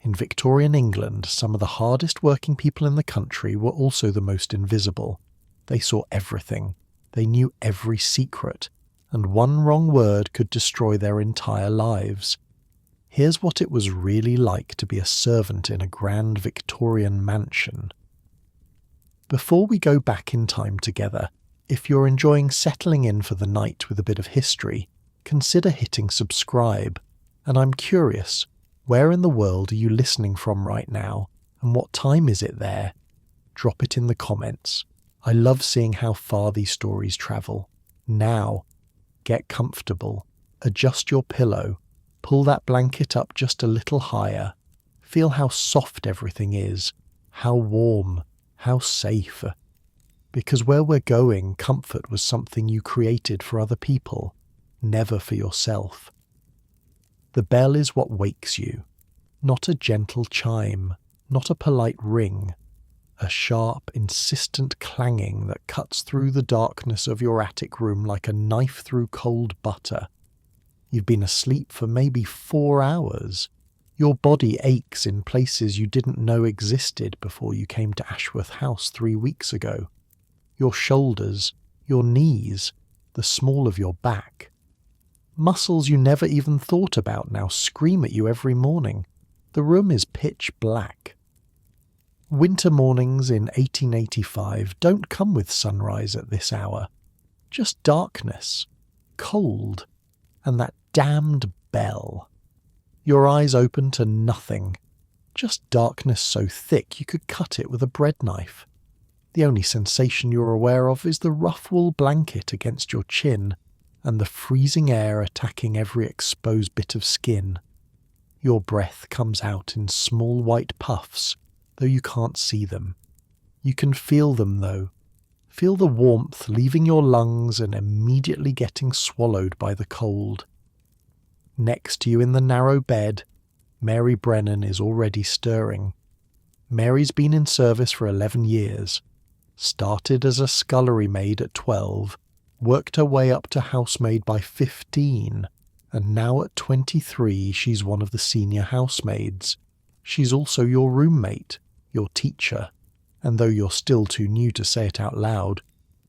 In Victorian England, some of the hardest working people in the country were also the most invisible. They saw everything. They knew every secret, and one wrong word could destroy their entire lives. Here's what it was really like to be a servant in a grand Victorian mansion. Before we go back in time together, if you're enjoying settling in for the night with a bit of history, consider hitting subscribe. And I'm curious, where in the world are you listening from right now, and what time is it there? Drop it in the comments. I love seeing how far these stories travel. Now, get comfortable, adjust your pillow, pull that blanket up just a little higher, feel how soft everything is, how warm, how safe. Because where we're going, comfort was something you created for other people, never for yourself. The bell is what wakes you, not a gentle chime, not a polite ring, a sharp, insistent clanging that cuts through the darkness of your attic room like a knife through cold butter. You've been asleep for maybe 4 hours. Your body aches in places you didn't know existed before you came to Ashworth House 3 weeks ago. Your shoulders, your knees, the small of your back. Muscles you never even thought about now scream at you every morning. The room is pitch black. Winter mornings in 1885 don't come with sunrise at this hour. Just darkness, cold, and that damned bell. Your eyes open to nothing. Just darkness so thick you could cut it with a bread knife. The only sensation you're aware of is the rough wool blanket against your chin and the freezing air attacking every exposed bit of skin. Your breath comes out in small white puffs, though you can't see them. You can feel them, though. Feel the warmth leaving your lungs and immediately getting swallowed by the cold. Next to you in the narrow bed, Mary Brennan is already stirring. Mary's been in service for 11 years. Started as a scullery maid at 12, worked her way up to housemaid by 15, and now at 23 she's one of the senior housemaids. She's also your roommate, your teacher, and though you're still too new to say it out loud,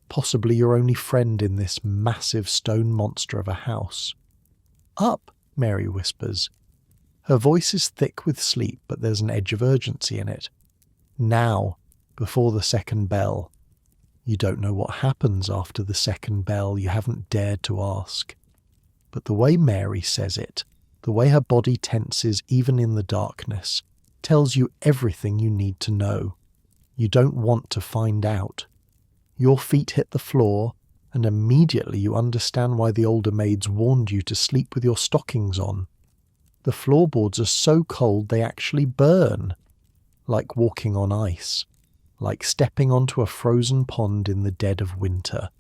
possibly your only friend in this massive stone monster of a house. "Up," Mary whispers. Her voice is thick with sleep, but there's an edge of urgency in it. Now, before the second bell. You don't know what happens after the second bell, you haven't dared to ask. But the way Mary says it, the way her body tenses even in the darkness, tells you everything you need to know. You don't want to find out. Your feet hit the floor, and immediately you understand why the older maids warned you to sleep with your stockings on. The floorboards are so cold they actually burn, like walking on ice. Like stepping onto a frozen pond in the dead of winter.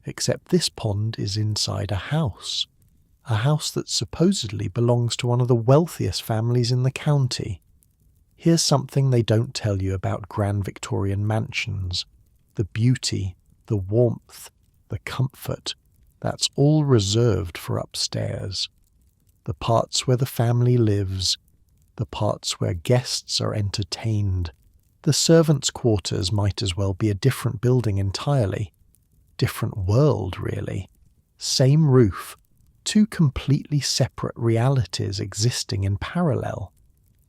Except this pond is inside a house that supposedly belongs to one of the wealthiest families in the county. Here's something they don't tell you about grand Victorian mansions. The beauty, the warmth, the comfort, that's all reserved for upstairs. The parts where the family lives, the parts where guests are entertained. The servants' quarters might as well be a different building entirely. Different world, really. Same roof. Two completely separate realities existing in parallel.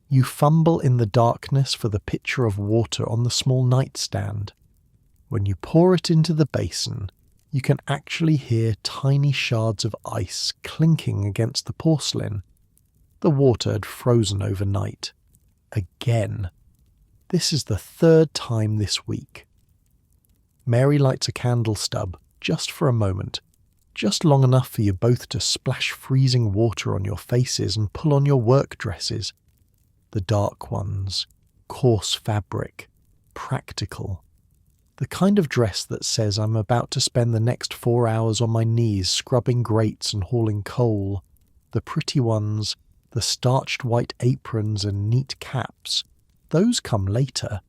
You fumble in the darkness for the pitcher of water on the small nightstand. When you pour it into the basin, you can actually hear tiny shards of ice clinking against the porcelain. The water had frozen overnight. Again. This is the 3rd time this week. Mary lights a candle stub, just for a moment, just long enough for you both to splash freezing water on your faces and pull on your work dresses. The dark ones, coarse fabric, practical. The kind of dress that says I'm about to spend the next 4 hours on my knees scrubbing grates and hauling coal. The pretty ones, the starched white aprons and neat caps. Those come later,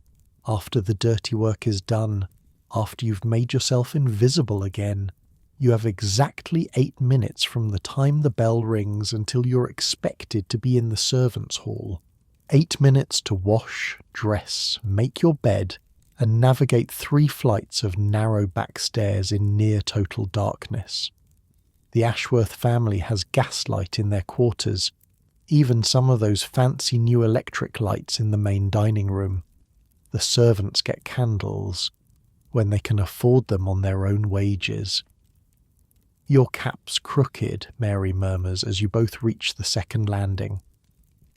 after the dirty work is done, after you've made yourself invisible again. You have exactly 8 minutes from the time the bell rings until you're expected to be in the servants' hall. 8 minutes to wash, dress, make your bed, and navigate 3 flights of narrow back stairs in near total darkness. The Ashworth family has gaslight in their quarters, even some of those fancy new electric lights in the main dining room. The servants get candles when they can afford them on their own wages. "Your cap's crooked," Mary murmurs as you both reach the second landing.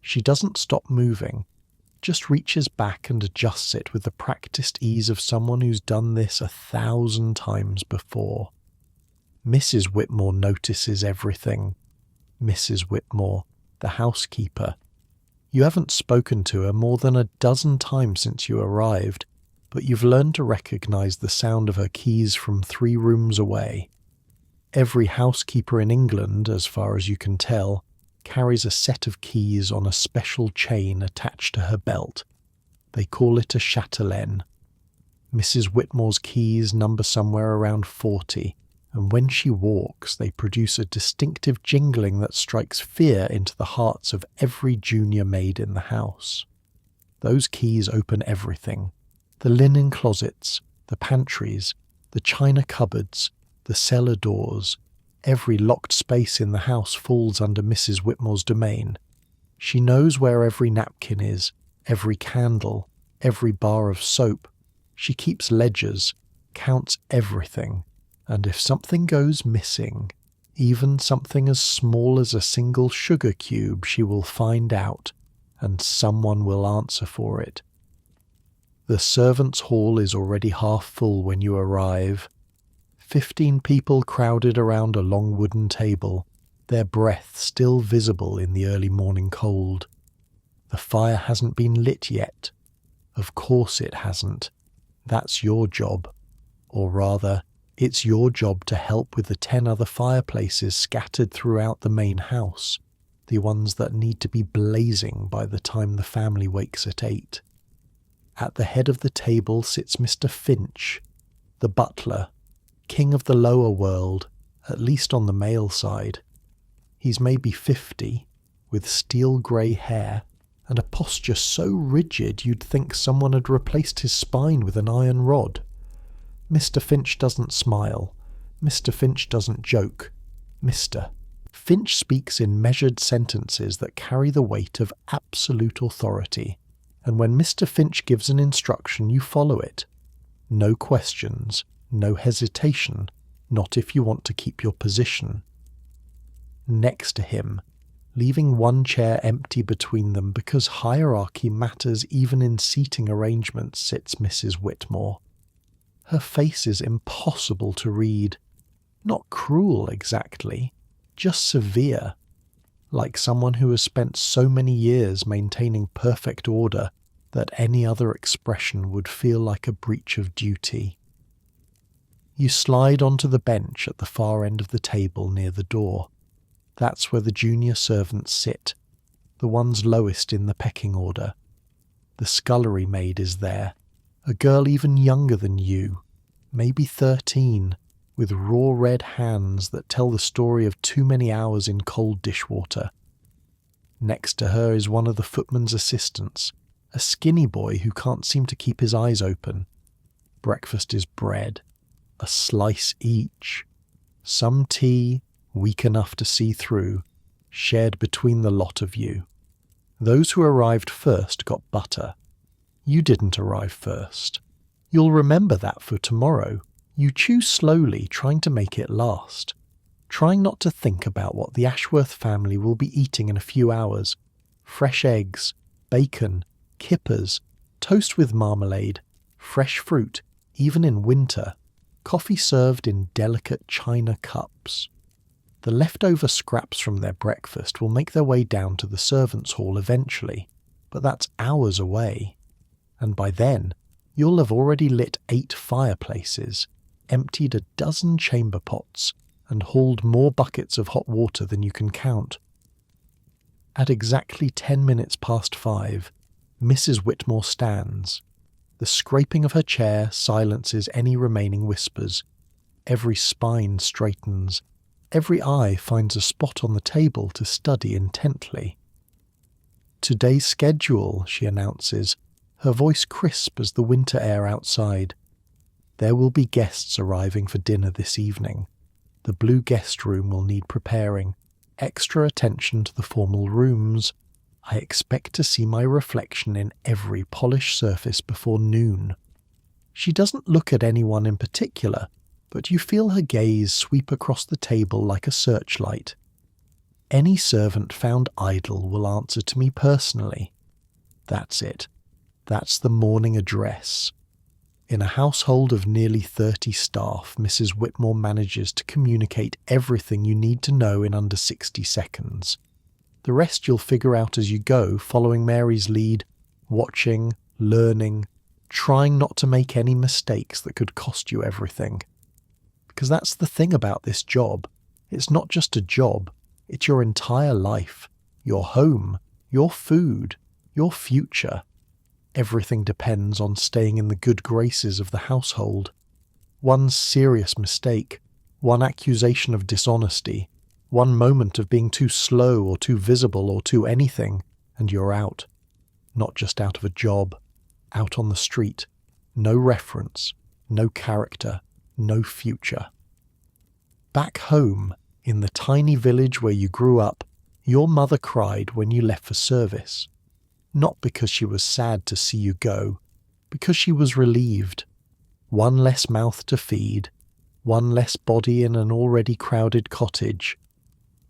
She doesn't stop moving, just reaches back and adjusts it with the practiced ease of someone who's done this 1,000 times before. Mrs. Whitmore notices everything. Mrs. Whitmore, the housekeeper. You haven't spoken to her more than a dozen times since you arrived, but you've learned to recognize the sound of her keys from 3 rooms away. Every housekeeper in England, as far as you can tell, carries a set of keys on a special chain attached to her belt. They call it a chatelaine. Mrs. Whitmore's keys number somewhere around 40, and when she walks they produce a distinctive jingling that strikes fear into the hearts of every junior maid in the house. Those keys open everything: the linen closets, the pantries, the china cupboards, the cellar doors. Every locked space in the house falls under Mrs. Whitmore's domain. She knows where every napkin is, every candle, every bar of soap. She keeps ledgers, counts everything, and if something goes missing, even something as small as a single sugar cube, she will find out, and someone will answer for it. The servants' hall is already half full when you arrive. 15 people crowded around a long wooden table, their breath still visible in the early morning cold. The fire hasn't been lit yet. Of course it hasn't. That's your job. Or rather, it's your job to help with the 10 other fireplaces scattered throughout the main house, the ones that need to be blazing by the time the family wakes at 8. At the head of the table sits Mr. Finch, the butler, king of the lower world, at least on the male side. He's maybe 50, with steel grey hair, and a posture so rigid you'd think someone had replaced his spine with an iron rod. Mr. Finch doesn't smile. Mr. Finch doesn't joke. Mr. Finch speaks in measured sentences that carry the weight of absolute authority, and when Mr. Finch gives an instruction, you follow it. No questions. No hesitation, not if you want to keep your position. Next to him, leaving one chair empty between them because hierarchy matters even in seating arrangements, sits Mrs. Whitmore. Her face is impossible to read. Not cruel exactly, just severe, like someone who has spent so many years maintaining perfect order that any other expression would feel like a breach of duty. You slide onto the bench at the far end of the table near the door. That's where the junior servants sit, the ones lowest in the pecking order. The scullery maid is there, a girl even younger than you, maybe 13, with raw red hands that tell the story of too many hours in cold dishwater. Next to her is one of the footman's assistants, a skinny boy who can't seem to keep his eyes open. Breakfast is bread. A slice each. Some tea, weak enough to see through, shared between the lot of you. Those who arrived first got butter. You didn't arrive first. You'll remember that for tomorrow. You chew slowly, trying to make it last. Trying not to think about what the Ashworth family will be eating in a few hours. Fresh eggs, bacon, kippers, toast with marmalade, fresh fruit, even in winter. Coffee served in delicate china cups. The leftover scraps from their breakfast will make their way down to the servants' hall eventually, but that's hours away. And by then, you'll have already lit 8 fireplaces, emptied a dozen chamber pots, and hauled more buckets of hot water than you can count. At exactly 10 minutes past 5, Mrs. Whitmore stands. The scraping of her chair silences any remaining whispers. Every spine straightens. Every eye finds a spot on the table to study intently. "Today's schedule," she announces, her voice crisp as the winter air outside. "There will be guests arriving for dinner this evening. The blue guest room will need preparing. Extra attention to the formal rooms. I expect to see my reflection in every polished surface before noon." She doesn't look at anyone in particular, but you feel her gaze sweep across the table like a searchlight. "Any servant found idle will answer to me personally." That's it. That's the morning address. In a household of nearly 30 staff, Mrs. Whitmore manages to communicate everything you need to know in under 60 seconds. The rest you'll figure out as you go, following Mary's lead, watching, learning, trying not to make any mistakes that could cost you everything. Because that's the thing about this job. It's not just a job, it's your entire life, your home, your food, your future. Everything depends on staying in the good graces of the household. One serious mistake, one accusation of dishonesty, one moment of being too slow or too visible or too anything, and you're out. Not just out of a job, out on the street. No reference, no character, no future. Back home, in the tiny village where you grew up, your mother cried when you left for service. Not because she was sad to see you go, because she was relieved. One less mouth to feed, one less body in an already crowded cottage.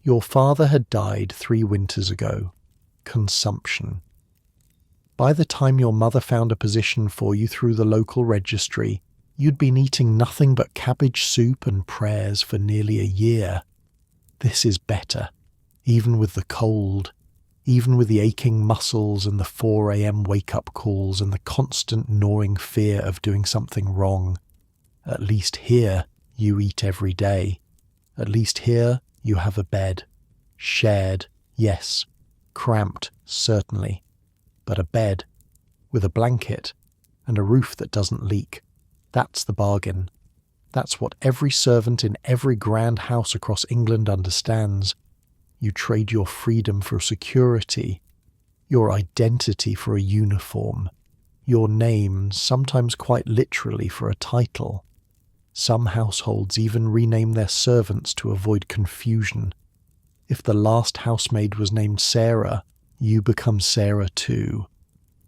Your father had died 3 winters ago. Consumption. By the time your mother found a position for you through the local registry, you'd been eating nothing but cabbage soup and prayers for nearly a year. This is better, even with the cold. Even with the aching muscles and the 4 a.m. wake-up calls and the constant gnawing fear of doing something wrong. At least here, you eat every day. At least here, you have a bed. Shared, yes. Cramped, certainly. But a bed, with a blanket, and a roof that doesn't leak. That's the bargain. That's what every servant in every grand house across England understands. You trade your freedom for security, your identity for a uniform, your name sometimes quite literally for a title. Some households even rename their servants to avoid confusion. If the last housemaid was named Sarah, you become Sarah too.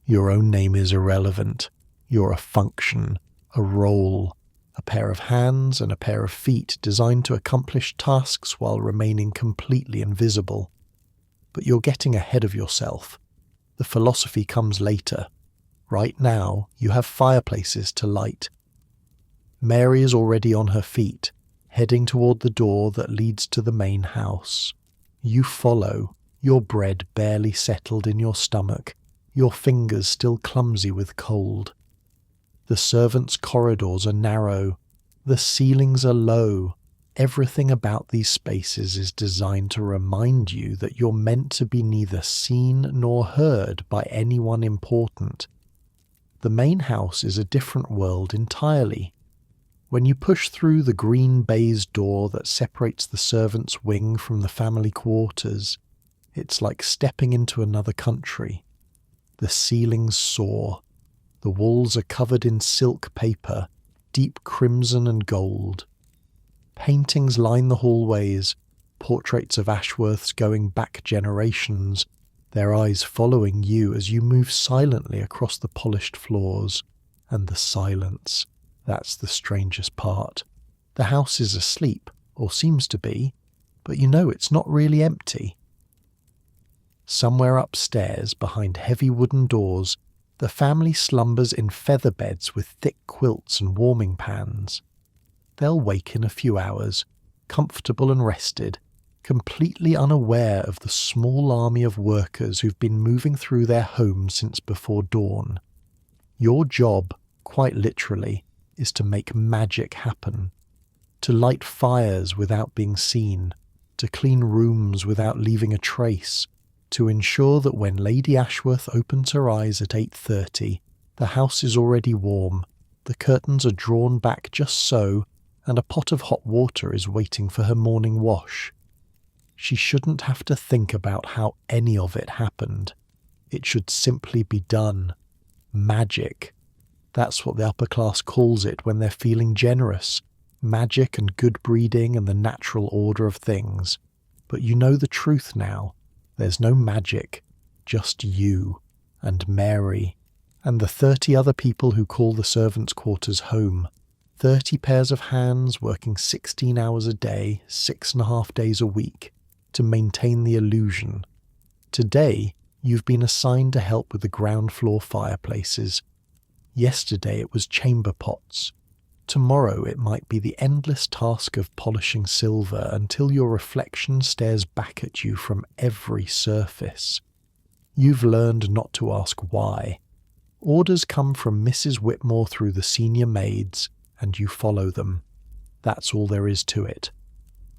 Your own name is irrelevant. You're a function, a role, a pair of hands and a pair of feet designed to accomplish tasks while remaining completely invisible. But you're getting ahead of yourself. The philosophy comes later. Right now, you have fireplaces to light. Mary is already on her feet, heading toward the door that leads to the main house. You follow, your bread barely settled in your stomach, your fingers still clumsy with cold. The servants' corridors are narrow, the ceilings are low. Everything about these spaces is designed to remind you that you're meant to be neither seen nor heard by anyone important. The main house is a different world entirely. When you push through the green baize door that separates the servants' wing from the family quarters, it's like stepping into another country. The ceilings soar. The walls are covered in silk paper, deep crimson and gold. Paintings line the hallways, portraits of Ashworths going back generations, their eyes following you as you move silently across the polished floors. And the silence, that's the strangest part. The house is asleep, or seems to be, but you know it's not really empty. Somewhere upstairs, behind heavy wooden doors, the family slumbers in feather beds with thick quilts and warming pans. They'll wake in a few hours, comfortable and rested, completely unaware of the small army of workers who've been moving through their homes since before dawn. Your job, quite literally, is to make magic happen, to light fires without being seen, to clean rooms without leaving a trace, to ensure that when Lady Ashworth opens her eyes at 8:30, the house is already warm, the curtains are drawn back just so, and a pot of hot water is waiting for her morning wash. She shouldn't have to think about how any of it happened. It should simply be done. Magic. That's what the upper class calls it when they're feeling generous. Magic and good breeding and the natural order of things. But you know the truth now. There's no magic. Just you and Mary and the 30 other people who call the servants' quarters home. 30 pairs of hands working 16 hours a day, 6.5 days a week, to maintain the illusion. Today, you've been assigned to help with the ground floor fireplaces. Yesterday it was chamber pots. Tomorrow it might be the endless task of polishing silver until your reflection stares back at you from every surface. You've learned not to ask why. Orders come from Mrs. Whitmore through the senior maids, and you follow them. That's all there is to it.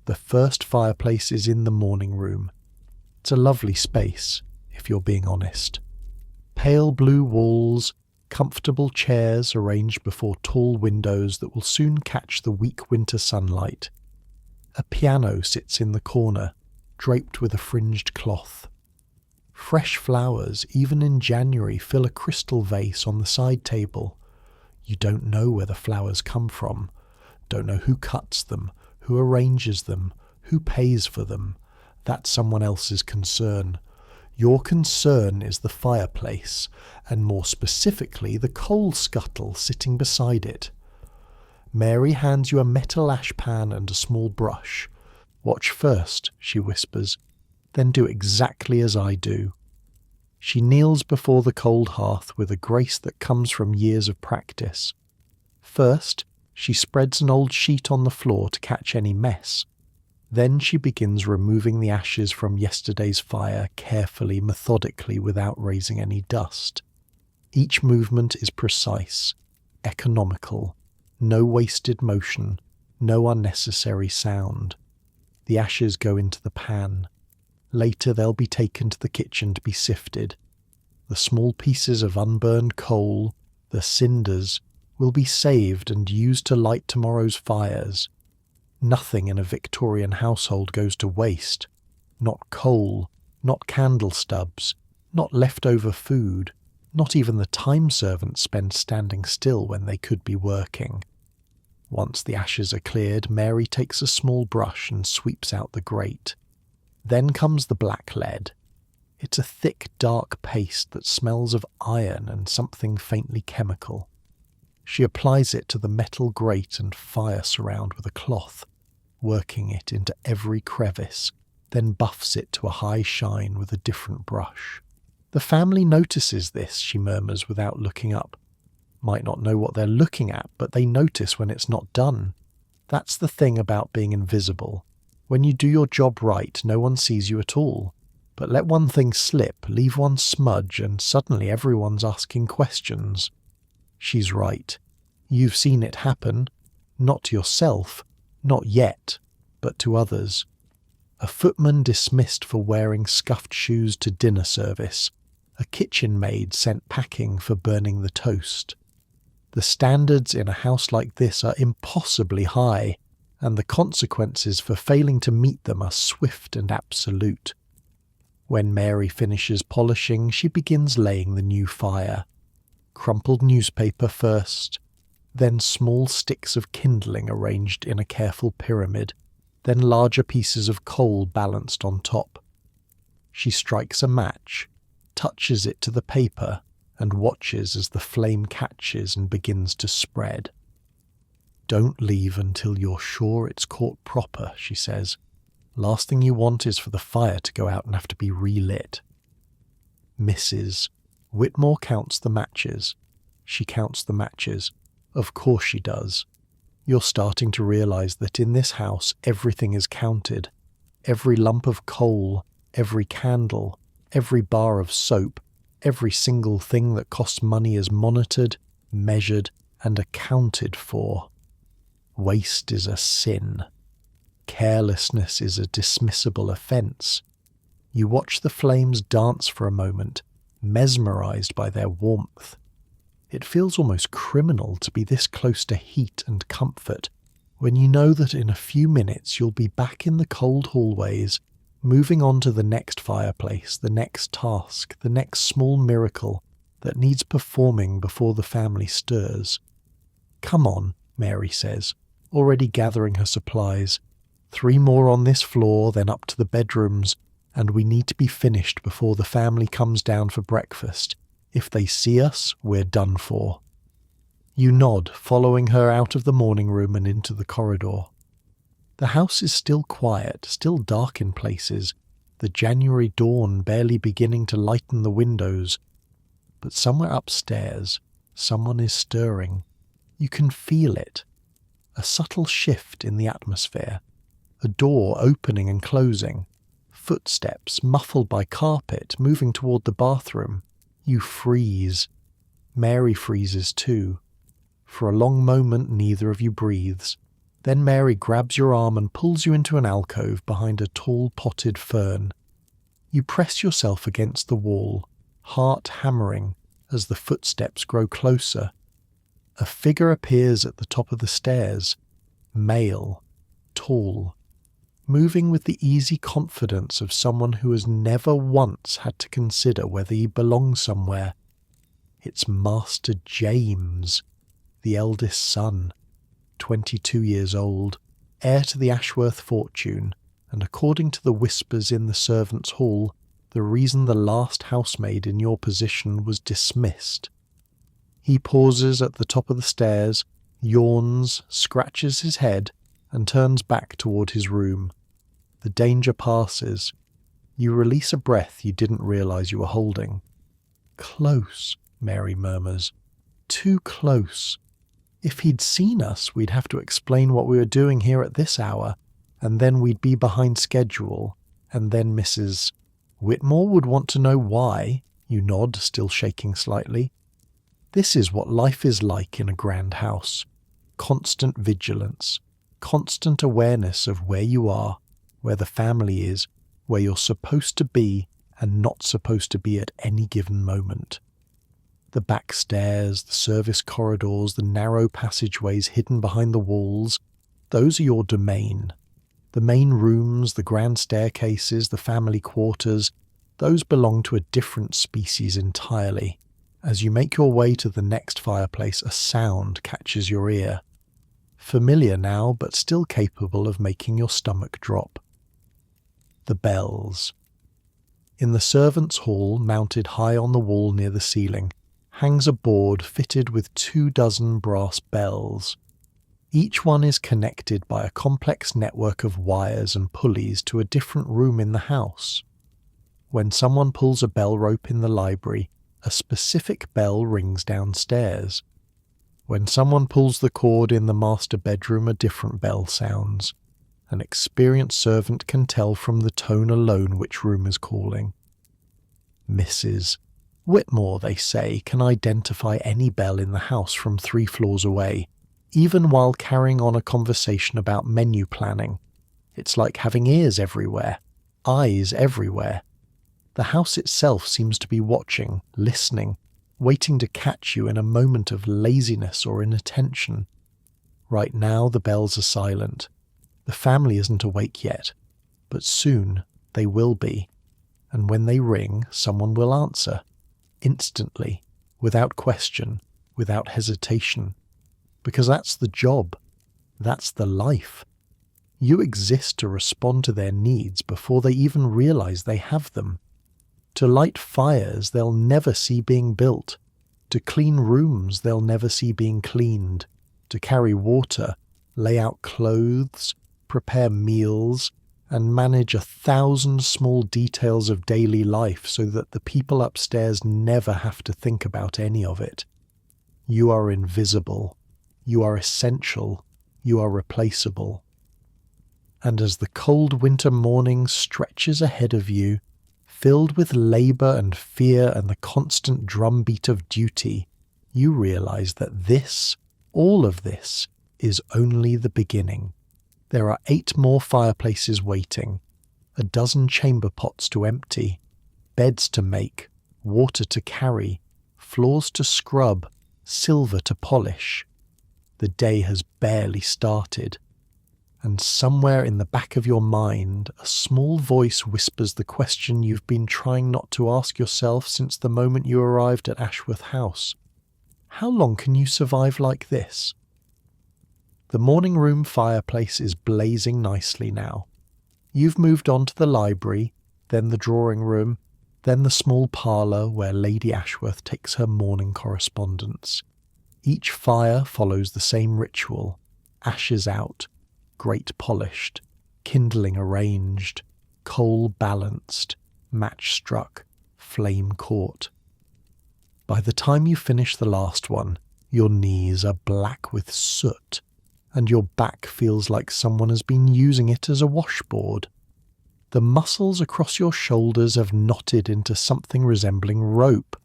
The first fireplace is in the morning room. It's a lovely space, if you're being honest. Pale blue walls, comfortable chairs arranged before tall windows that will soon catch the weak winter sunlight. A piano sits in the corner, draped with a fringed cloth. Fresh flowers, even in January, fill a crystal vase on the side table. You don't know where the flowers come from, don't know who cuts them, who arranges them, who pays for them. That's someone else's concern. Your concern is the fireplace, and more specifically the coal scuttle sitting beside it. Mary hands you a metal ash pan and a small brush. "Watch first," she whispers, "then do exactly as I do." She kneels before the cold hearth with a grace that comes from years of practice. First, she spreads an old sheet on the floor to catch any mess. Then she begins removing the ashes from yesterday's fire carefully, methodically, without raising any dust. Each movement is precise, economical, no wasted motion, no unnecessary sound. The ashes go into the pan. Later they'll be taken to the kitchen to be sifted. The small pieces of unburned coal, the cinders, will be saved and used to light tomorrow's fires. Nothing in a Victorian household goes to waste. Not coal, not candle stubs, not leftover food, not even the time servants spend standing still when they could be working. Once the ashes are cleared, Mary takes a small brush and sweeps out the grate. Then comes the black lead. It's a thick, dark paste that smells of iron and something faintly chemical. She applies it to the metal grate and fire surround with a cloth, working it into every crevice, then buffs it to a high shine with a different brush. The family notices this, she murmurs without looking up. Might not know what they're looking at, but they notice when it's not done. That's the thing about being invisible. When you do your job right, no one sees you at all. But let one thing slip, leave one smudge, and suddenly everyone's asking questions. She's right. You've seen it happen. Not to yourself, not yet, but to others. A footman dismissed for wearing scuffed shoes to dinner service. A kitchen maid sent packing for burning the toast. The standards in a house like this are impossibly high, and the consequences for failing to meet them are swift and absolute. When Mary finishes polishing, she begins laying the new fire. Crumpled newspaper first, then small sticks of kindling arranged in a careful pyramid, then larger pieces of coal balanced on top. She strikes a match, touches it to the paper, and watches as the flame catches and begins to spread. "Don't leave until you're sure it's caught proper," she says. "Last thing you want is for the fire to go out and have to be relit." Mrs. Whitmore counts the matches. She counts the matches. Of course she does. You're starting to realize that in this house everything is counted. Every lump of coal, every candle, every bar of soap, every single thing that costs money is monitored, measured, and accounted for. Waste is a sin. Carelessness is a dismissible offence. You watch the flames dance for a moment, mesmerised by their warmth. It feels almost criminal to be this close to heat and comfort when you know that in a few minutes you'll be back in the cold hallways, moving on to the next fireplace, the next task, the next small miracle that needs performing before the family stirs. "Come on," Mary says, already gathering her supplies. 3 more on this floor, then up to the bedrooms, and we need to be finished before the family comes down for breakfast. If they see us, we're done for." You nod, following her out of the morning room and into the corridor. The house is still quiet, still dark in places, the January dawn barely beginning to lighten the windows. But somewhere upstairs, someone is stirring. You can feel it. A subtle shift in the atmosphere. A door opening and closing. Footsteps, muffled by carpet, moving toward the bathroom. You freeze. Mary freezes too. For a long moment, neither of you breathes. Then Mary grabs your arm and pulls you into an alcove behind a tall potted fern. You press yourself against the wall, heart hammering as the footsteps grow closer. A figure appears at the top of the stairs, male, tall, moving with the easy confidence of someone who has never once had to consider whether he belongs somewhere. It's Master James, the eldest son, 22 years old, heir to the Ashworth fortune, and according to the whispers in the servants' hall, the reason the last housemaid in your position was dismissed. He pauses at the top of the stairs, yawns, scratches his head, and turns back toward his room. The danger passes. You release a breath you didn't realize you were holding. "Close," Mary murmurs. "Too close. If he'd seen us, we'd have to explain what we were doing here at this hour, and then we'd be behind schedule, and then Mrs. Whitmore would want to know why." You nod, still shaking slightly. This is what life is like in a grand house. Constant vigilance, constant awareness of where you are, where the family is, where you're supposed to be and not supposed to be at any given moment. The back stairs, the service corridors, the narrow passageways hidden behind the walls, those are your domain. The main rooms, the grand staircases, the family quarters, those belong to a different species entirely. As you make your way to the next fireplace, a sound catches your ear. Familiar now, but still capable of making your stomach drop. The bells. In the servants' hall, mounted high on the wall near the ceiling, hangs a board fitted with 24 brass bells. Each one is connected by a complex network of wires and pulleys to a different room in the house. When someone pulls a bell rope in the library, a specific bell rings downstairs. When someone pulls the cord in the master bedroom, a different bell sounds. An experienced servant can tell from the tone alone which room is calling. Mrs. Whitmore, they say, can identify any bell in the house from 3 floors away, even while carrying on a conversation about menu planning. It's like having ears everywhere, eyes everywhere. The house itself seems to be watching, listening, waiting to catch you in a moment of laziness or inattention. Right now the bells are silent. The family isn't awake yet, but soon they will be. And when they ring, someone will answer. Instantly, without question, without hesitation. Because that's the job. That's the life. You exist to respond to their needs before they even realize they have them. To light fires they'll never see being built. To clean rooms they'll never see being cleaned. To carry water, lay out clothes, prepare meals, and manage 1,000 small details of daily life so that the people upstairs never have to think about any of it. You are invisible. You are essential. You are replaceable. And as the cold winter morning stretches ahead of you, filled with labour and fear and the constant drumbeat of duty, you realize that this, all of this, is only the beginning. There are 8 more fireplaces waiting, a dozen chamber pots to empty, beds to make, water to carry, floors to scrub, silver to polish. The day has barely started. and somewhere in the back of your mind, a small voice whispers the question you've been trying not to ask yourself since the moment you arrived at Ashworth House. How long can you survive like this? The morning room fireplace is blazing nicely now. You've moved on to the library, then the drawing room, then the small parlour where Lady Ashworth takes her morning correspondence. Each fire follows the same ritual: ashes out, grate polished, kindling arranged, coal balanced, match struck, flame caught. By the time you finish the last one, your knees are black with soot, and your back feels like someone has been using it as a washboard. The muscles across your shoulders have knotted into something resembling rope.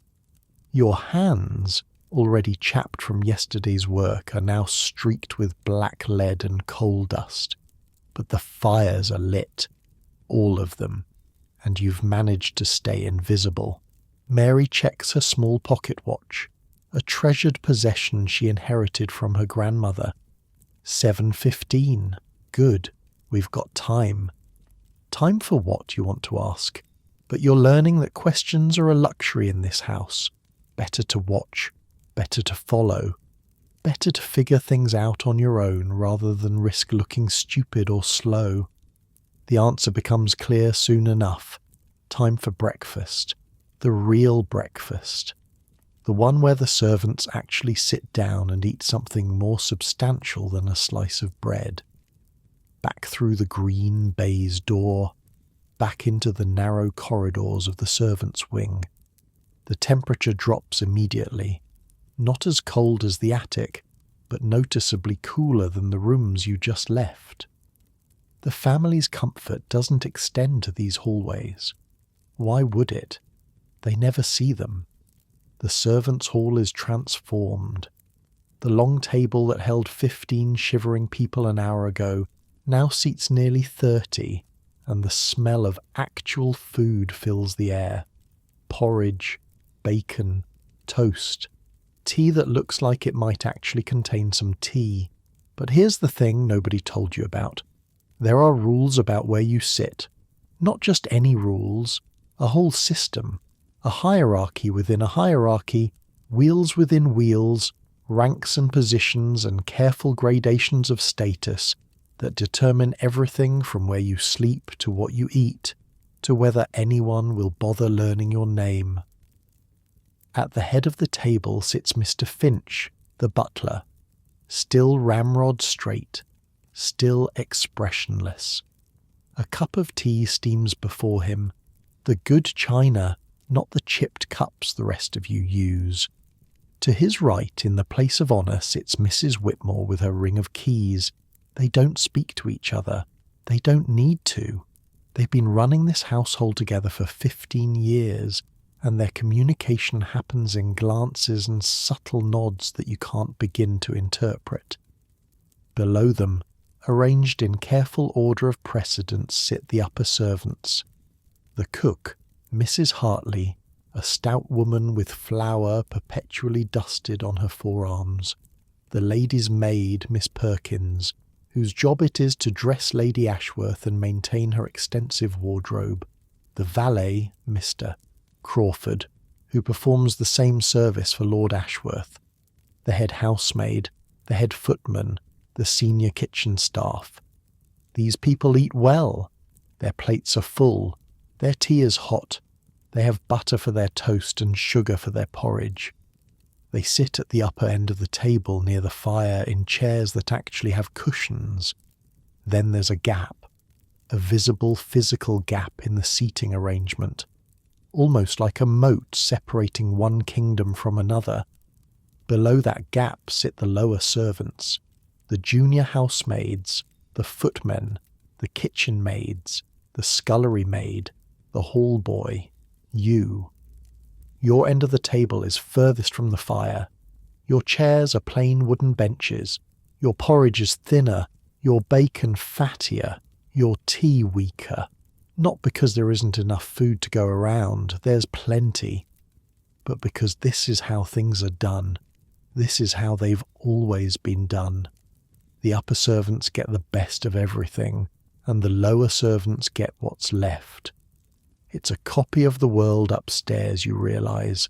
Your hands, already chapped from yesterday's work, are now streaked with black lead and coal dust. But the fires are lit, all of them, and you've managed to stay invisible. Mary checks her small pocket watch, a treasured possession she inherited from her grandmother. 7:15. Good, we've got time. Time for what, you want to ask? But you're learning that questions are a luxury in this house. Better to watch, better to follow, better to figure things out on your own rather than risk looking stupid or slow. The answer becomes clear soon enough. Time for breakfast. The real breakfast. The one where the servants actually sit down and eat something more substantial than a slice of bread. Back through the green baize door, back into the narrow corridors of the servants' wing. The temperature drops immediately, not as cold as the attic, but noticeably cooler than the rooms you just left. The family's comfort doesn't extend to these hallways. Why would it? They never see them. The servants' hall is transformed. The long table that held 15 shivering people an hour ago now seats nearly 30, and the smell of actual food fills the air. Porridge, bacon, toast, tea that looks like it might actually contain some tea. But here's the thing nobody told you about. There are rules about where you sit. Not just any rules, a whole system. A hierarchy within a hierarchy, wheels within wheels, ranks and positions and careful gradations of status that determine everything from where you sleep to what you eat, to whether anyone will bother learning your name. At the head of the table sits Mr. Finch, the butler, still ramrod straight, still expressionless. A cup of tea steams before him, the good china, not the chipped cups the rest of you use. To his right, in the place of honour, sits Mrs. Whitmore with her ring of keys. They don't speak to each other. They don't need to. They've been running this household together for 15 years, and their communication happens in glances and subtle nods that you can't begin to interpret. Below them, arranged in careful order of precedence, sit the upper servants. The cook, Mrs. Hartley, a stout woman with flour perpetually dusted on her forearms. The lady's maid, Miss Perkins, whose job it is to dress Lady Ashworth and maintain her extensive wardrobe. The valet, Mr. Crawford, who performs the same service for Lord Ashworth. The head housemaid, the head footman, the senior kitchen staff. These people eat well. Their plates are full. Their tea is hot. They have butter for their toast and sugar for their porridge. They sit at the upper end of the table near the fire in chairs that actually have cushions. Then there's a gap, a visible physical gap in the seating arrangement, almost like a moat separating one kingdom from another. Below that gap sit the lower servants, the junior housemaids, the footmen, the kitchen maids, the scullery maid, the hall boy, you. Your end of the table is furthest from the fire. Your chairs are plain wooden benches. Your porridge is thinner, your bacon fattier, your tea weaker. Not because there isn't enough food to go around, there's plenty, but because this is how things are done. This is how they've always been done. The upper servants get the best of everything, and the lower servants get what's left. It's a copy of the world upstairs, you realise.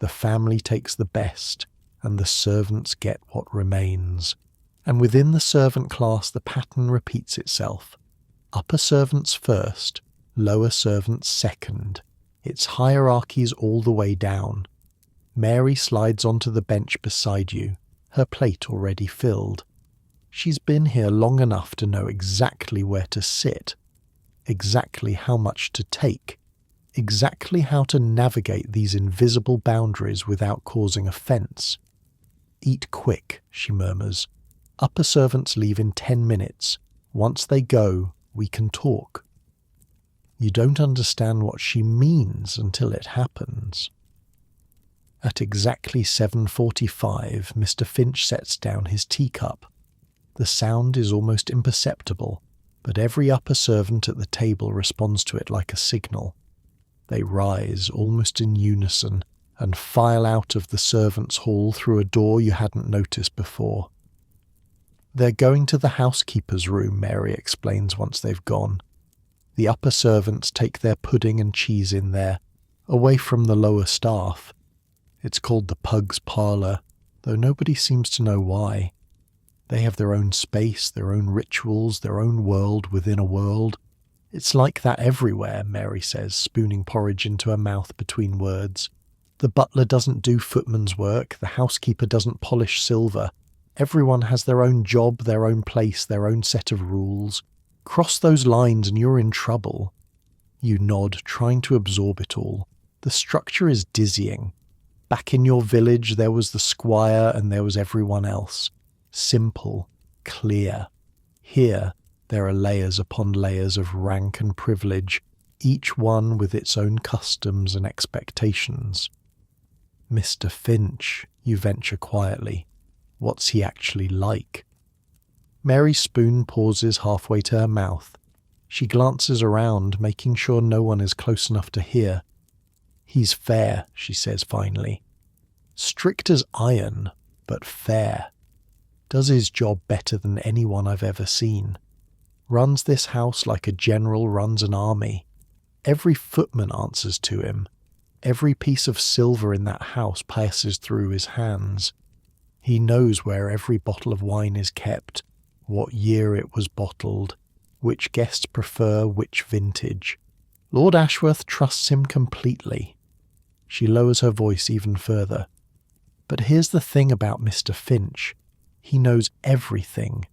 The family takes the best, and the servants get what remains. And within the servant class the pattern repeats itself. Upper servants first, lower servants second. It's hierarchies all the way down. Mary slides onto the bench beside you, her plate already filled. She's been here long enough to know exactly where to sit, exactly how much to take, exactly how to navigate these invisible boundaries without causing offence. "Eat quick," she murmurs. "Upper servants leave in 10 minutes. Once they go, we can talk." You don't understand what she means until it happens. At exactly 7:45, Mr. Finch sets down his teacup. The sound is almost imperceptible, but every upper servant at the table responds to it like a signal. They rise, almost in unison, and file out of the servants' hall through a door you hadn't noticed before. "They're going to the housekeeper's room," Mary explains once they've gone. "The upper servants take their pudding and cheese in there, away from the lower staff. It's called the pug's parlour, though nobody seems to know why. They have their own space, their own rituals, their own world within a world. It's like that everywhere," Mary says, spooning porridge into her mouth between words. "The butler doesn't do footman's work, the housekeeper doesn't polish silver. Everyone has their own job, their own place, their own set of rules. Cross those lines and you're in trouble." You nod, trying to absorb it all. The structure is dizzying. Back in your village there was the squire and there was everyone else. Simple, clear. Here there are layers upon layers of rank and privilege, each one with its own customs and expectations. "Mr. Finch," you venture quietly. "What's he actually like?" Mary's spoon pauses halfway to her mouth. She glances around, making sure no one is close enough to hear. "He's fair," she says finally. "Strict as iron, but fair. Does his job better than anyone I've ever seen. Runs this house like a general runs an army. Every footman answers to him. Every piece of silver in that house passes through his hands. He knows where every bottle of wine is kept, what year it was bottled, which guests prefer which vintage. Lord Ashworth trusts him completely." She lowers her voice even further. "But here's the thing about Mr. Finch. He knows everything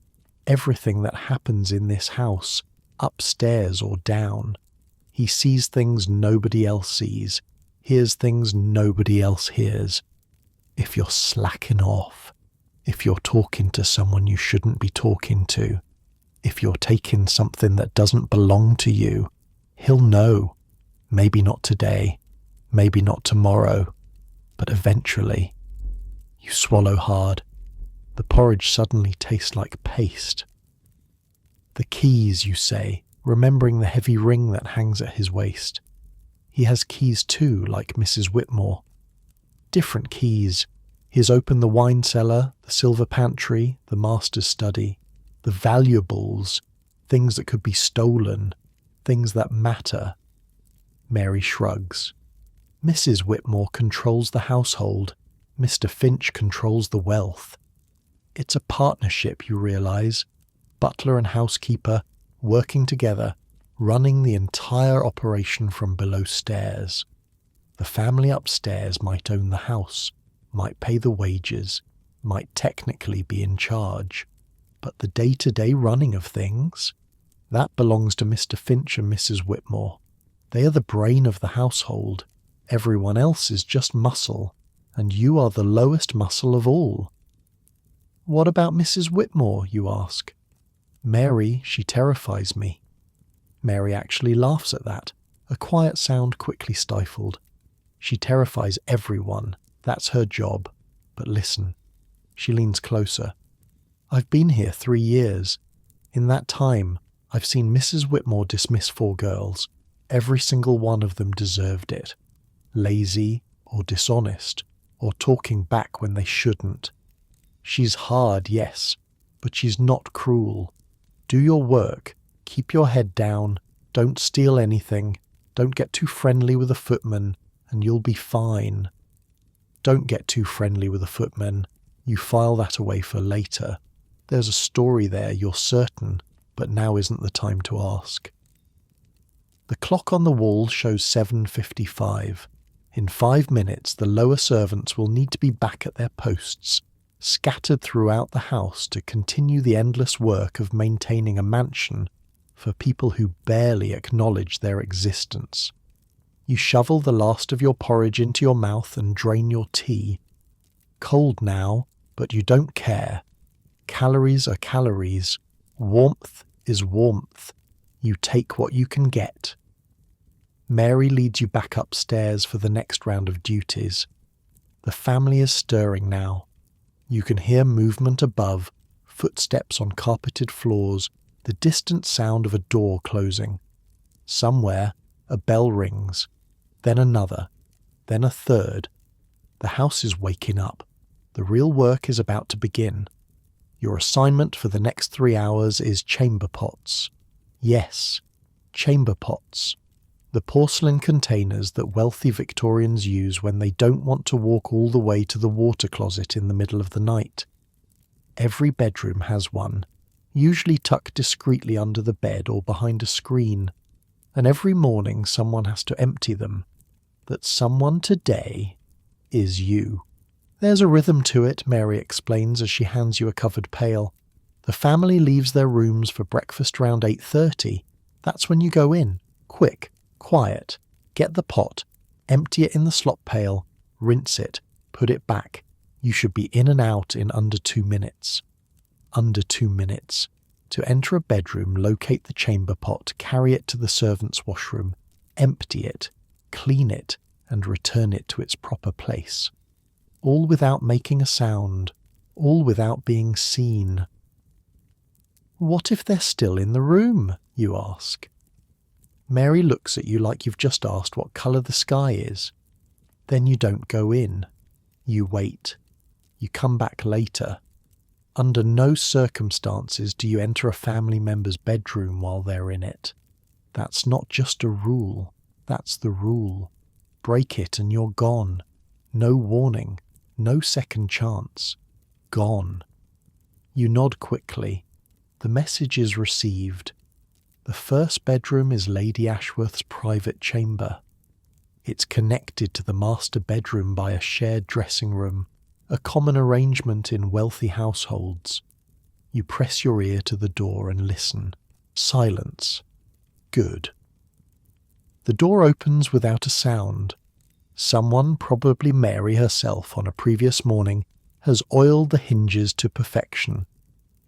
that happens in this house, upstairs or down. He sees things nobody else sees, hears things nobody else hears. If you're slacking off, if you're talking to someone you shouldn't be talking to, if you're taking something that doesn't belong to you, he'll know. Maybe not today, maybe not tomorrow, but eventually." You swallow hard. The porridge suddenly tastes like paste. "The keys," you say, remembering the heavy ring that hangs at his waist. "He has keys too, like Mrs. Whitmore. Different keys. He has opened the wine cellar, the silver pantry, the master's study, the valuables, things that could be stolen, things that matter." Mary shrugs. "Mrs. Whitmore controls the household. Mr. Finch controls the wealth. It's a partnership, you realise. Butler and housekeeper working together, running the entire operation from below stairs. The family upstairs might own the house, might pay the wages, might technically be in charge. But the day-to-day running of things, that belongs to Mr. Finch and Mrs. Whitmore. They are the brain of the household. Everyone else is just muscle, and you are the lowest muscle of all." "What about Mrs. Whitmore?" you ask. "Mary, she terrifies me." Mary actually laughs at that, a quiet sound quickly stifled. "She terrifies everyone. That's her job. But listen." She leans closer. "I've been here 3 years. In that time, I've seen Mrs. Whitmore dismiss 4 girls. Every single one of them deserved it. Lazy, or dishonest, or talking back when they shouldn't. She's hard, yes, but she's not cruel. Do your work, keep your head down, don't steal anything, don't get too friendly with the footman, and you'll be fine. Don't get too friendly with the footman. You file that away for later. There's a story there, you're certain, but now isn't the time to ask. The clock on the wall shows 7:55. In 5 minutes, the lower servants will need to be back at their posts, scattered throughout the house to continue the endless work of maintaining a mansion for people who barely acknowledge their existence. You shovel the last of your porridge into your mouth and drain your tea. Cold now, but you don't care. Calories are calories. Warmth is warmth. You take what you can get. Mary leads you back upstairs for the next round of duties. The family is stirring now. You can hear movement above, footsteps on carpeted floors, the distant sound of a door closing. Somewhere, a bell rings, then another, then a third. The house is waking up. The real work is about to begin. Your assignment for the next 3 hours is chamber pots. Yes, chamber pots. The porcelain containers that wealthy Victorians use when they don't want to walk all the way to the water closet in the middle of the night. Every bedroom has one, usually tucked discreetly under the bed or behind a screen, and every morning someone has to empty them. That someone today is you. There's a rhythm to it, Mary explains as she hands you a covered pail. The family leaves their rooms for breakfast around 8:30. That's when you go in, quick. Quiet. Get the pot, empty it in the slop pail, rinse it, put it back. You should be in and out in under 2 minutes. Under 2 minutes. To enter a bedroom, locate the chamber pot, carry it to the servants' washroom, empty it, clean it, and return it to its proper place. All without making a sound, all without being seen. What if they're still in the room, you ask? Mary looks at you like you've just asked what colour the sky is. Then you don't go in. You wait. You come back later. Under no circumstances do you enter a family member's bedroom while they're in it. That's not just a rule. That's the rule. Break it and you're gone. No warning. No second chance. Gone. You nod quickly. The message is received. The first bedroom is Lady Ashworth's private chamber. It's connected to the master bedroom by a shared dressing room, a common arrangement in wealthy households. You press your ear to the door and listen. Silence. Good. The door opens without a sound. Someone, probably Mary herself on a previous morning, has oiled the hinges to perfection.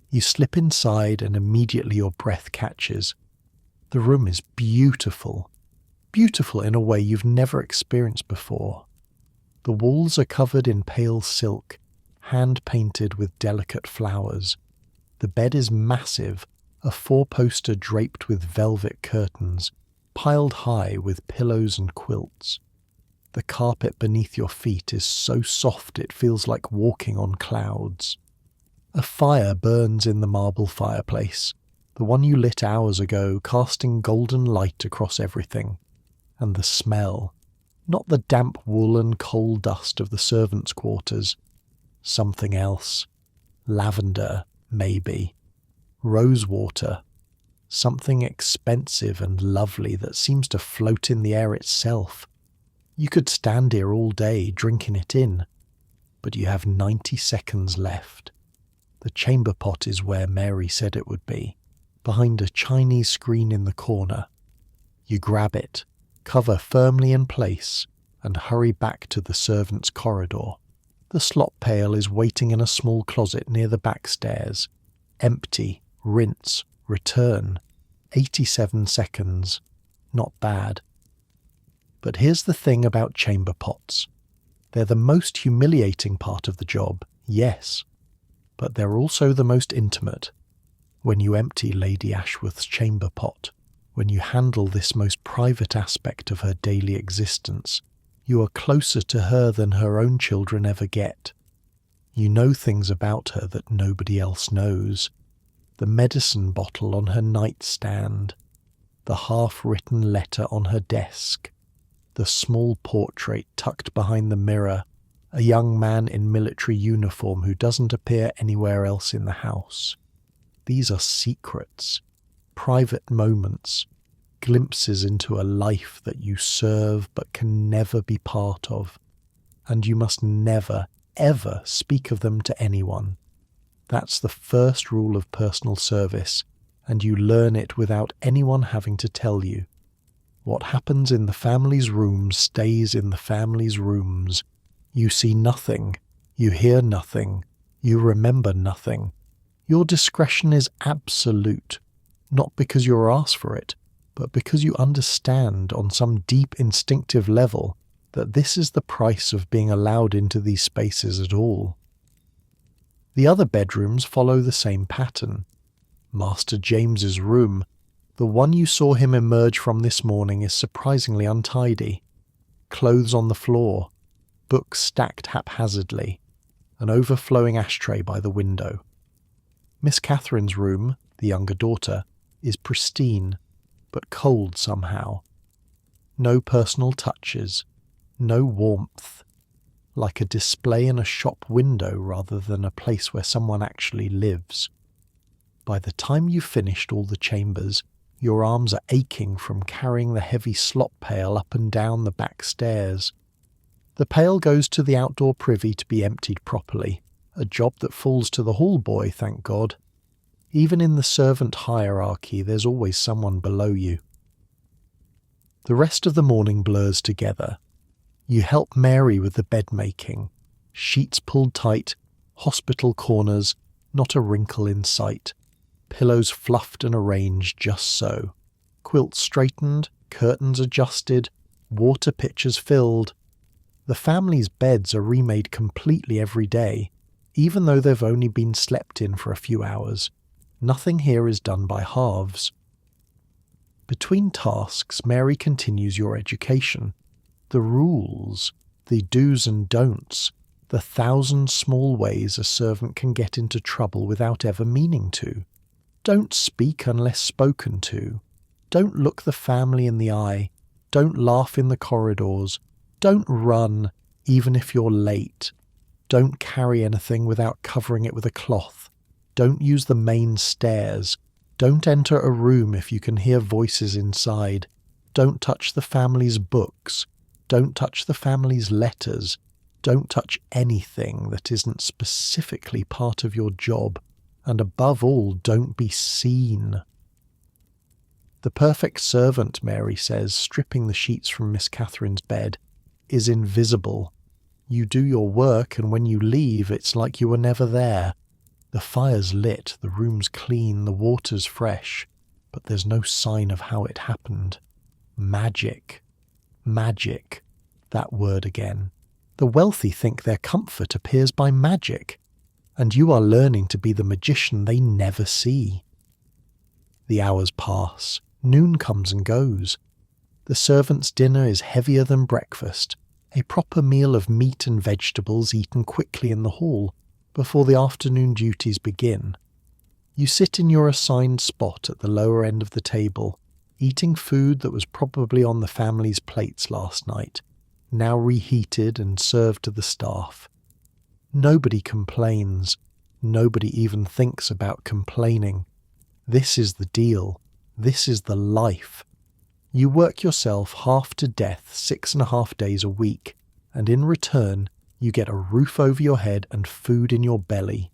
You slip inside and immediately your breath catches. The room is beautiful. Beautiful in a way you've never experienced before. The walls are covered in pale silk, hand-painted with delicate flowers. The bed is massive, a 4-poster draped with velvet curtains, piled high with pillows and quilts. The carpet beneath your feet is so soft it feels like walking on clouds. A fire burns in the marble fireplace, the one you lit hours ago, casting golden light across everything. And the smell, not the damp wool and coal dust of the servants' quarters. Something else. Lavender, maybe. Rosewater. Something expensive and lovely that seems to float in the air itself. You could stand here all day drinking it in, but you have 90 seconds left. The chamber pot is where Mary said it would be, behind a Chinese screen in the corner. You grab it, cover firmly in place, and hurry back to the servants' corridor. The slop pail is waiting in a small closet near the back stairs. Empty, rinse, return. 87 seconds. Not bad. But here's the thing about chamber pots. They're the most humiliating part of the job, yes, but they're also the most intimate. When you empty Lady Ashworth's chamber pot, when you handle this most private aspect of her daily existence, you are closer to her than her own children ever get. You know things about her that nobody else knows. The medicine bottle on her nightstand, the half-written letter on her desk, the small portrait tucked behind the mirror, a young man in military uniform who doesn't appear anywhere else in the house. These are secrets, private moments, glimpses into a life that you serve but can never be part of, and you must never, ever speak of them to anyone. That's the first rule of personal service, and you learn it without anyone having to tell you. What happens in the family's rooms stays in the family's rooms. You see nothing, you hear nothing, you remember nothing. Your discretion is absolute, not because you're asked for it, but because you understand on some deep instinctive level that this is the price of being allowed into these spaces at all. The other bedrooms follow the same pattern. Master James's room, the one you saw him emerge from this morning, is surprisingly untidy. Clothes on the floor, books stacked haphazardly, an overflowing ashtray by the window. Miss Catherine's room, the younger daughter, is pristine, but cold somehow. No personal touches, no warmth, like a display in a shop window rather than a place where someone actually lives. By the time you've finished all the chambers, your arms are aching from carrying the heavy slop pail up and down the back stairs. The pail goes to the outdoor privy to be emptied properly, a job that falls to the hall boy, thank God. Even in the servant hierarchy, there's always someone below you. The rest of the morning blurs together. You help Mary with the bed making. Sheets pulled tight, hospital corners, not a wrinkle in sight. Pillows fluffed and arranged just so. Quilts straightened, curtains adjusted, water pitchers filled. The family's beds are remade completely every day, even though they've only been slept in for a few hours. Nothing here is done by halves. Between tasks, Mary continues your education. The rules, the do's and don'ts, the 1,000 small ways a servant can get into trouble without ever meaning to. Don't speak unless spoken to. Don't look the family in the eye. Don't laugh in the corridors. Don't run, even if you're late. Don't carry anything without covering it with a cloth. Don't use the main stairs. Don't enter a room if you can hear voices inside. Don't touch the family's books. Don't touch the family's letters. Don't touch anything that isn't specifically part of your job. And above all, don't be seen. The perfect servant, Mary says, stripping the sheets from Miss Catherine's bed, is invisible. You do your work, and when you leave, it's like you were never there. The fire's lit, the room's clean, the water's fresh, but there's no sign of how it happened. Magic. Magic. That word again. The wealthy think their comfort appears by magic, and you are learning to be the magician they never see. The hours pass. Noon comes and goes. The servant's dinner is heavier than breakfast, a proper meal of meat and vegetables eaten quickly in the hall before the afternoon duties begin. You sit in your assigned spot at the lower end of the table, eating food that was probably on the family's plates last night, now reheated and served to the staff. Nobody complains. Nobody even thinks about complaining. This is the deal. This is the life. You work yourself half to death 6.5 days a week, and in return, you get a roof over your head and food in your belly.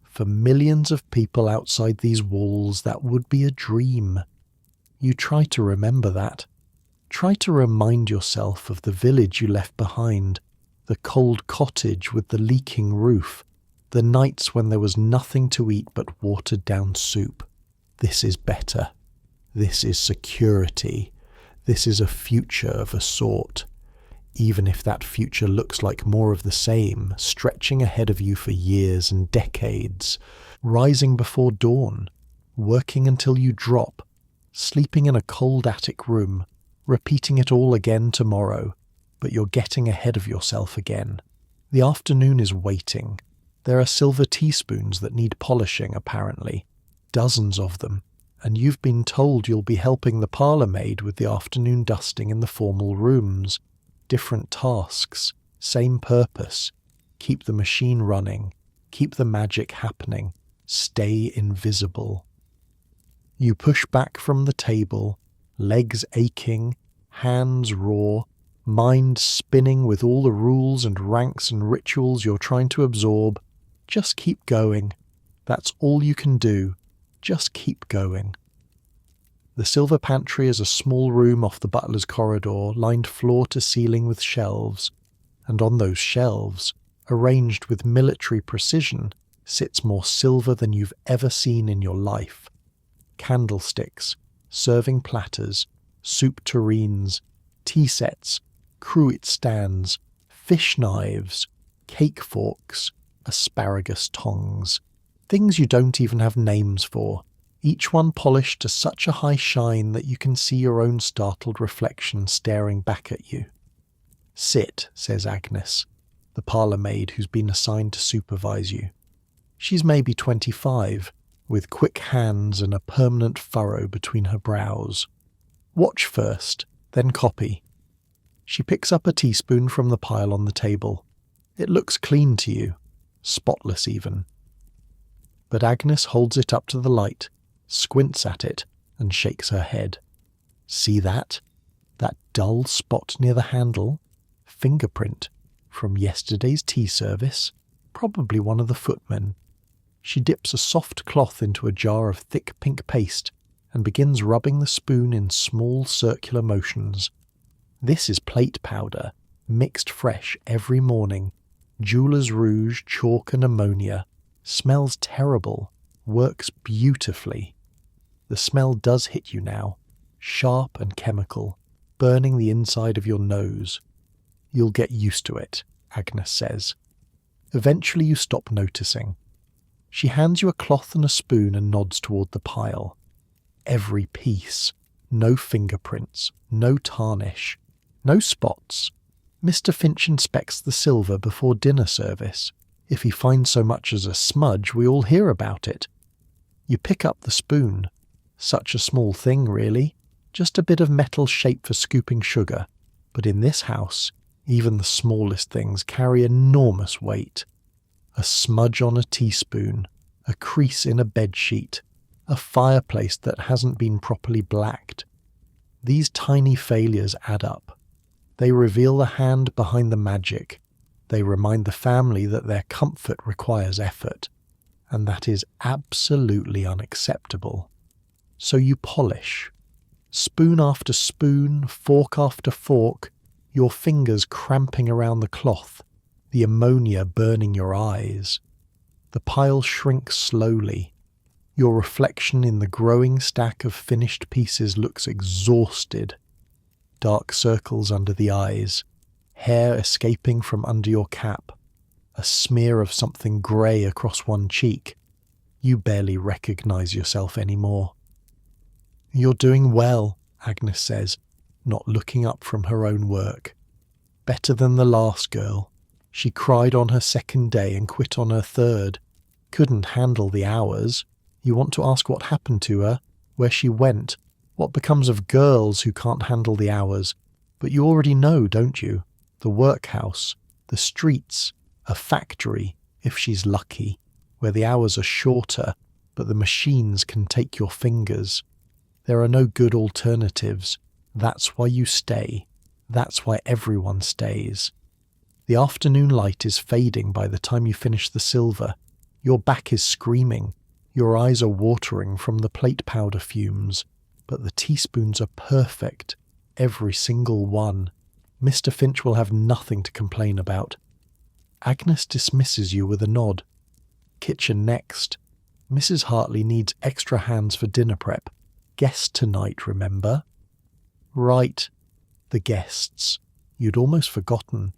For millions of people outside these walls, that would be a dream. You try to remember that. Try to remind yourself of the village you left behind, the cold cottage with the leaking roof, the nights when there was nothing to eat but watered-down soup. This is better. This is security. This is a future of a sort. Even if that future looks like more of the same, stretching ahead of you for years and decades, rising before dawn, working until you drop, sleeping in a cold attic room, repeating it all again tomorrow, but you're getting ahead of yourself again. The afternoon is waiting. There are silver teaspoons that need polishing, apparently. Dozens of them. And you've been told you'll be helping the parlour maid with the afternoon dusting in the formal rooms. Different tasks, same purpose. Keep the machine running. Keep the magic happening. Stay invisible. You push back from the table, legs aching, hands raw, mind spinning with all the rules and ranks and rituals you're trying to absorb. Just keep going. That's all you can do. Just keep going. The silver pantry is a small room off the butler's corridor, lined floor to ceiling with shelves, and on those shelves, arranged with military precision, sits more silver than you've ever seen in your life. Candlesticks, serving platters, soup tureens, tea sets, cruet stands, fish knives, cake forks, asparagus tongs. Things you don't even have names for, each one polished to such a high shine that you can see your own startled reflection staring back at you. "Sit," says Agnes, the parlour maid who's been assigned to supervise you. She's maybe 25, with quick hands and a permanent furrow between her brows. "Watch first, then copy." She picks up a teaspoon from the pile on the table. It looks clean to you, spotless even. But Agnes holds it up to the light, squints at it, and shakes her head. "See that? That dull spot near the handle? Fingerprint. From yesterday's tea service. Probably one of the footmen." She dips a soft cloth into a jar of thick pink paste and begins rubbing the spoon in small circular motions. This is plate powder, mixed fresh every morning. Jeweller's rouge, chalk and ammonia. Smells terrible. Works beautifully. The smell does hit you now, sharp and chemical, burning the inside of your nose. "You'll get used to it," Agnes says. Eventually you stop noticing. She hands you a cloth and a spoon and nods toward the pile. Every piece. No fingerprints. No tarnish. No spots. Mr. Finch inspects the silver before dinner service. If he finds so much as a smudge, we all hear about it. You pick up the spoon. Such a small thing, really. Just a bit of metal shape for scooping sugar. But in this house, even the smallest things carry enormous weight. A smudge on a teaspoon, a crease in a bedsheet, a fireplace that hasn't been properly blacked. These tiny failures add up. They reveal the hand behind the magic. They remind the family that their comfort requires effort, and that is absolutely unacceptable. So you polish. Spoon after spoon, fork after fork, your fingers cramping around the cloth, the ammonia burning your eyes. The pile shrinks slowly. Your reflection in the growing stack of finished pieces looks exhausted. Dark circles under the eyes, hair escaping from under your cap, a smear of something grey across one cheek. You barely recognise yourself anymore. "You're doing well," Agnes says, not looking up from her own work. "Better than the last girl. She cried on her second day and quit on her third. Couldn't handle the hours. You want to ask what happened to her, where she went, what becomes of girls who can't handle the hours. But you already know, don't you? The workhouse, the streets, a factory, if she's lucky, where the hours are shorter, but the machines can take your fingers. There are no good alternatives. That's why you stay. That's why everyone stays. The afternoon light is fading by the time you finish the silver. Your back is screaming. Your eyes are watering from the plate powder fumes. But the teaspoons are perfect. Every single one. Mr. Finch will have nothing to complain about. Agnes dismisses you with a nod. Kitchen next. Mrs. Hartley needs extra hands for dinner prep. Guest tonight, remember? Right. The guests. You'd almost forgotten.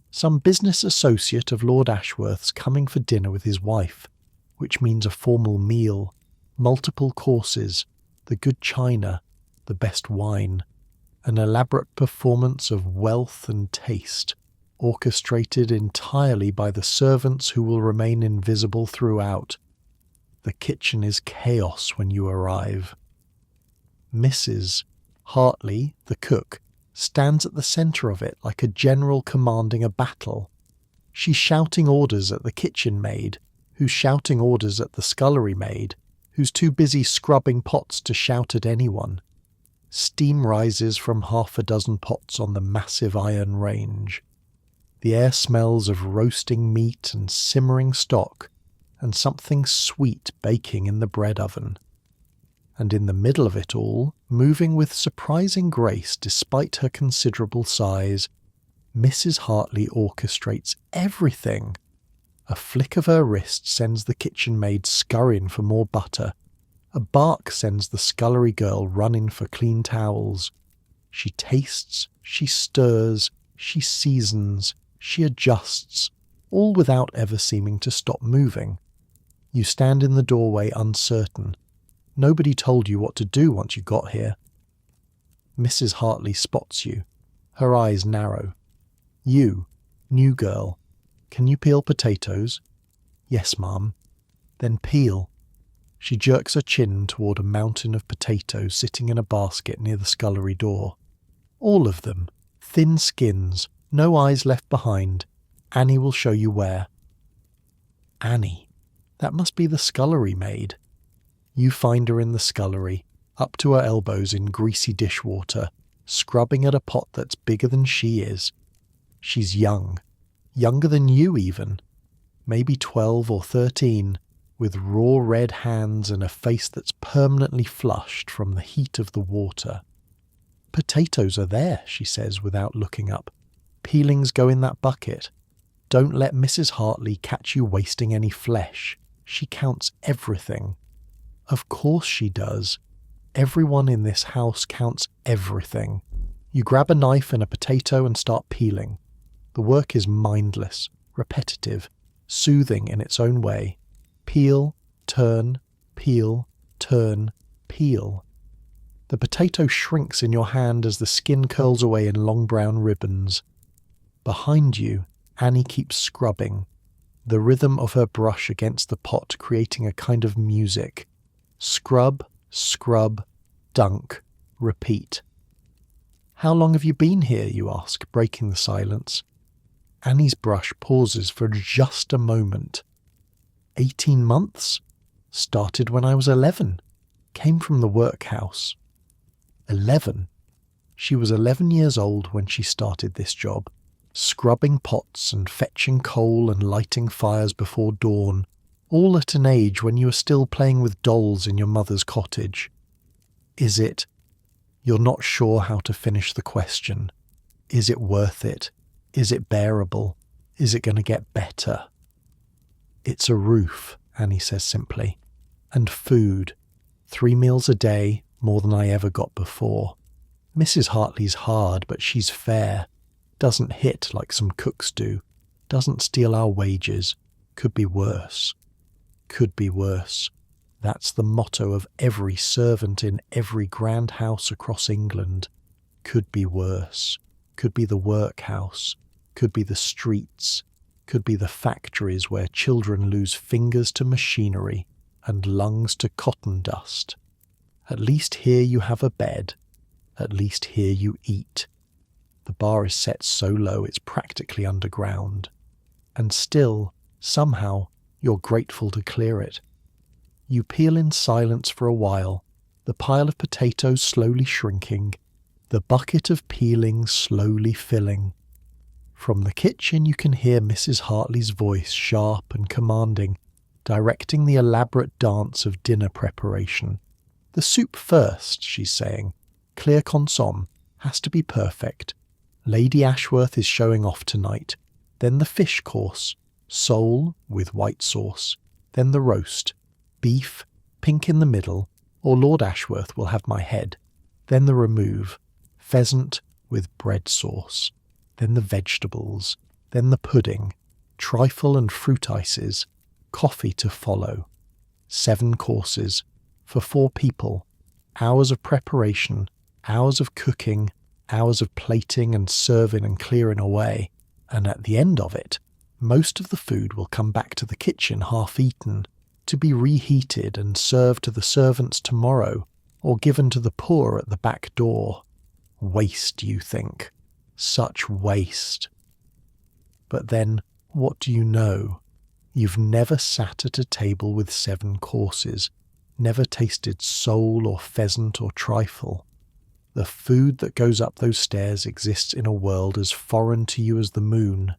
Some business associate of Lord Ashworth's coming for dinner with his wife, which means a formal meal, multiple courses, the good china, the best wine, an elaborate performance of wealth and taste. orchestrated entirely by the servants who will remain invisible throughout. The kitchen is chaos when you arrive. Mrs. Hartley, the cook, stands at the centre of it like a general commanding a battle. She's shouting orders at the kitchen maid, who's shouting orders at the scullery maid, who's too busy scrubbing pots to shout at anyone. Steam rises from half a dozen pots on the massive iron range. The air smells of roasting meat and simmering stock, and something sweet baking in the bread oven. And in the middle of it all, moving with surprising grace despite her considerable size, Mrs. Hartley orchestrates everything. A flick of her wrist sends the kitchen maid scurrying for more butter. A bark sends the scullery girl running for clean towels. She tastes, she stirs, she seasons, she adjusts, all without ever seeming to stop moving. You stand in the doorway uncertain. Nobody told you what to do once you got here. Mrs. Hartley spots you. Her eyes narrow. You, new girl, can you peel potatoes? Yes, ma'am. Then peel. She jerks her chin toward a mountain of potatoes sitting in a basket near the scullery door. All of them. Thin skins, no eyes left behind. Annie will show you where. Annie. That must be the scullery maid. You find her in the scullery, up to her elbows in greasy dishwater, scrubbing at a pot that's bigger than she is. She's young, younger than you even, maybe 12 or 13, with raw red hands and a face that's permanently flushed from the heat of the water. Potatoes are there, she says without looking up. Peelings go in that bucket. Don't let Mrs. Hartley catch you wasting any flesh. She counts everything. Of course she does. Everyone in this house counts everything. You grab a knife and a potato and start peeling. The work is mindless, repetitive, soothing in its own way. Peel, turn, peel, turn, peel. The potato shrinks in your hand as the skin curls away in long brown ribbons. Behind you, Annie keeps scrubbing, the rhythm of her brush against the pot creating a kind of music. Scrub, scrub, dunk, repeat. How long have you been here, you ask, breaking the silence. Annie's brush pauses for just a moment. 18 months? Started when I was 11. Came from the workhouse. 11. She was 11 years old when she started this job, scrubbing pots and fetching coal and lighting fires before dawn, all at an age when you were still playing with dolls in your mother's cottage. Is it? You're not sure how to finish the question. Is it worth it? Is it bearable? Is it going to get better? It's a roof, Annie says simply. And food. 3 meals a day, more than I ever got before. Mrs. Hartley's hard, but she's fair. Doesn't hit like some cooks do. Doesn't steal our wages. Could be worse. Could be worse. That's the motto of every servant in every grand house across England. Could be worse. Could be the workhouse. Could be the streets. Could be the factories where children lose fingers to machinery and lungs to cotton dust. At least here you have a bed. At least here you eat. The bar is set so low it's practically underground. And still, somehow, you're grateful to clear it. You peel in silence for a while, the pile of potatoes slowly shrinking, the bucket of peeling slowly filling. From the kitchen you can hear Mrs. Hartley's voice sharp and commanding, directing the elaborate dance of dinner preparation. The soup first, she's saying. Clear consomme. Has to be perfect. Lady Ashworth is showing off tonight. Then the fish course. Sole with white sauce. Then the roast. Beef, pink in the middle, or Lord Ashworth will have my head. Then the remove. Pheasant with bread sauce. Then the vegetables. Then the pudding. Trifle and fruit ices. Coffee to follow. 7 courses. For 4 people. Hours of preparation. Hours of cooking. Hours of plating and serving and clearing away. And at the end of it, most of the food will come back to the kitchen half-eaten, to be reheated and served to the servants tomorrow, or given to the poor at the back door. Waste, you think. Such waste. But then, what do you know? You've never sat at a table with 7 courses, never tasted sole or pheasant or trifle. The food that goes up those stairs exists in a world as foreign to you as the moon.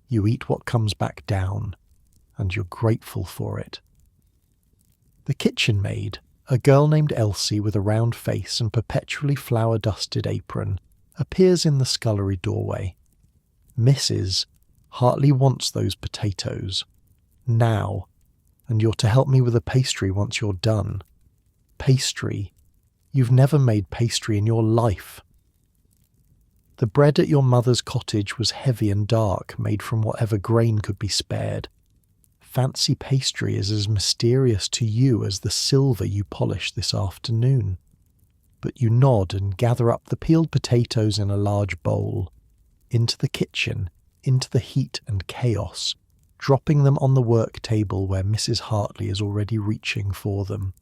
You eat what comes back down, and you're grateful for it. The kitchen maid, a girl named Elsie with a round face and perpetually flour-dusted apron, appears in the scullery doorway. Mrs. Hartley wants those potatoes. Now. And you're to help me with a pastry once you're done. Pastry. You've never made pastry in your life. The bread at your mother's cottage was heavy and dark, made from whatever grain could be spared. Fancy pastry is as mysterious to you as the silver you polished this afternoon. But you nod and gather up the peeled potatoes in a large bowl. Into the kitchen, into the heat and chaos, dropping them on the work table where Mrs. Hartley is already reaching for them.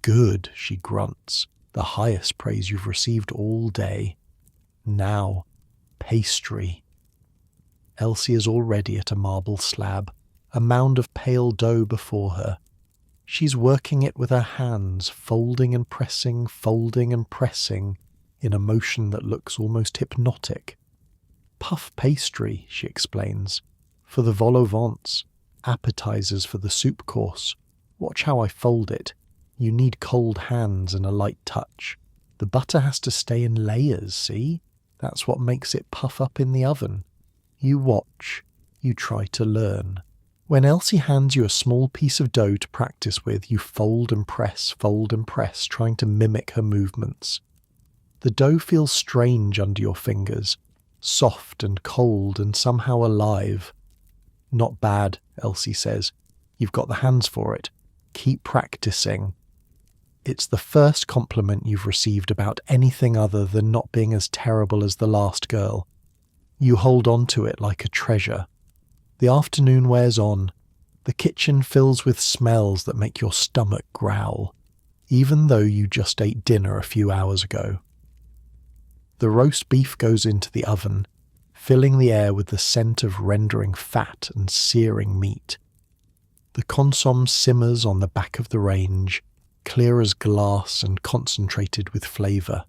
Good, she grunts, the highest praise you've received all day. Now, pastry. Elsie is already at a marble slab, a mound of pale dough before her. She's working it with her hands, folding and pressing, in a motion that looks almost hypnotic. Puff pastry, she explains, for the vol au vents, appetizers for the soup course. Watch how I fold it. You need cold hands and a light touch. The butter has to stay in layers, see? That's what makes it puff up in the oven. You watch. You try to learn. When Elsie hands you a small piece of dough to practice with, you fold and press, trying to mimic her movements. The dough feels strange under your fingers, soft and cold and somehow alive. Not bad, Elsie says. You've got the hands for it. Keep practicing. It's the first compliment you've received about anything other than not being as terrible as the last girl. You hold on to it like a treasure. The afternoon wears on. The kitchen fills with smells that make your stomach growl, even though you just ate dinner a few hours ago. The roast beef goes into the oven, filling the air with the scent of rendering fat and searing meat. The consomme simmers on the back of the range, clear as glass and concentrated with flavour.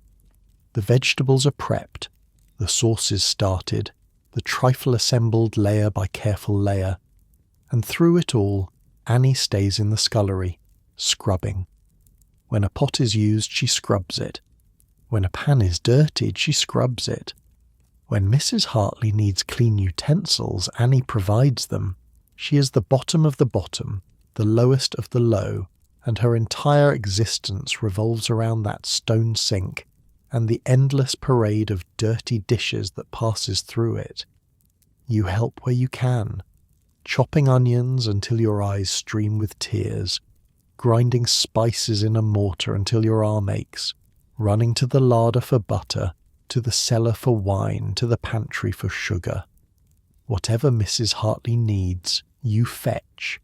The vegetables are prepped, the sauces started, the trifle assembled layer by careful layer, and through it all, Annie stays in the scullery, scrubbing. When a pot is used, she scrubs it. When a pan is dirtied, she scrubs it. When Mrs. Hartley needs clean utensils, Annie provides them. She is the bottom of the bottom, the lowest of the low, and her entire existence revolves around that stone sink and the endless parade of dirty dishes that passes through it. You help where you can, chopping onions until your eyes stream with tears, grinding spices in a mortar until your arm aches, running to the larder for butter, to the cellar for wine, to the pantry for sugar. Whatever Mrs. Hartley needs, you fetch.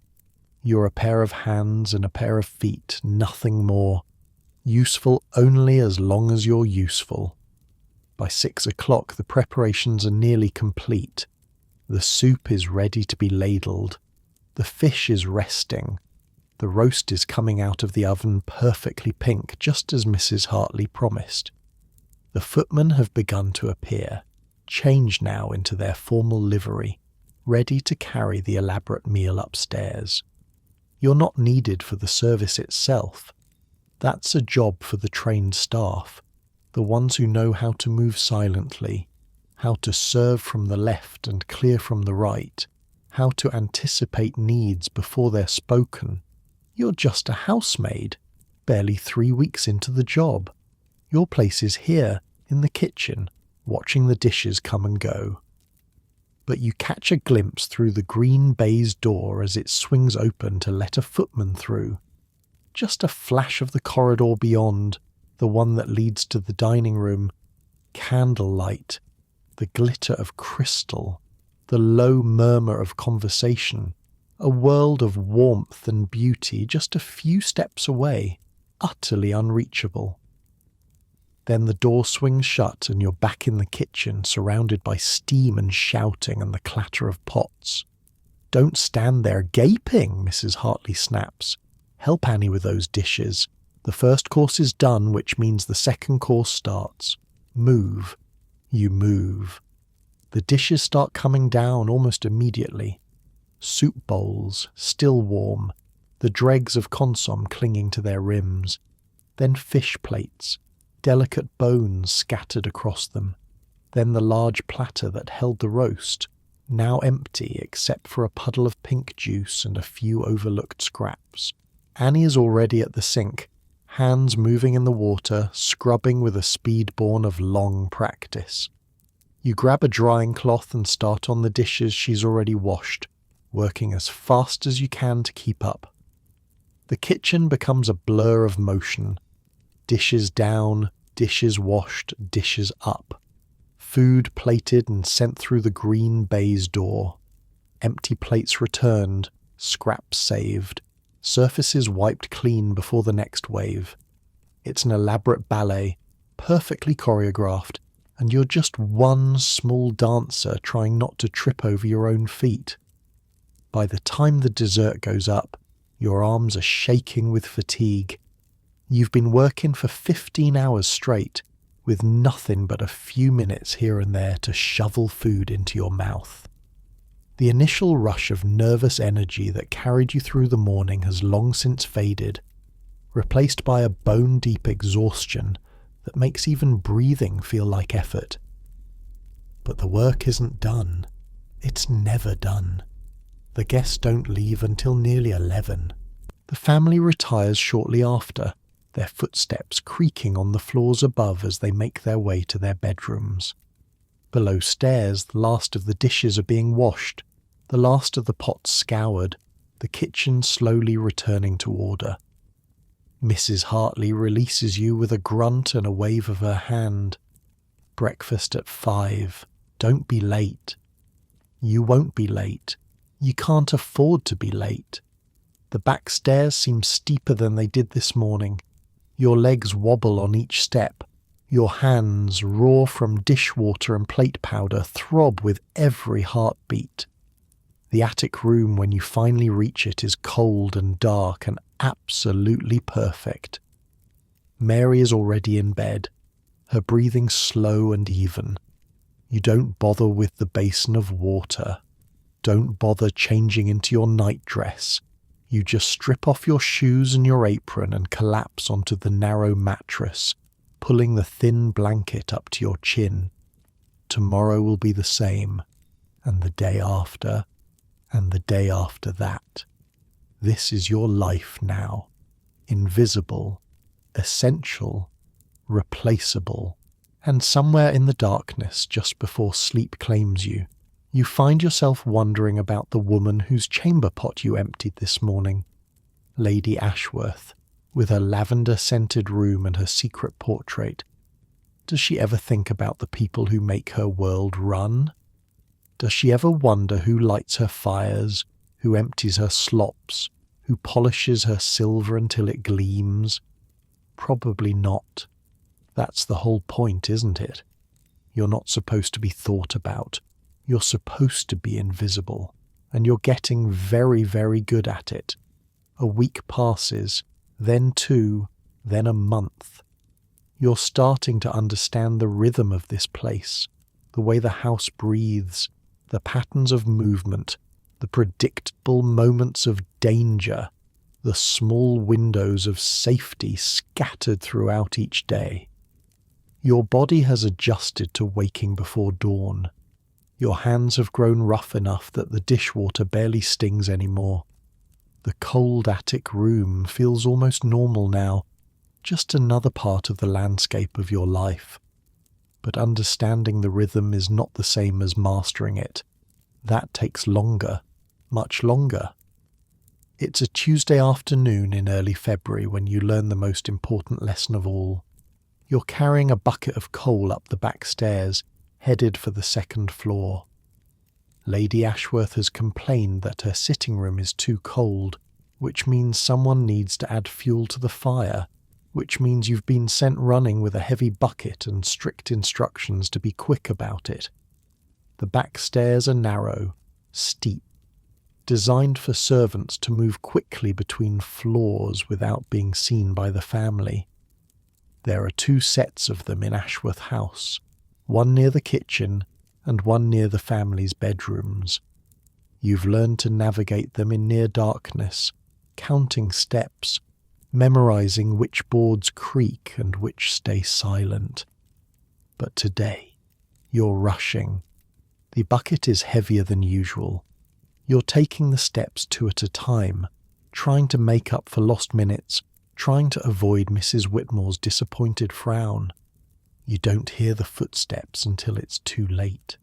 You're a pair of hands and a pair of feet, nothing more. Useful only as long as you're useful. By 6 o'clock the preparations are nearly complete. The soup is ready to be ladled. The fish is resting. The roast is coming out of the oven perfectly pink, just as Mrs. Hartley promised. The footmen have begun to appear, changed now into their formal livery, ready to carry the elaborate meal upstairs. You're not needed for the service itself. That's a job for the trained staff, the ones who know how to move silently, how to serve from the left and clear from the right, how to anticipate needs before they're spoken. You're just a housemaid, barely 3 weeks into the job. Your place is here, in the kitchen, watching the dishes come and go. But you catch a glimpse through the green baize door as it swings open to let a footman through. Just a flash of the corridor beyond, the one that leads to the dining room. Candlelight, the glitter of crystal, the low murmur of conversation, a world of warmth and beauty just a few steps away, utterly unreachable. Then the door swings shut and you're back in the kitchen, surrounded by steam and shouting and the clatter of pots. "Don't stand there gaping," Mrs. Hartley snaps. "Help Annie with those dishes. The first course is done, which means the second course starts. Move." You move. The dishes start coming down almost immediately. Soup bowls, still warm, the dregs of consomme clinging to their rims. Then fish plates, delicate bones scattered across them. Then the large platter that held the roast, now empty except for a puddle of pink juice and a few overlooked scraps. Annie is already at the sink, hands moving in the water, scrubbing with a speed born of long practice. You grab a drying cloth and start on the dishes she's already washed, working as fast as you can to keep up. The kitchen becomes a blur of motion. Dishes down, dishes washed, dishes up. Food plated and sent through the green baize door. Empty plates returned, scraps saved. Surfaces wiped clean before the next wave. It's an elaborate ballet, perfectly choreographed, and you're just one small dancer trying not to trip over your own feet. By the time the dessert goes up, your arms are shaking with fatigue. You've been working for 15 hours straight, with nothing but a few minutes here and there to shovel food into your mouth. The initial rush of nervous energy that carried you through the morning has long since faded, replaced by a bone-deep exhaustion that makes even breathing feel like effort. But the work isn't done. It's never done. The guests don't leave until nearly 11. The family retires shortly after, their footsteps creaking on the floors above as they make their way to their bedrooms. Below stairs, the last of the dishes are being washed, the last of the pots scoured, the kitchen slowly returning to order. Mrs. Hartley releases you with a grunt and a wave of her hand. Breakfast at 5. Don't be late. You won't be late. You can't afford to be late. The back stairs seem steeper than they did this morning. Your legs wobble on each step. Your hands, raw from dishwater and plate powder, throb with every heartbeat. The attic room, when you finally reach it, is cold and dark and absolutely perfect. Mary is already in bed, her breathing slow and even. You don't bother with the basin of water. Don't bother changing into your nightdress. You just strip off your shoes and your apron and collapse onto the narrow mattress, pulling the thin blanket up to your chin. Tomorrow will be the same, and the day after, and the day after that. This is your life now. Invisible, essential, replaceable. And somewhere in the darkness, just before sleep claims you, you find yourself wondering about the woman whose chamber pot you emptied this morning, Lady Ashworth, with her lavender-scented room and her secret portrait. Does she ever think about the people who make her world run? Does she ever wonder who lights her fires, who empties her slops, who polishes her silver until it gleams? Probably not. That's the whole point, isn't it? You're not supposed to be thought about. You're supposed to be invisible, and you're getting very, very good at it. A week passes, then 2, then a month. You're starting to understand the rhythm of this place, the way the house breathes, the patterns of movement, the predictable moments of danger, the small windows of safety scattered throughout each day. Your body has adjusted to waking before dawn. Your hands have grown rough enough that the dishwater barely stings anymore. The cold attic room feels almost normal now, just another part of the landscape of your life. But understanding the rhythm is not the same as mastering it. That takes longer, much longer. It's a Tuesday afternoon in early February when you learn the most important lesson of all. You're carrying a bucket of coal up the back stairs, headed for the second floor. Lady Ashworth has complained that her sitting room is too cold, which means someone needs to add fuel to the fire, which means you've been sent running with a heavy bucket and strict instructions to be quick about it. The back stairs are narrow, steep, designed for servants to move quickly between floors without being seen by the family. There are 2 sets of them in Ashworth House, one near the kitchen and one near the family's bedrooms. You've learned to navigate them in near darkness, counting steps, memorizing which boards creak and which stay silent. But today, you're rushing. The bucket is heavier than usual. You're taking the steps 2 at a time, trying to make up for lost minutes, trying to avoid Mrs. Whitmore's disappointed frown. You don't hear the footsteps until it's too late.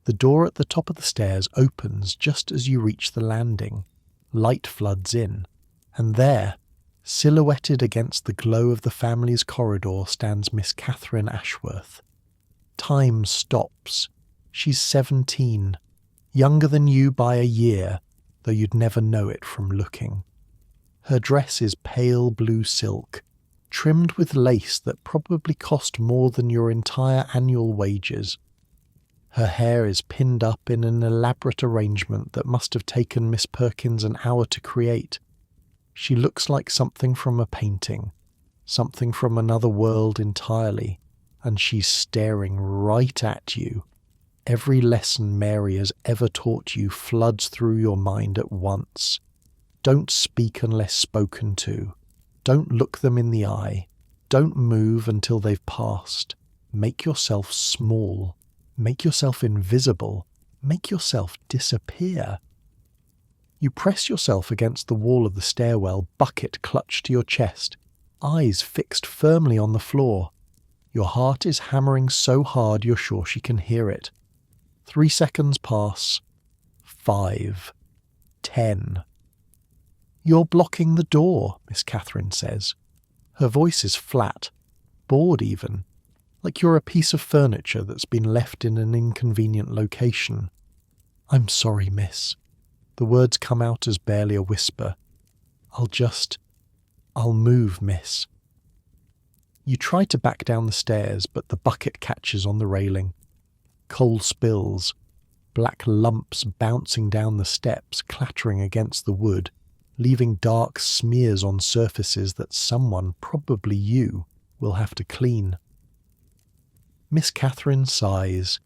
The door at the top of the stairs opens just as you reach the landing. Light floods in, and there, silhouetted against the glow of the family's corridor, stands Miss Catherine Ashworth. Time stops. She's 17, younger than you by a year, though you'd never know it from looking. Her dress is pale blue silk, trimmed with lace that probably cost more than your entire annual wages. Her hair is pinned up in an elaborate arrangement that must have taken Miss Perkins an hour to create. She looks like something from a painting, something from another world entirely, and she's staring right at you. Every lesson Mary has ever taught you floods through your mind at once. Don't speak unless spoken to. Don't look them in the eye. Don't move until they've passed. Make yourself small. Make yourself invisible. Make yourself disappear. You press yourself against the wall of the stairwell, bucket clutched to your chest, eyes fixed firmly on the floor. Your heart is hammering so hard you're sure she can hear it. 3 seconds pass. 5. 10. You're blocking the door, Miss Catherine says. Her voice is flat, bored even, like you're a piece of furniture that's been left in an inconvenient location. I'm sorry, miss. The words come out as barely a whisper. I'll move, miss. You try to back down the stairs, but the bucket catches on the railing. Coal spills, black lumps bouncing down the steps, clattering against the wood, leaving dark smears on surfaces that someone, probably you, will have to clean. Miss Catherine sighs.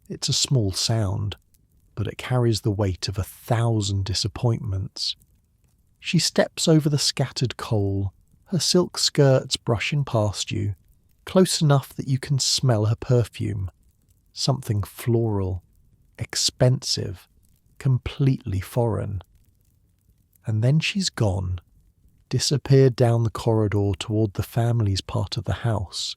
It's a small sound, but it carries the weight of 1,000 disappointments. She steps over the scattered coal, her silk skirts brushing past you, close enough that you can smell her perfume. Something floral, expensive, completely foreign. And then she's gone, disappeared down the corridor toward the family's part of the house,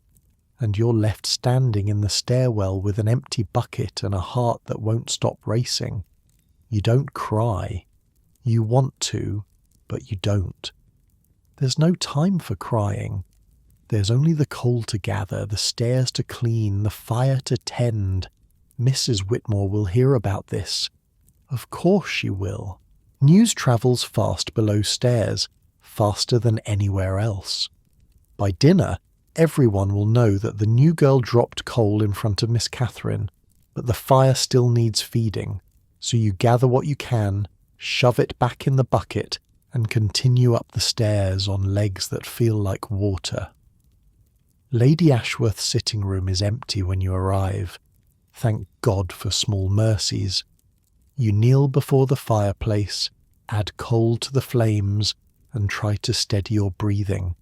and you're left standing in the stairwell with an empty bucket and a heart that won't stop racing. You don't cry. You want to, but you don't. There's no time for crying. There's only the coal to gather, the stairs to clean, the fire to tend. Mrs. Whitmore will hear about this. Of course she will. News travels fast below stairs, faster than anywhere else. By dinner, everyone will know that the new girl dropped coal in front of Miss Catherine, but the fire still needs feeding, so you gather what you can, shove it back in the bucket, and continue up the stairs on legs that feel like water. Lady Ashworth's sitting room is empty when you arrive. Thank God for small mercies. You kneel before the fireplace, add coal to the flames, and try to steady your breathing.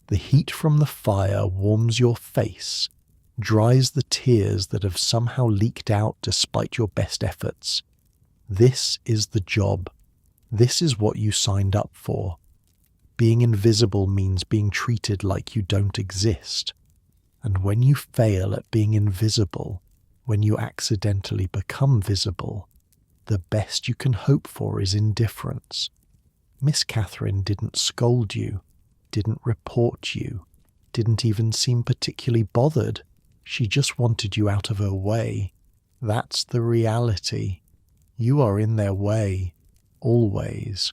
The heat from the fire warms your face, dries the tears that have somehow leaked out despite your best efforts. This is the job. This is what you signed up for. Being invisible means being treated like you don't exist. And when you fail at being invisible, when you accidentally become visible, the best you can hope for is indifference. Miss Catherine didn't scold you, didn't report you, didn't even seem particularly bothered. She just wanted you out of her way. That's the reality. You are in their way, always.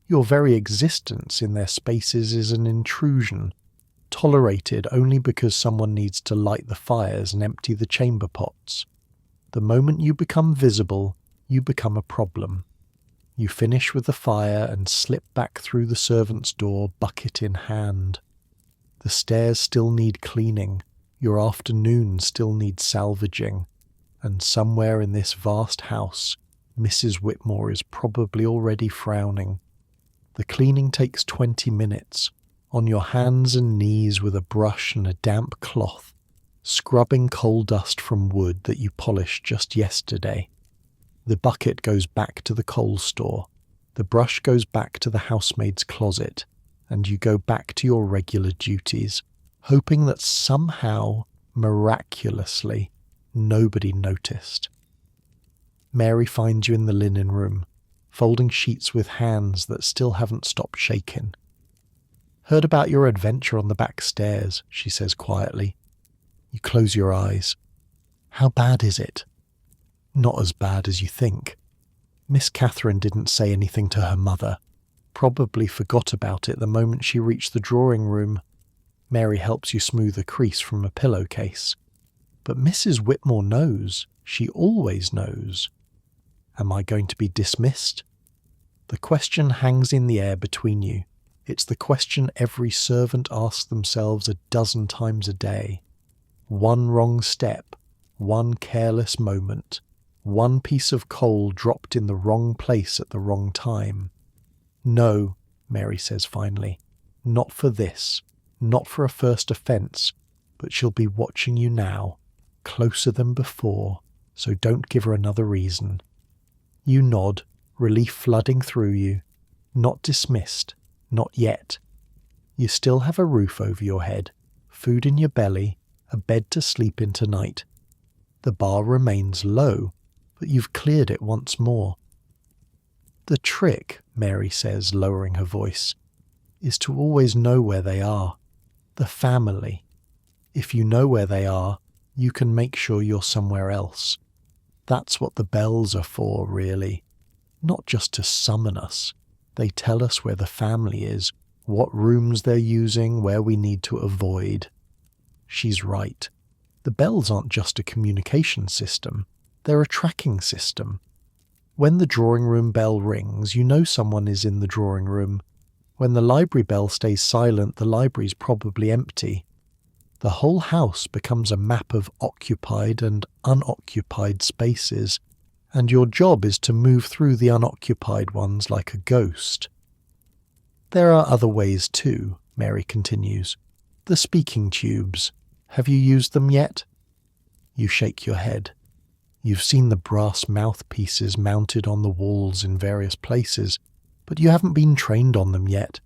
Your very existence in their spaces is an intrusion, tolerated only because someone needs to light the fires and empty the chamber pots. The moment you become visible, you become a problem. You finish with the fire and slip back through the servant's door, bucket in hand. The stairs still need cleaning, your afternoon still needs salvaging, and somewhere in this vast house, Mrs. Whitmore is probably already frowning. The cleaning takes 20 minutes, on your hands and knees with a brush and a damp cloth, scrubbing coal dust from wood that you polished just yesterday. The bucket goes back to the coal store, the brush goes back to the housemaid's closet, and you go back to your regular duties, hoping that somehow, miraculously, nobody noticed. Mary finds you in the linen room, folding sheets with hands that still haven't stopped shaking. "Heard about your adventure on the back stairs," she says quietly. You close your eyes. "How bad is it?" "Not as bad as you think." Miss Catherine didn't say anything to her mother, probably forgot about it the moment she reached the drawing room. Mary helps you smooth a crease from a pillowcase. But Mrs. Whitmore knows. She always knows. Am I going to be dismissed? The question hangs in the air between you. It's the question every servant asks themselves a dozen times a day. One wrong step, one careless moment, one piece of coal dropped in the wrong place at the wrong time. "No," Mary says finally, "not for this, not for a first offence, but she'll be watching you now, closer than before, so don't give her another reason." You nod, relief flooding through you. Not dismissed, not yet. You still have a roof over your head, food in your belly, a bed to sleep in tonight. The bar remains low, but you've cleared it once more. "The trick," Mary says, lowering her voice, "is to always know where they are. The family. If you know where they are, you can make sure you're somewhere else. That's what the bells are for, really. Not just to summon us. They tell us where the family is, what rooms they're using, where we need to avoid." She's right. The bells aren't just a communication system. They're a tracking system. When the drawing room bell rings, you know someone is in the drawing room. When the library bell stays silent, the library's probably empty. The whole house becomes a map of occupied and unoccupied spaces, and your job is to move through the unoccupied ones like a ghost. "There are other ways too," Mary continues. "The speaking tubes. Have you used them yet?" You shake your head. You've seen the brass mouthpieces mounted on the walls in various places, but you haven't been trained on them yet.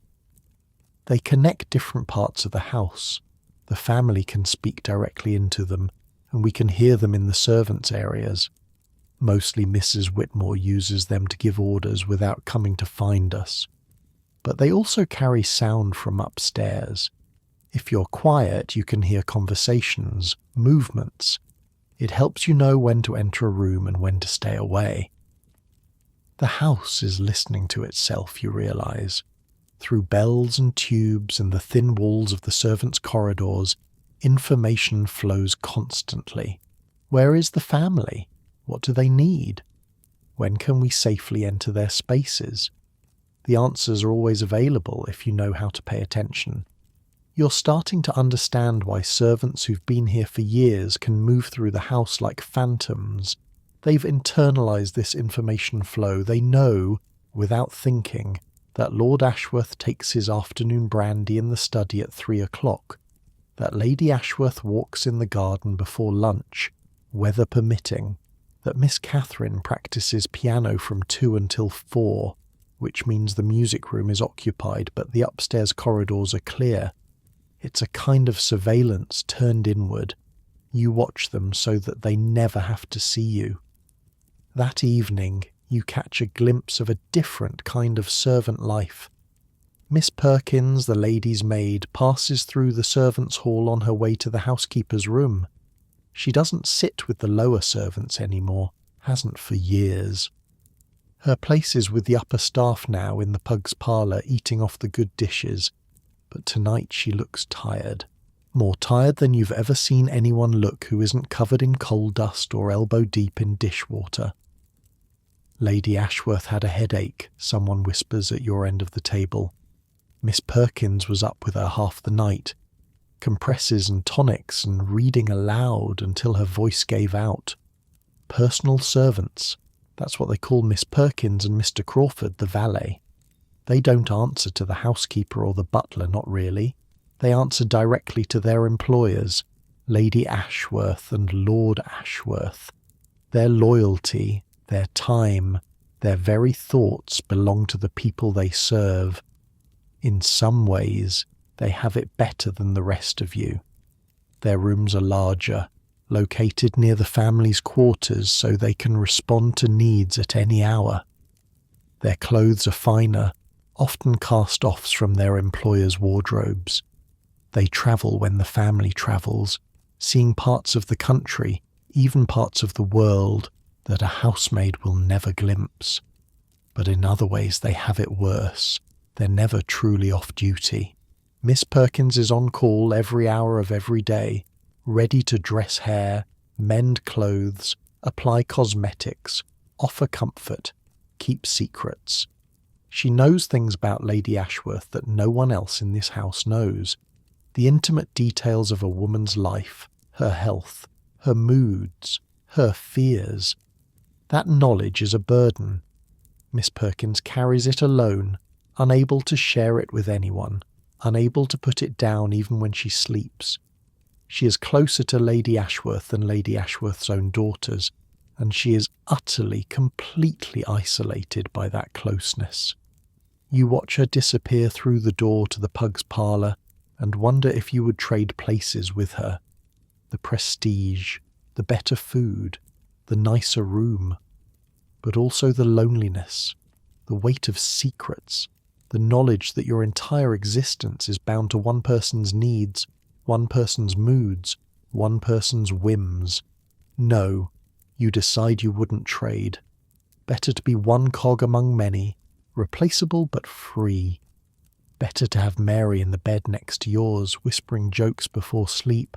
They connect different parts of the house. The family can speak directly into them, and we can hear them in the servants' areas. Mostly Mrs. Whitmore uses them to give orders without coming to find us. But they also carry sound from upstairs. If you're quiet, you can hear conversations, movements. It helps you know when to enter a room and when to stay away. The house is listening to itself, you realize. Through bells and tubes and the thin walls of the servants' corridors, information flows constantly. Where is the family? What do they need? When can we safely enter their spaces? The answers are always available if you know how to pay attention. You're starting to understand why servants who've been here for years can move through the house like phantoms. They've internalized this information flow. They know, without thinking, that Lord Ashworth takes his afternoon brandy in the study at 3 o'clock, that Lady Ashworth walks in the garden before lunch, weather permitting, that Miss Catherine practices piano from 2 until 4, which means the music room is occupied but the upstairs corridors are clear. It's a kind of surveillance turned inward. You watch them so that they never have to see you. That evening, you catch a glimpse of a different kind of servant life. Miss Perkins, the lady's maid, passes through the servants' hall on her way to the housekeeper's room. She doesn't sit with the lower servants anymore, hasn't for years. Her place is with the upper staff now in the pug's parlour, eating off the good dishes, but tonight she looks tired. More tired than you've ever seen anyone look who isn't covered in coal dust or elbow deep in dishwater. Lady Ashworth had a headache, someone whispers at your end of the table. Miss Perkins was up with her half the night, compresses and tonics and reading aloud until her voice gave out. Personal servants, that's what they call Miss Perkins and Mr. Crawford, the valet. They don't answer to the housekeeper or the butler, not really. They answer directly to their employers, Lady Ashworth and Lord Ashworth. Their loyalty, their time, their very thoughts belong to the people they serve. In some ways, they have it better than the rest of you. Their rooms are larger, located near the family's quarters so they can respond to needs at any hour. Their clothes are finer, often cast-offs from their employers' wardrobes. They travel when the family travels, seeing parts of the country, even parts of the world, that a housemaid will never glimpse. But in other ways they have it worse. They're never truly off duty. Miss Perkins is on call every hour of every day, ready to dress hair, mend clothes, apply cosmetics, offer comfort, keep secrets. She knows things about Lady Ashworth that no one else in this house knows. The intimate details of a woman's life, her health, her moods, her fears. That knowledge is a burden. Miss Perkins carries it alone, unable to share it with anyone, unable to put it down even when she sleeps. She is closer to Lady Ashworth than Lady Ashworth's own daughters, and she is utterly, completely isolated by that closeness. You watch her disappear through the door to the pug's parlour and wonder if you would trade places with her. The prestige, the better food, the nicer room, but also the loneliness, the weight of secrets, the knowledge that your entire existence is bound to one person's needs, one person's moods, one person's whims. No, you decide you wouldn't trade. Better to be one cog among many, replaceable but free. Better to have Mary in the bed next to yours, whispering jokes before sleep.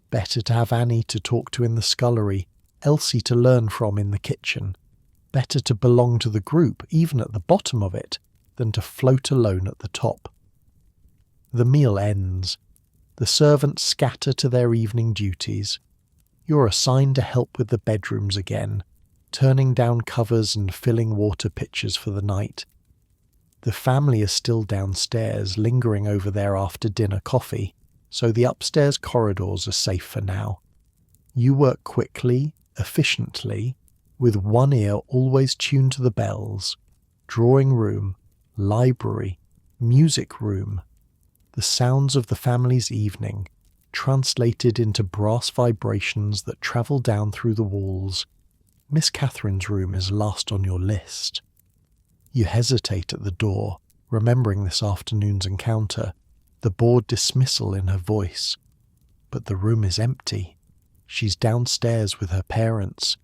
Better to have Annie to talk to in the scullery, Elsie to learn from in the kitchen. Better to belong to the group, even at the bottom of it, than to float alone at the top. The meal ends. The servants scatter to their evening duties. You're assigned to help with the bedrooms again, turning down covers and filling water pitchers for the night. The family is still downstairs, lingering over their after-dinner coffee, so the upstairs corridors are safe for now. You work quickly, efficiently, with one ear always tuned to the bells. Drawing room, library, music room. The sounds of the family's evening, translated into brass vibrations that travel down through the walls. Miss Catherine's room is last on your list. You hesitate at the door, remembering this afternoon's encounter, the bored dismissal in her voice. But the room is empty. She's downstairs with her parents.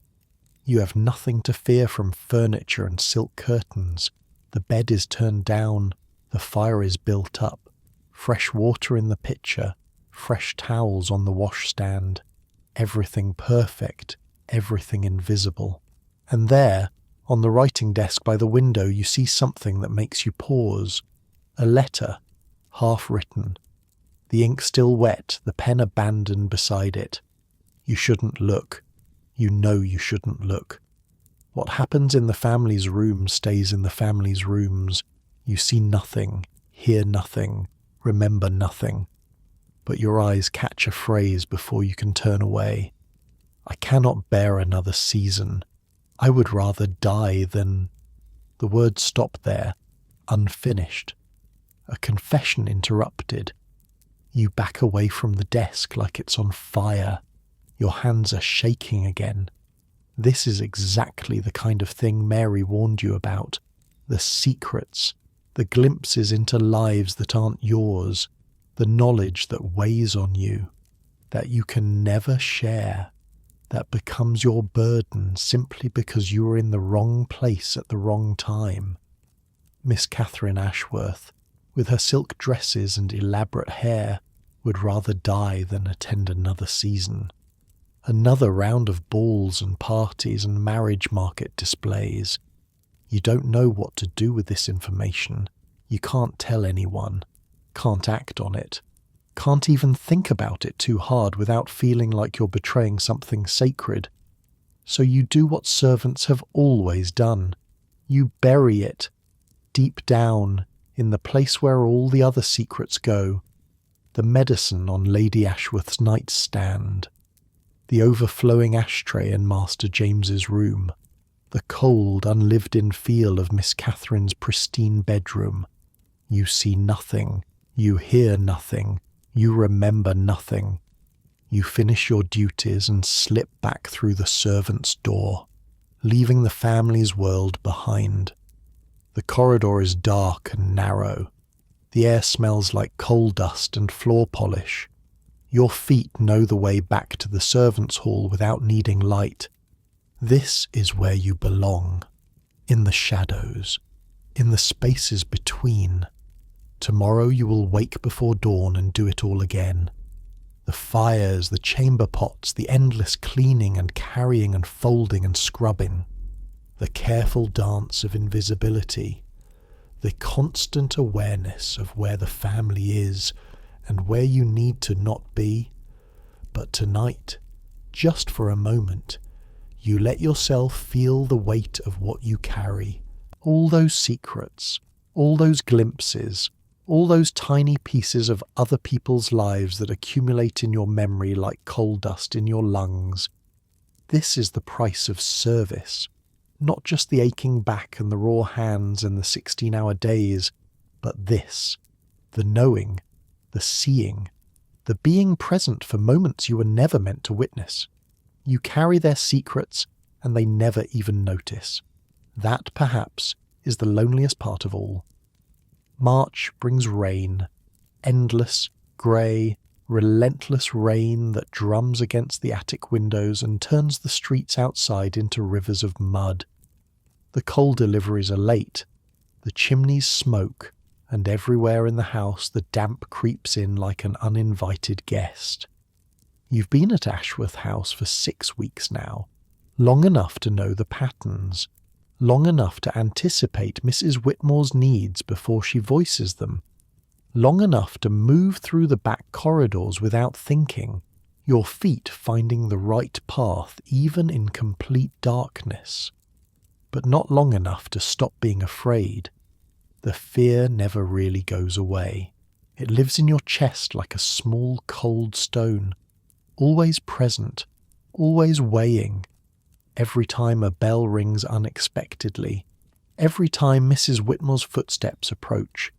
You have nothing to fear from furniture and silk curtains. The bed is turned down, the fire is built up, fresh water in the pitcher, fresh towels on the washstand. Everything perfect, everything invisible. And there, on the writing desk by the window, you see something that makes you pause. A letter, half written. The ink still wet, the pen abandoned beside it. You shouldn't look. You know you shouldn't look. What happens in the family's room stays in the family's rooms. You see nothing, hear nothing, remember nothing. But your eyes catch a phrase before you can turn away. I cannot bear another season. I would rather die than... The words stop there, unfinished. A confession interrupted. You back away from the desk like it's on fire. Your hands are shaking again. This is exactly the kind of thing Mary warned you about. The secrets, the glimpses into lives that aren't yours, the knowledge that weighs on you, that you can never share. that becomes your burden simply because you were in the wrong place at the wrong time. Miss Catherine Ashworth, with her silk dresses and elaborate hair, would rather die than attend another season. Another round of balls and parties and marriage market displays. You don't know what to do with this information. You can't tell anyone, can't act on it, can't even think about it too hard without feeling like you're betraying something sacred. So you do what servants have always done. You bury it, deep down, in the place where all the other secrets go. The medicine on Lady Ashworth's nightstand, the overflowing ashtray in Master James's room, the cold, unlived-in feel of Miss Catherine's pristine bedroom. You see nothing, you hear nothing, you remember nothing. You finish your duties and slip back through the servants' door, leaving the family's world behind. The corridor is dark and narrow. The air smells like coal dust and floor polish. Your feet know the way back to the servants' hall without needing light. This is where you belong, in the shadows, in the spaces between. Tomorrow you will wake before dawn and do it all again. The fires, the chamber pots, the endless cleaning and carrying and folding and scrubbing. The careful dance of invisibility. The constant awareness of where the family is and where you need to not be. But tonight, just for a moment, you let yourself feel the weight of what you carry. All those secrets, all those glimpses, all those tiny pieces of other people's lives that accumulate in your memory like coal dust in your lungs. This is the price of service. Not just the aching back and the raw hands and the 16-hour days, but this, the knowing, the seeing, the being present for moments you were never meant to witness. You carry their secrets and they never even notice. That, perhaps, is the loneliest part of all. March brings rain, endless, grey, relentless rain that drums against the attic windows and turns the streets outside into rivers of mud. The coal deliveries are late, the chimneys smoke, and everywhere in the house the damp creeps in like an uninvited guest. You've been at Ashworth House for 6 weeks now, long enough to know the patterns, long enough to anticipate Mrs. Whitmore's needs before she voices them, long enough to move through the back corridors without thinking, your feet finding the right path even in complete darkness. But not long enough to stop being afraid. The fear never really goes away. It lives in your chest like a small cold stone, always present, always weighing. Every time a bell rings unexpectedly, every time Mrs. Whitmore's footsteps approach,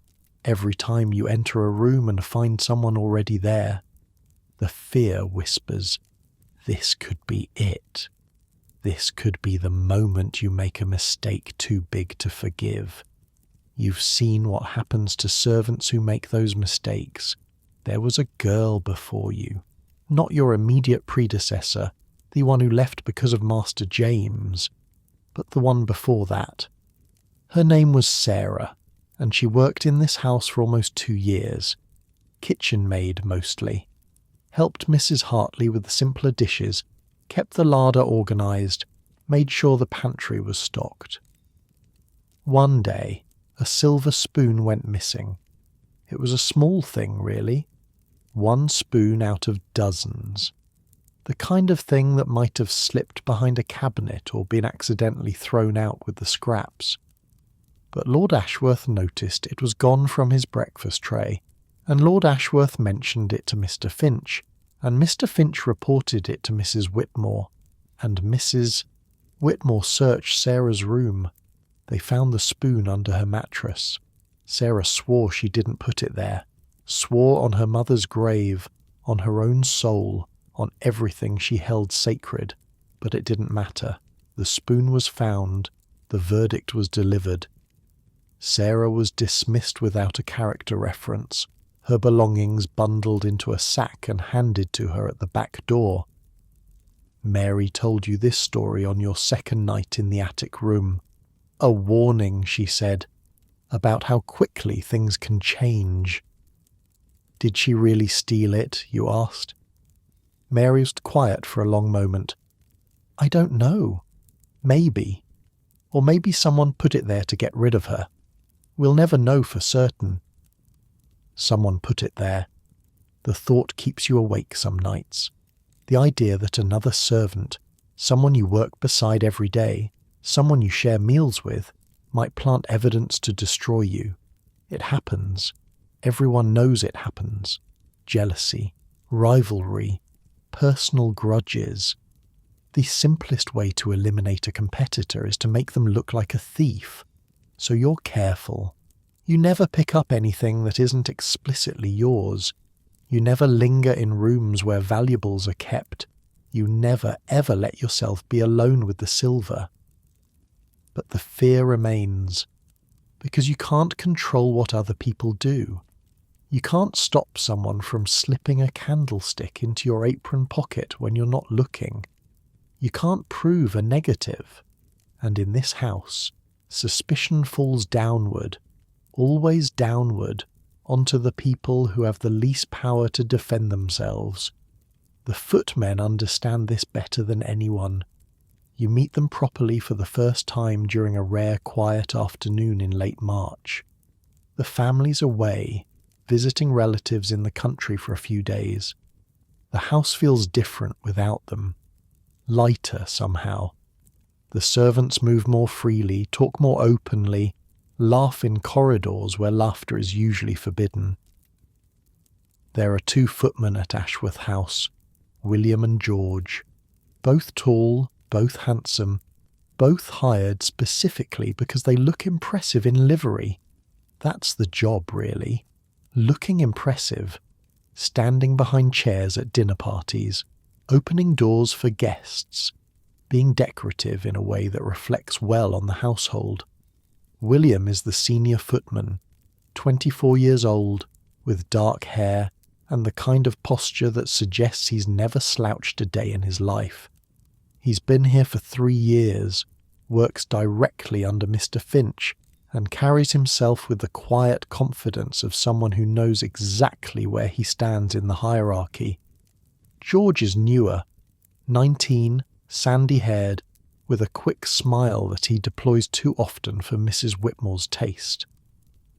every time you enter a room and find someone already there, the fear whispers, "This could be it. This could be the moment you make a mistake too big to forgive." You've seen what happens to servants who make those mistakes. There was a girl before you, not your immediate predecessor, the one who left because of Master James, but the one before that. Her name was Sarah, and she worked in this house for almost 2 years. Kitchen maid mostly. Helped Mrs. Hartley with the simpler dishes, kept the larder organised, made sure the pantry was stocked. One day, a silver spoon went missing. It was a small thing, really. 1 spoon out of dozens. The kind of thing that might have slipped behind a cabinet or been accidentally thrown out with the scraps. But Lord Ashworth noticed it was gone from his breakfast tray, and Lord Ashworth mentioned it to Mr. Finch, and Mr. Finch reported it to Mrs. Whitmore, and Mrs. Whitmore searched Sarah's room. They found the spoon under her mattress. Sarah swore she didn't put it there, swore on her mother's grave, on her own soul, on everything she held sacred, but it didn't matter. The spoon was found, the verdict was delivered. Sarah was dismissed without a character reference, her belongings bundled into a sack and handed to her at the back door. Mary told you this story on your second night in the attic room. A warning, she said, about how quickly things can change. Did she really steal it, you asked? Mary was quiet for a long moment. I don't know. Maybe. Or maybe someone put it there to get rid of her. We'll never know for certain. Someone put it there. The thought keeps you awake some nights. The idea that another servant, someone you work beside every day, someone you share meals with, might plant evidence to destroy you. It happens. Everyone knows it happens. Jealousy, rivalry, personal grudges. The simplest way to eliminate a competitor is to make them look like a thief. So you're careful. You never pick up anything that isn't explicitly yours. You never linger in rooms where valuables are kept. You never ever let yourself be alone with the silver. But the fear remains, because you can't control what other people do. You can't stop someone from slipping a candlestick into your apron pocket when you're not looking. You can't prove a negative. And in this house, suspicion falls downward, always downward, onto the people who have the least power to defend themselves. The footmen understand this better than anyone. You meet them properly for the first time during a rare quiet afternoon in late March. The family's away, visiting relatives in the country for a few days. The house feels different without them. Lighter somehow. The servants move more freely, talk more openly, laugh in corridors where laughter is usually forbidden. There are 2 footmen at Ashworth House, William and George, both tall, both handsome, both hired specifically because they look impressive in livery. That's the job, really. Looking impressive, standing behind chairs at dinner parties, opening doors for guests, being decorative in a way that reflects well on the household. William is the senior footman, 24 years old, with dark hair and the kind of posture that suggests he's never slouched a day in his life. He's been here for 3 years, works directly under Mr. Finch, and carries himself with the quiet confidence of someone who knows exactly where he stands in the hierarchy. George is newer, 19, sandy-haired, with a quick smile that he deploys too often for Mrs. Whitmore's taste.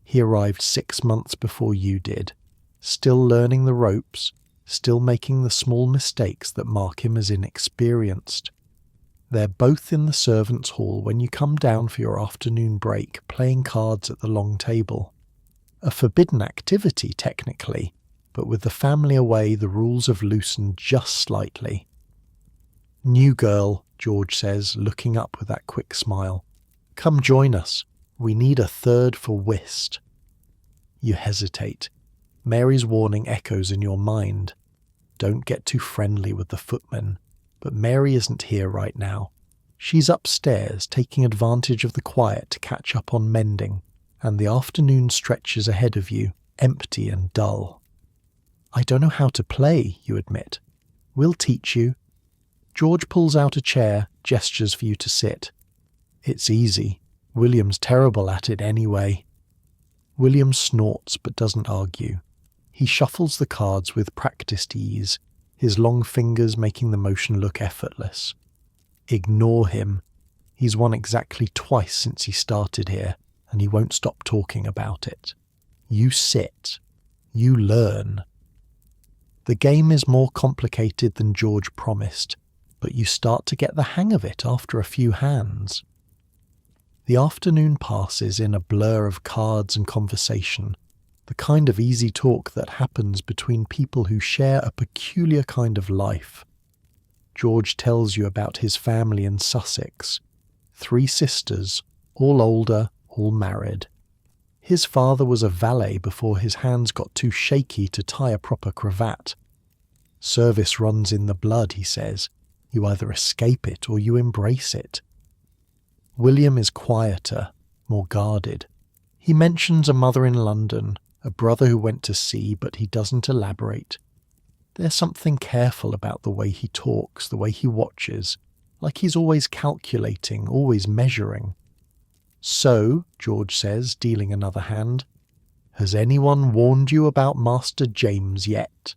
He arrived 6 months before you did, still learning the ropes, still making the small mistakes that mark him as inexperienced. They're both in the servants' hall when you come down for your afternoon break, playing cards at the long table. A forbidden activity, technically, but with the family away, the rules have loosened just slightly. "New girl," George says, looking up with that quick smile. "Come join us. We need a third for whist." You hesitate. Mary's warning echoes in your mind. Don't get too friendly with the footman. But Mary isn't here right now. She's upstairs, taking advantage of the quiet to catch up on mending, and the afternoon stretches ahead of you, empty and dull. "I don't know how to play," you admit. "We'll teach you." George pulls out a chair, gestures for you to sit. "It's easy. William's terrible at it anyway." William snorts but doesn't argue. He shuffles the cards with practiced ease, his long fingers making the motion look effortless. Ignore him. He's won exactly twice since he started here, and he won't stop talking about it. You sit. You learn. The game is more complicated than George promised, but you start to get the hang of it after a few hands. The afternoon passes in a blur of cards and conversation, the kind of easy talk that happens between people who share a peculiar kind of life. George tells you about his family in Sussex. 3 sisters, all older, all married. His father was a valet before his hands got too shaky to tie a proper cravat. Service runs in the blood, he says. You either escape it or you embrace it. William is quieter, more guarded. He mentions a mother in London, a brother who went to sea, but he doesn't elaborate. There's something careful about the way he talks, the way he watches, like he's always calculating, always measuring. So, George says, dealing another hand, has anyone warned you about Master James yet?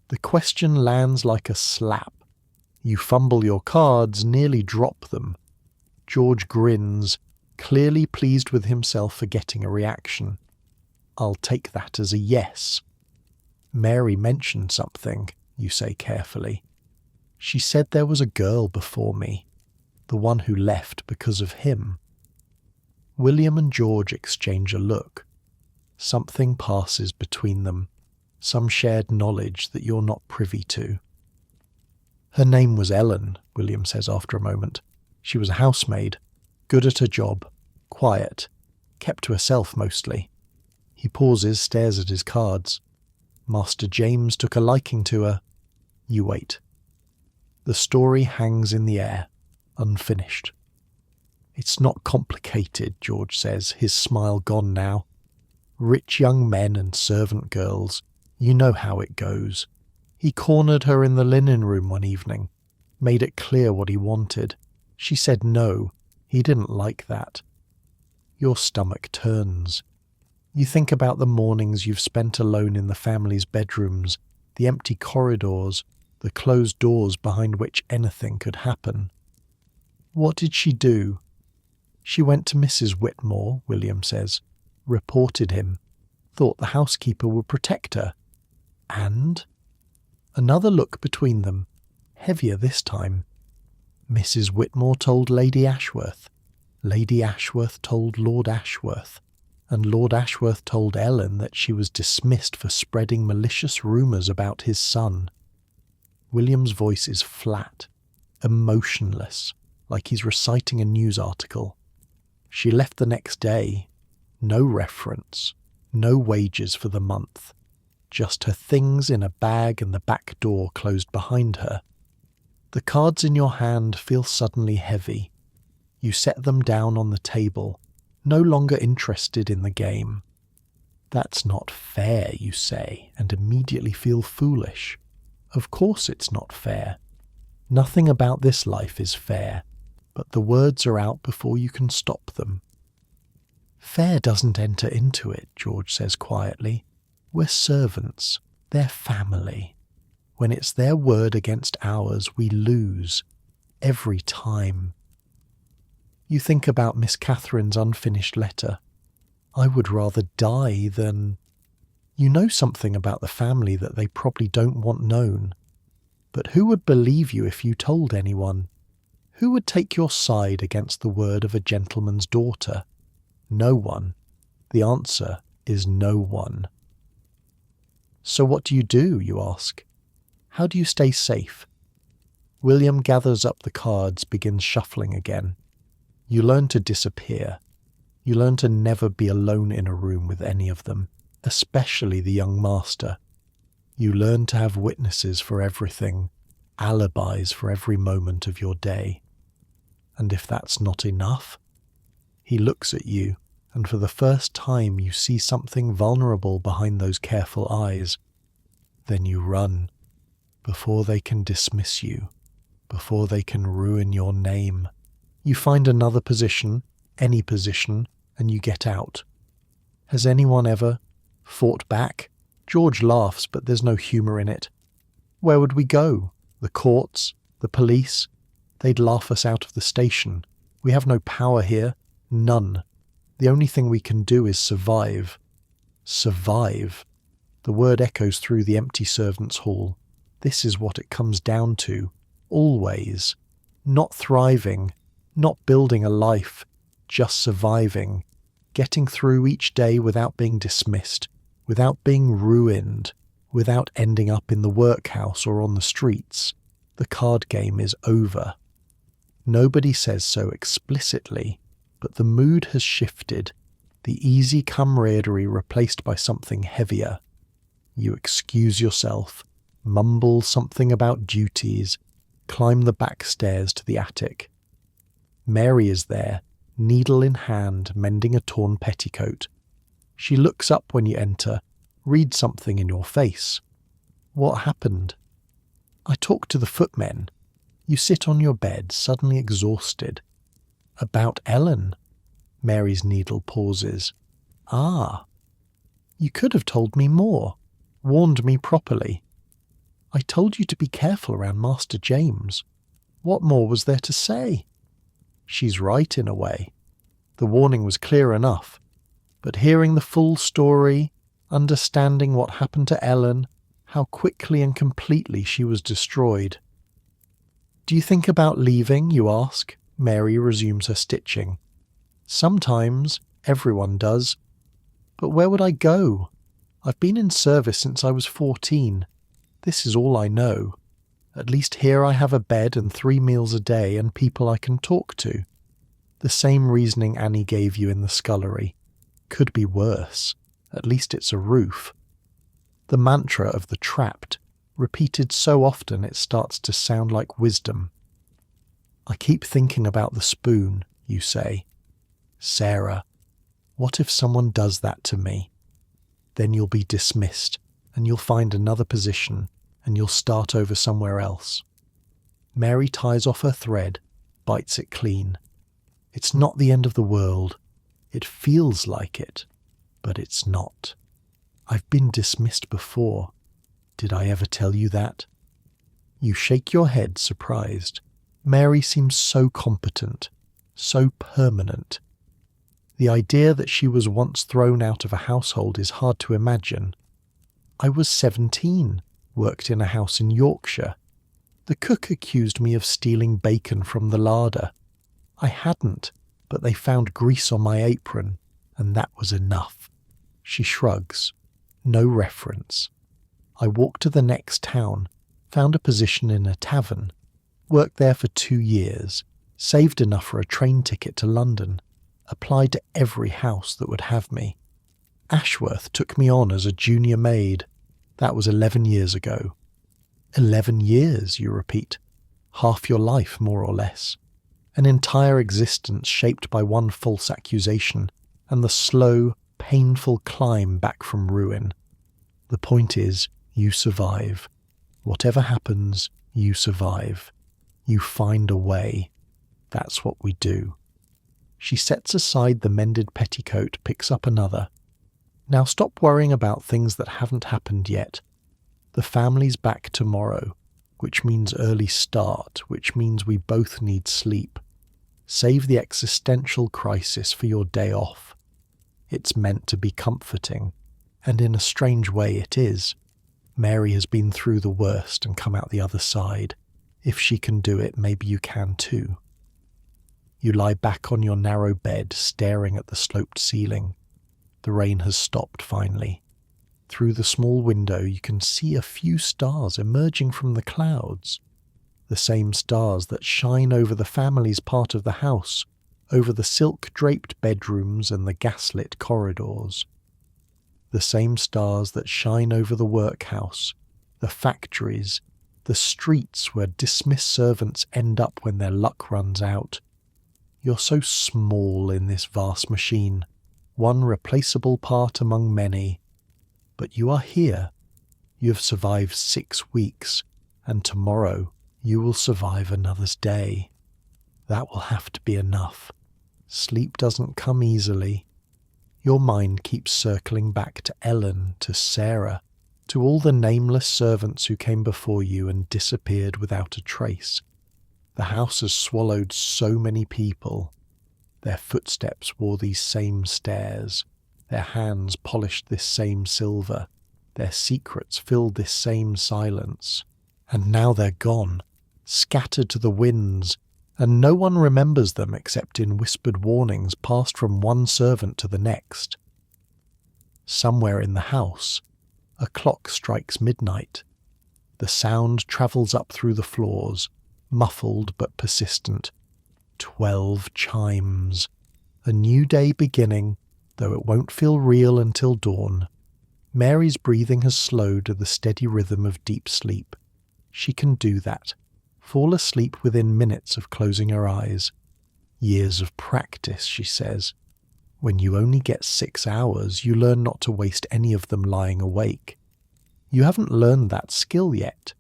The question lands like a slap. You fumble your cards, nearly drop them. George grins, clearly pleased with himself for getting a reaction. I'll take that as a yes. Mary mentioned something, you say carefully. She said there was a girl before me, the one who left because of him. William and George exchange a look. Something passes between them, some shared knowledge that you're not privy to. Her name was Ellen, William says after a moment. She was a housemaid, good at her job, quiet, kept to herself mostly. He pauses, stares at his cards. Master James took a liking to her. You wait. The story hangs in the air, unfinished. It's not complicated, George says, his smile gone now. Rich young men and servant girls, you know how it goes. He cornered her in the linen room one evening, made it clear what he wanted. She said no, he didn't like that. Your stomach turns. You think about the mornings you've spent alone in the family's bedrooms, the empty corridors, the closed doors behind which anything could happen. What did she do? She went to Mrs. Whitmore, William says, reported him, thought the housekeeper would protect her. And? Another look between them, heavier this time. Mrs. Whitmore told Lady Ashworth. Lady Ashworth told Lord Ashworth. And Lord Ashworth told Ellen that she was dismissed for spreading malicious rumours about his son. William's voice is flat, emotionless, like he's reciting a news article. She left the next day. No reference, no wages for the month. Just her things in a bag and the back door closed behind her. The cards in your hand feel suddenly heavy. You set them down on the table, no longer interested in the game. That's not fair, you say, and immediately feel foolish. Of course it's not fair. Nothing about this life is fair, but the words are out before you can stop them. Fair doesn't enter into it, George says quietly. We're servants. They're family. When it's their word against ours, we lose. Every time. You think about Miss Catherine's unfinished letter. I would rather die than... You know something about the family that they probably don't want known. But who would believe you if you told anyone? Who would take your side against the word of a gentleman's daughter? No one. The answer is no one. So what do? You ask. How do you stay safe? William gathers up the cards, begins shuffling again. You learn to disappear. You learn to never be alone in a room with any of them, especially the young master. You learn to have witnesses for everything, alibis for every moment of your day. And if that's not enough, he looks at you, and for the first time you see something vulnerable behind those careful eyes. Then you run, before they can dismiss you, before they can ruin your name. You find another position, any position, and you get out. Has anyone ever fought back? George laughs, but there's no humour in it. Where would we go? The courts? The police? They'd laugh us out of the station. We have no power here. None. The only thing we can do is survive. Survive. The word echoes through the empty servants' hall. This is what it comes down to. Always. Not thriving. Not building a life. Just surviving. Getting through each day without being dismissed. Without being ruined. Without ending up in the workhouse or on the streets. The card game is over. Nobody says so explicitly, but the mood has shifted, the easy camaraderie replaced by something heavier. You excuse yourself, mumble something about duties, climb the back stairs to the attic. Mary is there, needle in hand, mending a torn petticoat. She looks up when you enter, reads something in your face. What happened? I talked to the footmen. You sit on your bed, suddenly exhausted. About Ellen. Mary's needle pauses. Ah. You could have told me more, warned me properly. I told you to be careful around Master James. What more was there to say? She's right in a way. The warning was clear enough. But hearing the full story, understanding what happened to Ellen, how quickly and completely she was destroyed. Do you think about leaving, you ask? Mary resumes her stitching. Sometimes, everyone does. But where would I go? I've been in service since I was 14. This is all I know. At least here I have a bed and 3 meals a day and people I can talk to. The same reasoning Annie gave you in the scullery. Could be worse. At least it's a roof. The mantra of the trapped, repeated so often it starts to sound like wisdom. I keep thinking about the spoon, you say. Sarah, what if someone does that to me? Then you'll be dismissed, and you'll find another position, and you'll start over somewhere else. Mary ties off her thread, bites it clean. It's not the end of the world. It feels like it, but it's not. I've been dismissed before. Did I ever tell you that? You shake your head, surprised. Mary seems so competent, so permanent. The idea that she was once thrown out of a household is hard to imagine. I was 17, worked in a house in Yorkshire. The cook accused me of stealing bacon from the larder. I hadn't, but they found grease on my apron, and that was enough. She shrugs. No reference. I walked to the next town, found a position in a tavern, worked there for 2 years, saved enough for a train ticket to London, applied to every house that would have me. Ashworth took me on as a junior maid. That was 11 years ago. 11 years, you repeat. Half your life, more or less. An entire existence shaped by one false accusation and the slow, painful climb back from ruin. The point is, you survive. Whatever happens, you survive. You find a way. That's what we do. She sets aside the mended petticoat, picks up another. Now stop worrying about things that haven't happened yet. The family's back tomorrow, which means early start, which means we both need sleep. Save the existential crisis for your day off. It's meant to be comforting, and in a strange way it is. Mary has been through the worst and come out the other side. If she can do it, maybe you can too. You lie back on your narrow bed, staring at the sloped ceiling. The rain has stopped finally. Through the small window you can see a few stars emerging from the clouds. The same stars that shine over the family's part of the house, over the silk-draped bedrooms and the gaslit corridors. The same stars that shine over the workhouse, the factories, the streets where dismissed servants end up when their luck runs out. You're so small in this vast machine, one replaceable part among many. But you are here. You have survived 6 weeks, and tomorrow you will survive another's day. That will have to be enough. Sleep doesn't come easily. Your mind keeps circling back to Ellen, to Sarah, to all the nameless servants who came before you and disappeared without a trace. The house has swallowed so many people. Their footsteps wore these same stairs. Their hands polished this same silver. Their secrets filled this same silence. And now they're gone, scattered to the winds, and no one remembers them except in whispered warnings passed from one servant to the next. Somewhere in the house, a clock strikes midnight. The sound travels up through the floors, muffled but persistent. 12 chimes. A new day beginning, though it won't feel real until dawn. Mary's breathing has slowed to the steady rhythm of deep sleep. She can do that. Fall asleep within minutes of closing her eyes. Years of practice, she says. When you only get 6 hours, you learn not to waste any of them lying awake. You haven't learned that skill yet.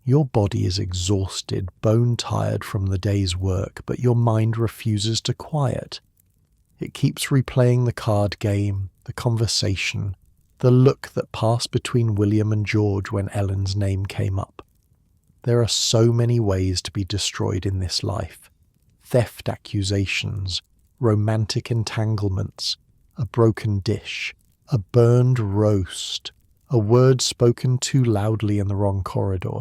Your body is exhausted, bone-tired from the day's work, but your mind refuses to quiet. It keeps replaying the card game, the conversation, the look that passed between William and George when Ellen's name came up. There are so many ways to be destroyed in this life. Theft accusations, romantic entanglements, a broken dish, a burned roast, a word spoken too loudly in the wrong corridor.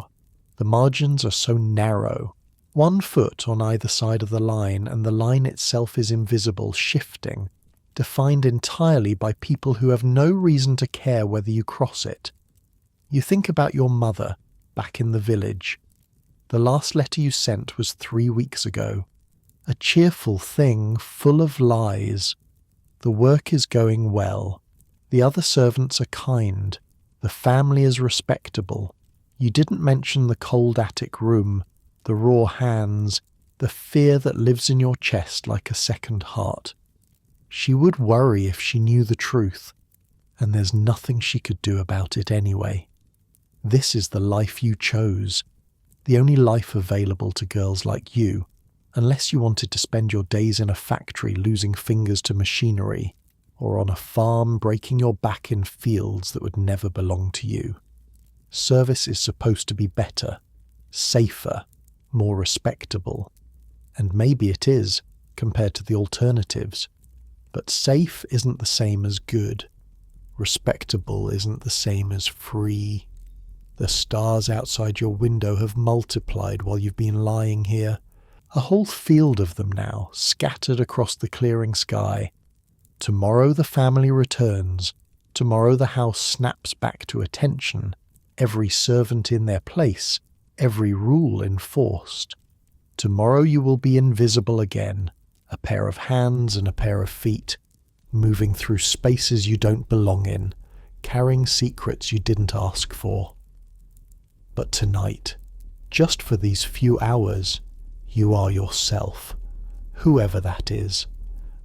The margins are so narrow, 1 foot on either side of the line, and the line itself is invisible, shifting, defined entirely by people who have no reason to care whether you cross it. You think about your mother, back in the village. The last letter you sent was 3 weeks ago. A cheerful thing, full of lies. The work is going well. The other servants are kind. The family is respectable. You didn't mention the cold attic room, the raw hands, the fear that lives in your chest like a second heart. She would worry if she knew the truth, and there's nothing she could do about it anyway. This is the life you chose, the only life available to girls like you, unless you wanted to spend your days in a factory losing fingers to machinery, or on a farm breaking your back in fields that would never belong to you. Service is supposed to be better, safer, more respectable. And maybe it is, compared to the alternatives. But safe isn't the same as good. Respectable isn't the same as free. The stars outside your window have multiplied while you've been lying here. A whole field of them now, scattered across the clearing sky. Tomorrow the family returns. Tomorrow the house snaps back to attention. Every servant in their place, every rule enforced. Tomorrow you will be invisible again, a pair of hands and a pair of feet, moving through spaces you don't belong in, carrying secrets you didn't ask for. But tonight, just for these few hours, you are yourself, whoever that is,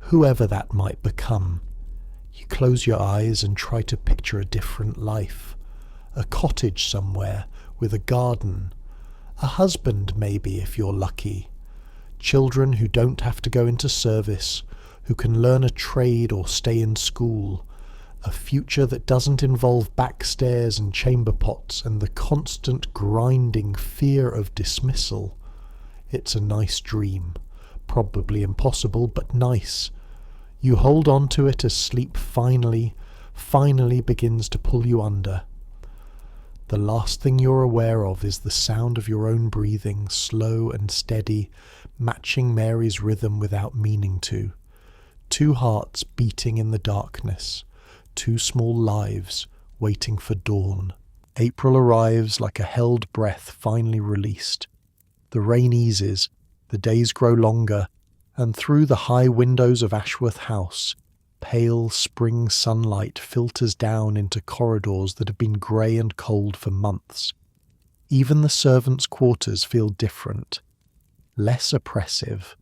whoever that might become. You close your eyes and try to picture a different life. A cottage somewhere with a garden, a husband maybe if you're lucky, children who don't have to go into service, who can learn a trade or stay in school, a future that doesn't involve backstairs and chamber pots and the constant grinding fear of dismissal. It's a nice dream, probably impossible, but nice. You hold on to it as sleep finally begins to pull you under. The last thing you're aware of is the sound of your own breathing, slow and steady, matching Mary's rhythm without meaning to. 2 hearts beating in the darkness, 2 small lives waiting for dawn. April arrives like a held breath finally released. The rain eases, the days grow longer, and through the high windows of Ashworth House, pale spring sunlight filters down into corridors that have been grey and cold for months. Even the servants' quarters feel different, less oppressive.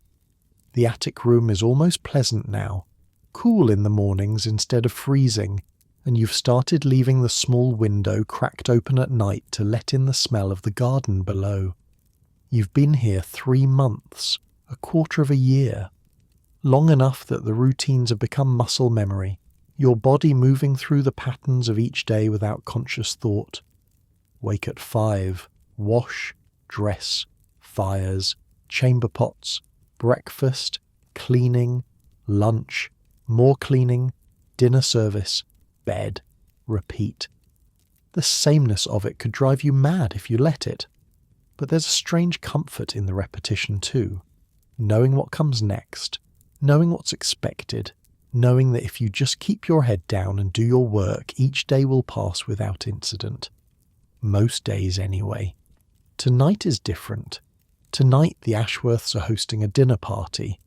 The attic room is almost pleasant now, cool in the mornings instead of freezing, and you've started leaving the small window cracked open at night to let in the smell of the garden below. You've been here 3 months, a quarter of a year. Long enough that the routines have become muscle memory, your body moving through the patterns of each day without conscious thought. Wake at 5, wash, dress, fires, chamber pots, breakfast, cleaning, lunch, more cleaning, dinner service, bed, repeat. The sameness of it could drive you mad if you let it. But there's a strange comfort in the repetition too, knowing what comes next. Knowing what's expected, knowing that if you just keep your head down and do your work, each day will pass without incident. Most days anyway. Tonight is different. Tonight the Ashworths are hosting a dinner party.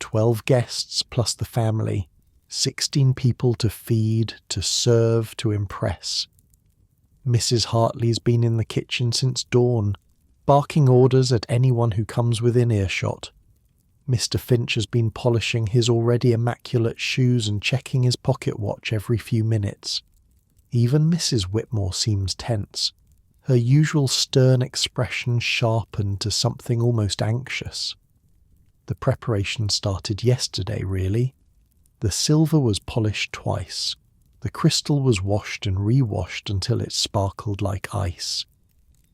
12 guests plus the family. 16 people to feed, to serve, to impress. Mrs. Hartley's been in the kitchen since dawn, barking orders at anyone who comes within earshot. Mr. Finch has been polishing his already immaculate shoes and checking his pocket watch every few minutes. Even Mrs. Whitmore seems tense, her usual stern expression sharpened to something almost anxious. The preparation started yesterday, really. The silver was polished twice. The crystal was washed and re-washed until it sparkled like ice.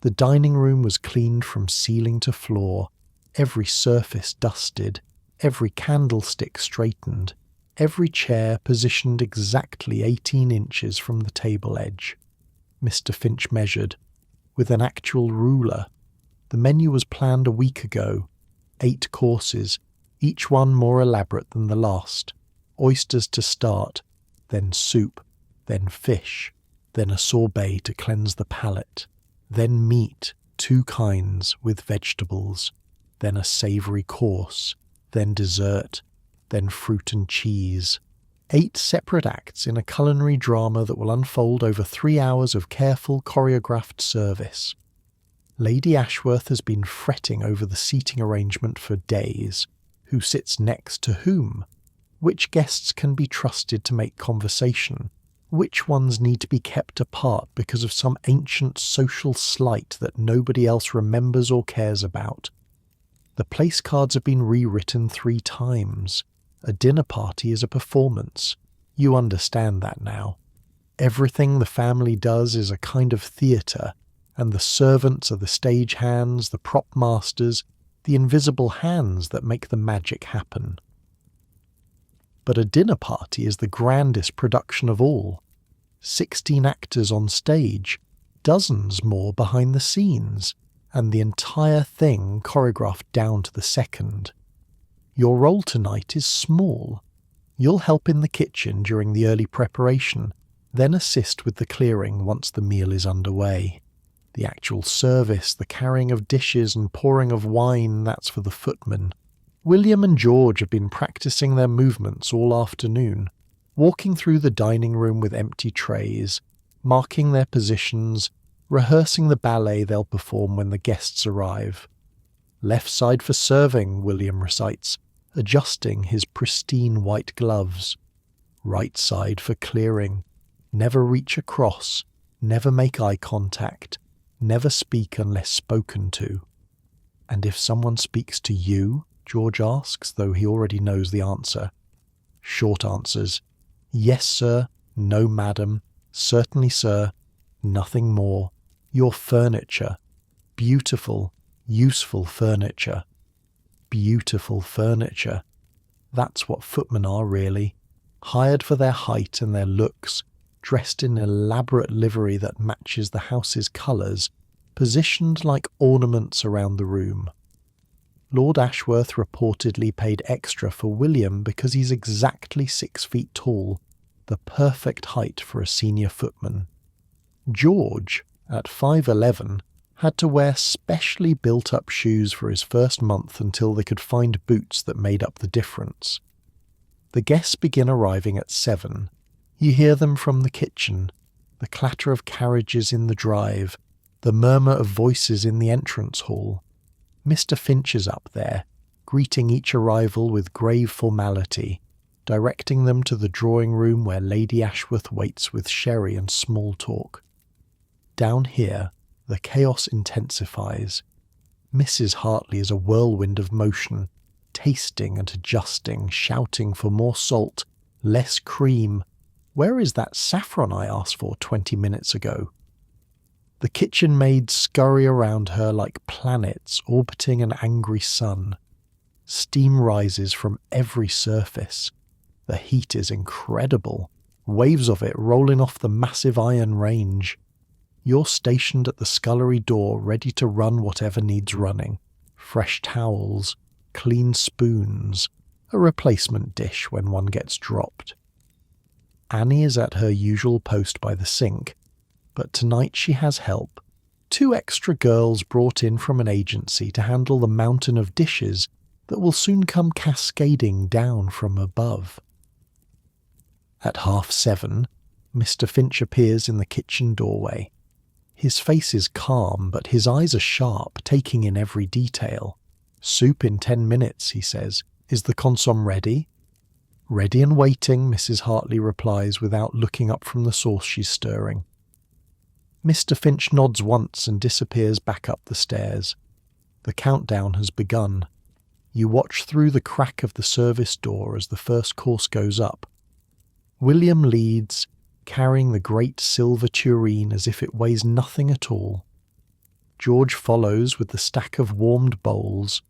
The dining room was cleaned from ceiling to floor, every surface dusted, every candlestick straightened, every chair positioned exactly 18 inches from the table edge. Mr. Finch measured, with an actual ruler. The menu was planned a week ago, 8 courses, each one more elaborate than the last. Oysters to start, then soup, then fish, then a sorbet to cleanse the palate, then meat, 2 kinds with vegetables, then a savoury course, then dessert, then fruit and cheese. 8 separate acts in a culinary drama that will unfold over 3 hours of careful choreographed service. Lady Ashworth has been fretting over the seating arrangement for days. Who sits next to whom? Which guests can be trusted to make conversation? Which ones need to be kept apart because of some ancient social slight that nobody else remembers or cares about? The place cards have been rewritten 3 times. A dinner party is a performance. You understand that now. Everything the family does is a kind of theatre, and the servants are the stage hands, the prop masters, the invisible hands that make the magic happen. But a dinner party is the grandest production of all. 16 actors on stage, dozens more behind the scenes, and the entire thing choreographed down to the second. Your role tonight is small. You'll help in the kitchen during the early preparation, then assist with the clearing once the meal is underway. The actual service, the carrying of dishes and pouring of wine, that's for the footmen. William and George have been practicing their movements all afternoon, walking through the dining room with empty trays, marking their positions, rehearsing the ballet they'll perform when the guests arrive. Left side for serving, William recites, adjusting his pristine white gloves. Right side for clearing. Never reach across, never make eye contact, never speak unless spoken to. And if someone speaks to you, George asks, though he already knows the answer. Short answers. Yes, sir. No, madam. Certainly, sir. Nothing more. Your furniture. Beautiful, useful furniture. Beautiful furniture. That's what footmen are, really. Hired for their height and their looks, dressed in elaborate livery that matches the house's colours, positioned like ornaments around the room. Lord Ashworth reportedly paid extra for William because he's exactly 6 feet tall, the perfect height for a senior footman. George, at 5'11", had to wear specially built-up shoes for his first month until they could find boots that made up the difference. The guests begin arriving at 7. You hear them from the kitchen, the clatter of carriages in the drive, the murmur of voices in the entrance hall. Mr. Finch is up there, greeting each arrival with grave formality, directing them to the drawing room where Lady Ashworth waits with sherry and small talk. Down here, the chaos intensifies. Mrs. Hartley is a whirlwind of motion, tasting and adjusting, shouting for more salt, less cream. Where is that saffron I asked for 20 minutes ago? The kitchen maids scurry around her like planets orbiting an angry sun. Steam rises from every surface. The heat is incredible, waves of it rolling off the massive iron range. You're stationed at the scullery door ready to run whatever needs running. Fresh towels, clean spoons, a replacement dish when one gets dropped. Annie is at her usual post by the sink, but tonight she has help. 2 extra girls brought in from an agency to handle the mountain of dishes that will soon come cascading down from above. At 7:30, Mr. Finch appears in the kitchen doorway. His face is calm, but his eyes are sharp, taking in every detail. "Soup in 10 minutes, he says. "Is the consomme ready?" "Ready and waiting," Mrs. Hartley replies without looking up from the sauce she's stirring. Mr. Finch nods once and disappears back up the stairs. The countdown has begun. You watch through the crack of the service door as the first course goes up. William leads, carrying the great silver tureen as if it weighs nothing at all. George follows with the stack of warmed bowls.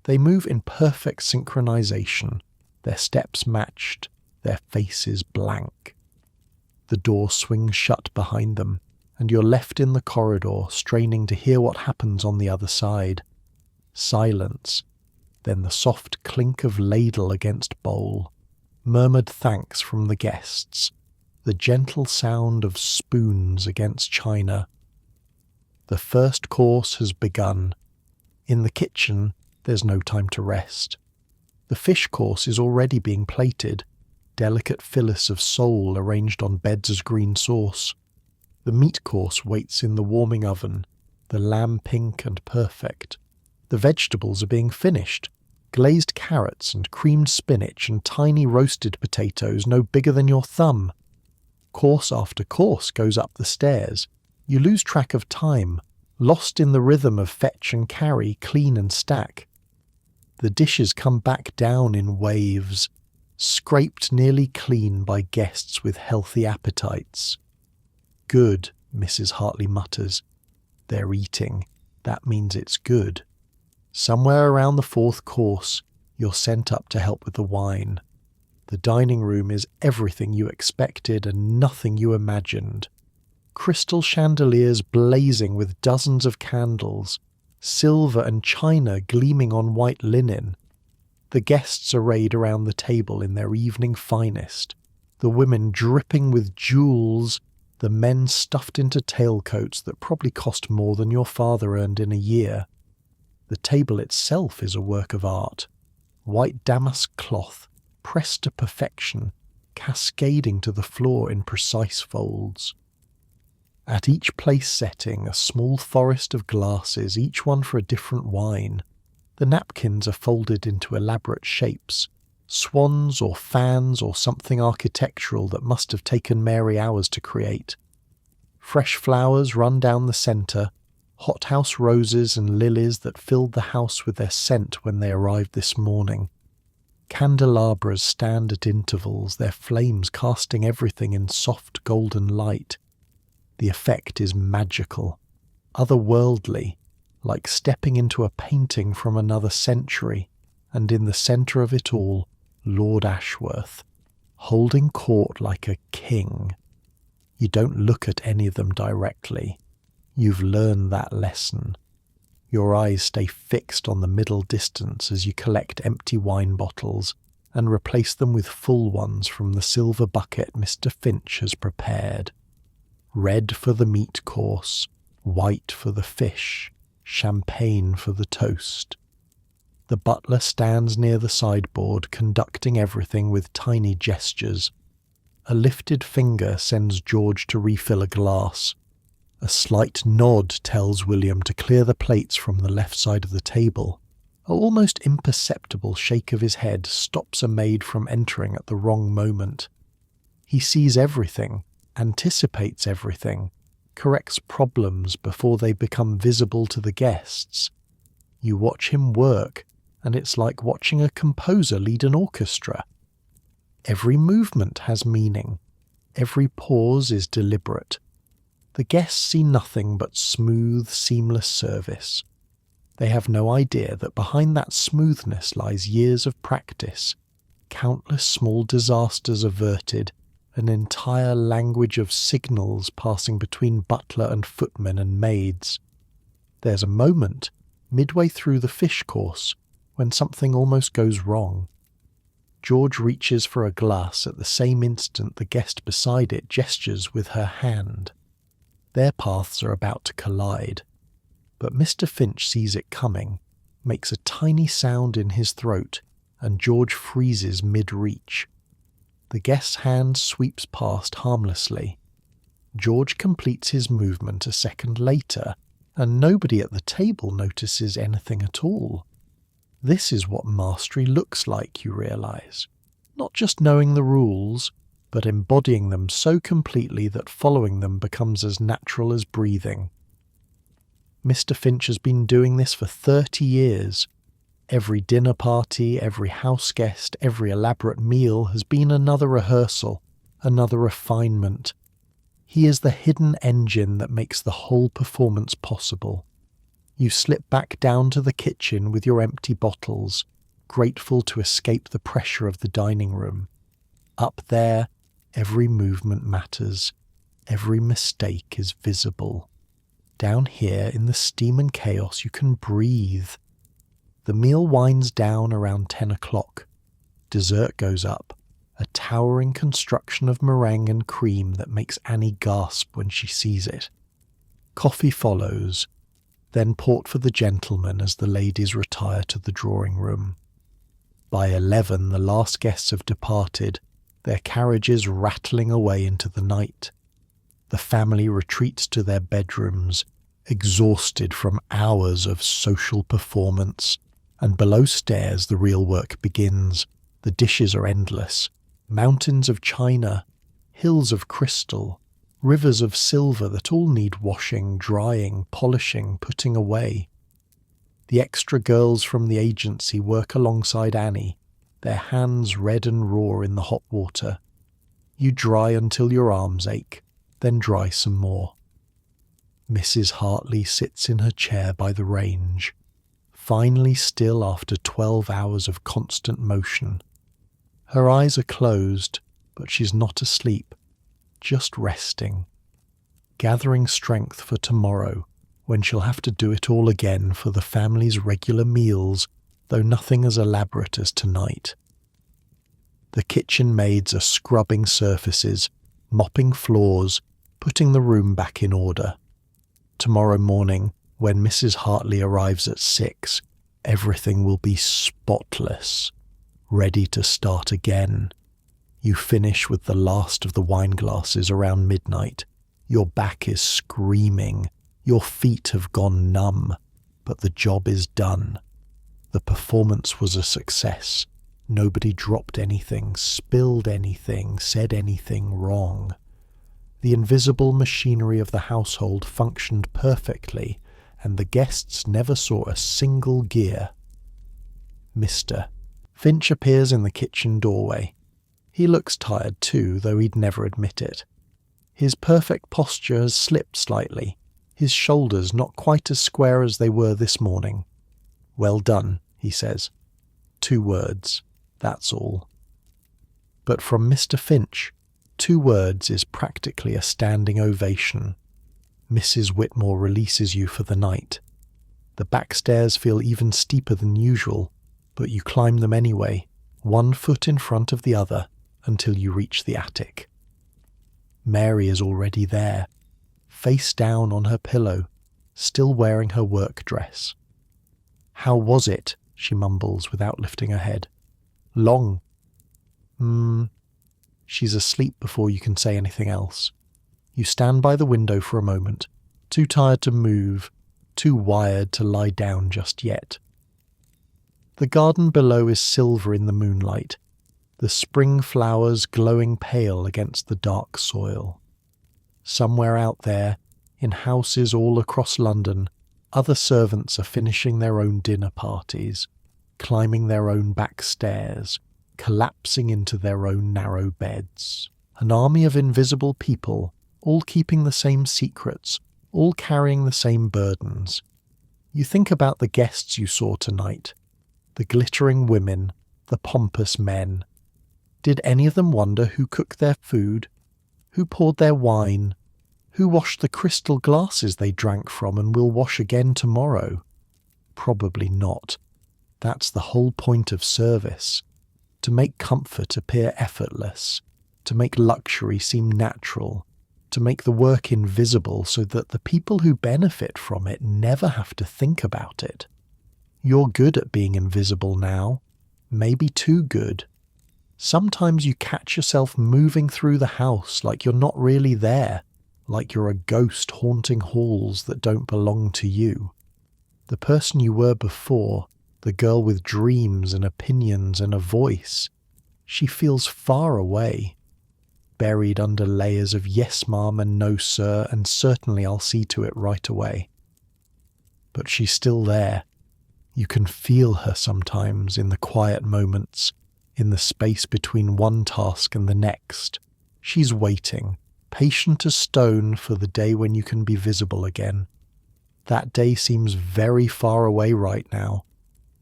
They move in perfect synchronization, their steps matched, their faces blank. The door swings shut behind them, and you're left in the corridor, straining to hear what happens on the other side. Silence, then the soft clink of ladle against bowl, murmured thanks from the guests, the gentle sound of spoons against china. The first course has begun. In the kitchen, there's no time to rest. The fish course is already being plated, delicate fillets of sole arranged on beds as green sauce. The meat course waits in the warming oven, the lamb pink and perfect. The vegetables are being finished, glazed carrots and creamed spinach and tiny roasted potatoes no bigger than your thumb. Course after course goes up the stairs. You lose track of time, lost in the rhythm of fetch and carry, clean and stack. The dishes come back down in waves, scraped nearly clean by guests with healthy appetites. "Good," Mrs. Hartley mutters. "They're eating. That means it's good." Somewhere around the fourth course, you're sent up to help with the wine. The dining room is everything you expected and nothing you imagined. Crystal chandeliers blazing with dozens of candles, silver and china gleaming on white linen. The guests arrayed around the table in their evening finest, the women dripping with jewels, the men stuffed into tailcoats that probably cost more than your father earned in a year. The table itself is a work of art. White damask cloth, pressed to perfection, cascading to the floor in precise folds. At each place setting, a small forest of glasses, each one for a different wine. The napkins are folded into elaborate shapes, swans or fans or something architectural that must have taken Mary hours to create. Fresh flowers run down the centre, hothouse roses and lilies that filled the house with their scent when they arrived this morning. Candelabras stand at intervals, their flames casting everything in soft golden light. The effect is magical, otherworldly, like stepping into a painting from another century, and in the centre of it all, Lord Ashworth, holding court like a king. You don't look at any of them directly. You've learned that lesson. Your eyes stay fixed on the middle distance as you collect empty wine bottles and replace them with full ones from the silver bucket Mr. Finch has prepared. Red for the meat course, white for the fish, champagne for the toast. The butler stands near the sideboard, conducting everything with tiny gestures. A lifted finger sends George to refill a glass. A slight nod tells William to clear the plates from the left side of the table. An almost imperceptible shake of his head stops a maid from entering at the wrong moment. He sees everything, anticipates everything, corrects problems before they become visible to the guests. You watch him work, and it's like watching a composer lead an orchestra. Every movement has meaning. Every pause is deliberate. The guests see nothing but smooth, seamless service. They have no idea that behind that smoothness lies years of practice, countless small disasters averted, an entire language of signals passing between butler and footmen and maids. There's a moment, midway through the fish course, when something almost goes wrong. George reaches for a glass at the same instant the guest beside it gestures with her hand. Their paths are about to collide, but Mr. Finch sees it coming, makes a tiny sound in his throat, and George freezes mid-reach. The guest's hand sweeps past harmlessly. George completes his movement a second later, and nobody at the table notices anything at all. This is what mastery looks like, you realise. Not just knowing the rules, but embodying them so completely that following them becomes as natural as breathing. Mr. Finch has been doing this for 30 years. Every dinner party, every house guest, every elaborate meal has been another rehearsal, another refinement. He is the hidden engine that makes the whole performance possible. You slip back down to the kitchen with your empty bottles, grateful to escape the pressure of the dining room. Up there, every movement matters. Every mistake is visible. Down here, in the steam and chaos, you can breathe. The meal winds down around 10 o'clock. Dessert goes up, a towering construction of meringue and cream that makes Annie gasp when she sees it. Coffee follows, then port for the gentlemen as the ladies retire to the drawing room. By 11, the last guests have departed, their carriages rattling away into the night. The family retreats to their bedrooms, exhausted from hours of social performance, and below stairs the real work begins. The dishes are endless. Mountains of china, hills of crystal, rivers of silver that all need washing, drying, polishing, putting away. The extra girls from the agency work alongside Annie, their hands red and raw in the hot water. You dry until your arms ache, then dry some more. Mrs. Hartley sits in her chair by the range, finally still after 12 hours of constant motion. Her eyes are closed, but she's not asleep, just resting, gathering strength for tomorrow, when she'll have to do it all again for the family's regular meals, though nothing as elaborate as tonight. The kitchen maids are scrubbing surfaces, mopping floors, putting the room back in order. Tomorrow morning, when Mrs. Hartley arrives at 6, everything will be spotless, ready to start again. You finish with the last of the wine glasses around midnight. Your back is screaming. Your feet have gone numb, but the job is done. The performance was a success. Nobody dropped anything, spilled anything, said anything wrong. The invisible machinery of the household functioned perfectly, and the guests never saw a single gear. Mr. Finch appears in the kitchen doorway. He looks tired too, though he'd never admit it. His perfect posture has slipped slightly, his shoulders not quite as square as they were this morning. "Well done," he says. 2 words, that's all. But from Mr. Finch, 2 words is practically a standing ovation. Mrs. Whitmore releases you for the night. The back stairs feel even steeper than usual, but you climb them anyway, 1 foot in front of the other, until you reach the attic. Mary is already there, face down on her pillow, still wearing her work dress. "How was it?" she mumbles without lifting her head. "Long." She's asleep before you can say anything else. You stand by the window for a moment, too tired to move, too wired to lie down just yet. The garden below is silver in the moonlight, the spring flowers glowing pale against the dark soil. Somewhere out there, in houses all across London, other servants are finishing their own dinner parties, climbing their own back stairs, collapsing into their own narrow beds. An army of invisible people, all keeping the same secrets, all carrying the same burdens. You think about the guests you saw tonight, the glittering women, the pompous men. Did any of them wonder who cooked their food, who poured their wine, who washed the crystal glasses they drank from and will wash again tomorrow? Probably not. That's the whole point of service. To make comfort appear effortless, to make luxury seem natural, to make the work invisible so that the people who benefit from it never have to think about it. You're good at being invisible now, maybe too good. Sometimes you catch yourself moving through the house like you're not really there, like you're a ghost haunting halls that don't belong to you. The person you were before, the girl with dreams and opinions and a voice, She feels far away, buried under layers of yes ma'am and no sir and certainly I'll see to it right away. But she's still there. You can feel her sometimes in the quiet moments, in the space between one task and the next. She's waiting, patient as stone, for the day when you can be visible again. That day seems very far away right now.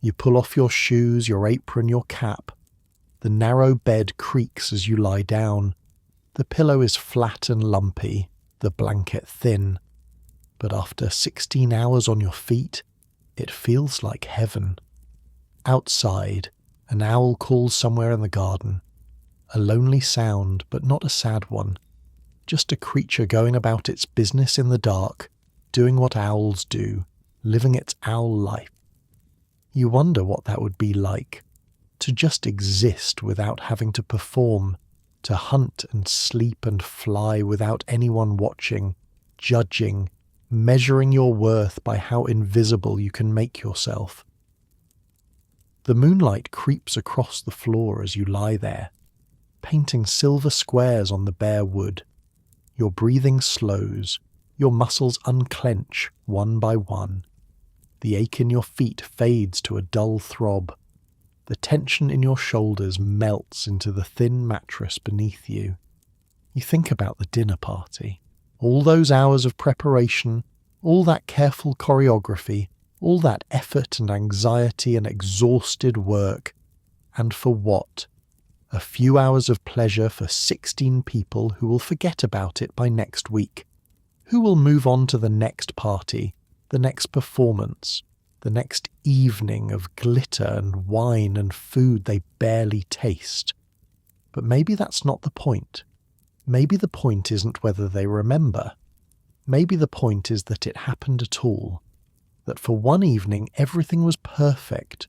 You pull off your shoes, your apron, your cap. The narrow bed creaks as you lie down. The pillow is flat and lumpy, the blanket thin. But after 16 hours on your feet, it feels like heaven. Outside, an owl calls somewhere in the garden. A lonely sound, but not a sad one. Just a creature going about its business in the dark, doing what owls do, living its owl life. You wonder what that would be like, to just exist without having to perform, to hunt and sleep and fly without anyone watching, judging, measuring your worth by how invisible you can make yourself. The moonlight creeps across the floor as you lie there, painting silver squares on the bare wood. Your breathing slows, your muscles unclench one by one. The ache in your feet fades to a dull throb. The tension in your shoulders melts into the thin mattress beneath you. You think about the dinner party. All those hours of preparation, all that careful choreography, all that effort and anxiety and exhausted work. And for what? A few hours of pleasure for 16 people who will forget about it by next week. Who will move on to the next party, the next performance, the next evening of glitter and wine and food they barely taste. But maybe that's not the point. Maybe the point isn't whether they remember. Maybe the point is that it happened at all. That for one evening everything was perfect.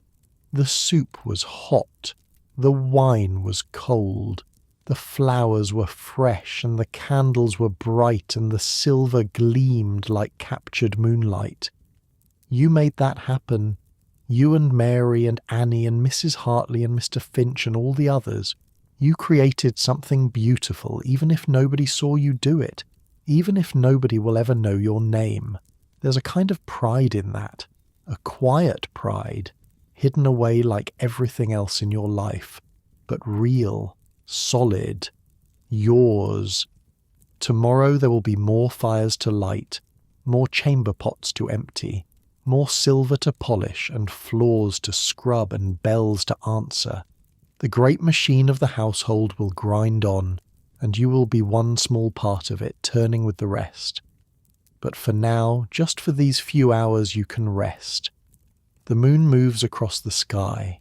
The soup was hot. The wine was cold. The flowers were fresh and the candles were bright and the silver gleamed like captured moonlight. You made that happen. You and Mary and Annie and Mrs. Hartley and Mr. Finch and all the others. You created something beautiful, even if nobody saw you do it, even if nobody will ever know your name. There's a kind of pride in that, a quiet pride, hidden away like everything else in your life, but real, solid, yours. Tomorrow there will be more fires to light, more chamber pots to empty, more silver to polish and floors to scrub and bells to answer. The great machine of the household will grind on, and you will be one small part of it, turning with the rest. But for now, just for these few hours, you can rest. The moon moves across the sky.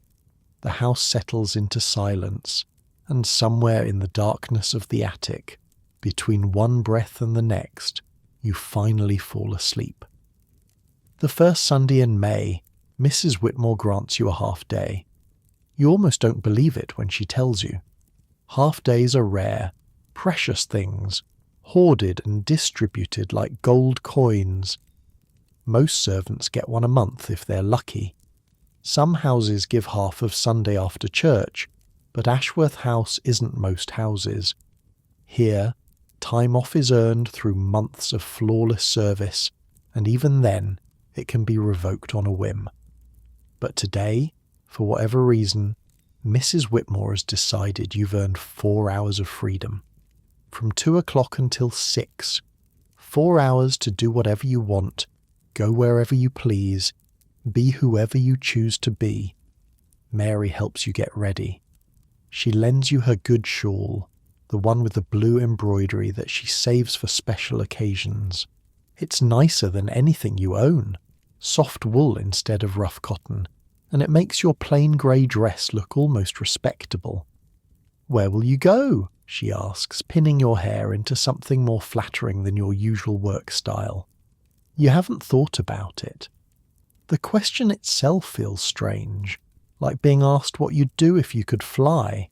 The house settles into silence, and somewhere in the darkness of the attic, between one breath and the next, you finally fall asleep. The first Sunday in May, Mrs. Whitmore grants you a half day. You almost don't believe it when she tells you. Half days are rare, precious things, hoarded and distributed like gold coins. Most servants get one a month if they're lucky. Some houses give half of Sunday after church, but Ashworth House isn't most houses. Here, time off is earned through months of flawless service, and even then, it can be revoked on a whim. But today, for whatever reason, Mrs. Whitmore has decided you've earned 4 hours of freedom. From 2 o'clock until 6. 4 hours to do whatever you want, go wherever you please, be whoever you choose to be. Mary helps you get ready. She lends you her good shawl, the one with the blue embroidery that she saves for special occasions. It's nicer than anything you own, soft wool instead of rough cotton, and it makes your plain grey dress look almost respectable. "Where will you go?" she asks, pinning your hair into something more flattering than your usual work style. You haven't thought about it. The question itself feels strange, like being asked what you'd do if you could fly.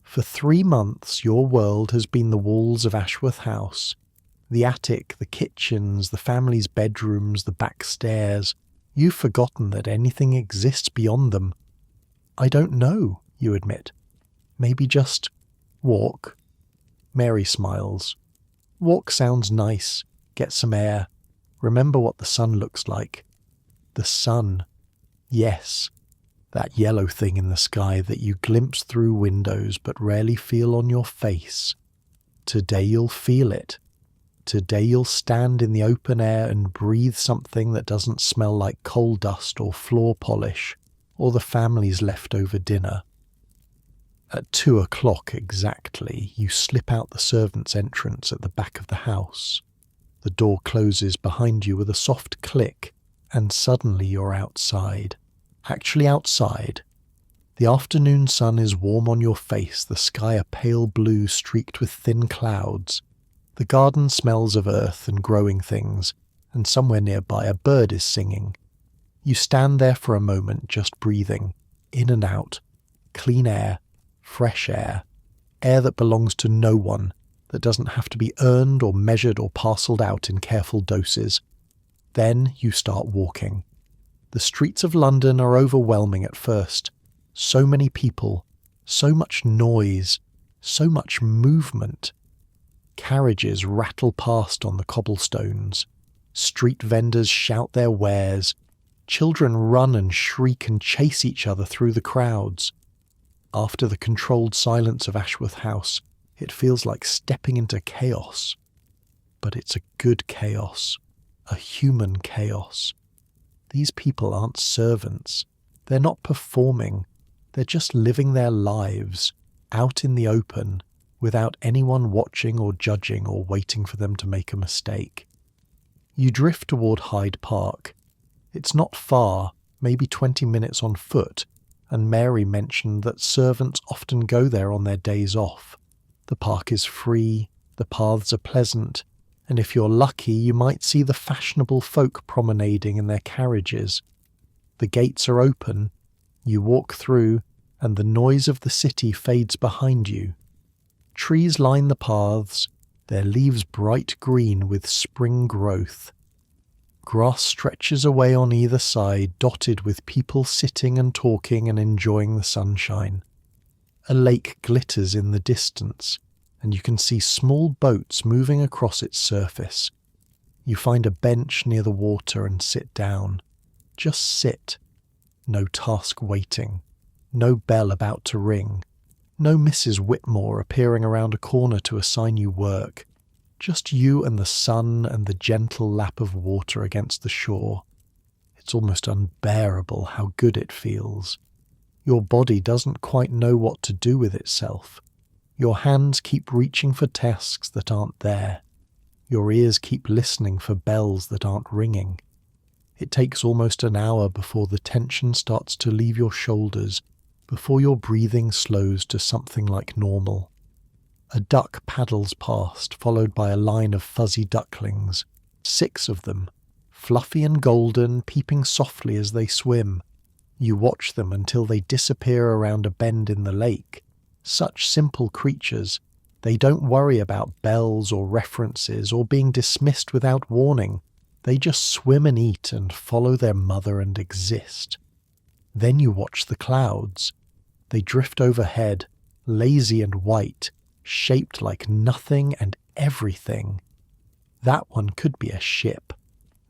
For 3 months your world has been the walls of Ashworth House, the attic, the kitchens, the family's bedrooms, the back stairs. You've forgotten that anything exists beyond them. "I don't know," you admit. Maybe just walk. Mary smiles. Walk sounds nice. Get some air. Remember what the sun looks like. The sun. Yes. That yellow thing in the sky that you glimpse through windows but rarely feel on your face. Today you'll feel it. Today you'll stand in the open air and breathe something that doesn't smell like coal dust or floor polish or the family's leftover dinner. At 2:00 exactly, you slip out the servants' entrance at the back of the house. The door closes behind you with a soft click, and suddenly you're outside. Actually outside. The afternoon sun is warm on your face, the sky a pale blue streaked with thin clouds. The garden smells of earth and growing things, and somewhere nearby a bird is singing. You stand there for a moment just breathing, in and out, clean air, fresh air, air that belongs to no one, that doesn't have to be earned or measured or parcelled out in careful doses. Then you start walking. The streets of London are overwhelming at first. So many people, so much noise, so much movement. Carriages rattle past on the cobblestones. Street vendors shout their wares. Children run and shriek and chase each other through the crowds. After the controlled silence of Ashworth House, it feels like stepping into chaos. But it's a good chaos, a human chaos. These people aren't servants. They're not performing. They're just living their lives, out in the open, without anyone watching or judging or waiting for them to make a mistake. You drift toward Hyde Park. It's not far, maybe 20 minutes on foot, and Mary mentioned that servants often go there on their days off. The park is free, the paths are pleasant, and if you're lucky you might see the fashionable folk promenading in their carriages. The gates are open, you walk through, and the noise of the city fades behind you. Trees line the paths, their leaves bright green with spring growth. Grass stretches away on either side, dotted with people sitting and talking and enjoying the sunshine. A lake glitters in the distance, and you can see small boats moving across its surface. You find a bench near the water and sit down. Just sit. No task waiting. No bell about to ring. No Mrs. Whitmore appearing around a corner to assign you work. Just you and the sun and the gentle lap of water against the shore. It's almost unbearable how good it feels. Your body doesn't quite know what to do with itself. Your hands keep reaching for tasks that aren't there. Your ears keep listening for bells that aren't ringing. It takes almost an hour before the tension starts to leave your shoulders, before your breathing slows to something like normal. A duck paddles past, followed by a line of fuzzy ducklings, 6 of them, fluffy and golden, peeping softly as they swim. You watch them until they disappear around a bend in the lake. Such simple creatures, they don't worry about bells or references or being dismissed without warning. They just swim and eat and follow their mother and exist. Then you watch the clouds. They drift overhead, lazy and white, shaped like nothing and everything. That one could be a ship.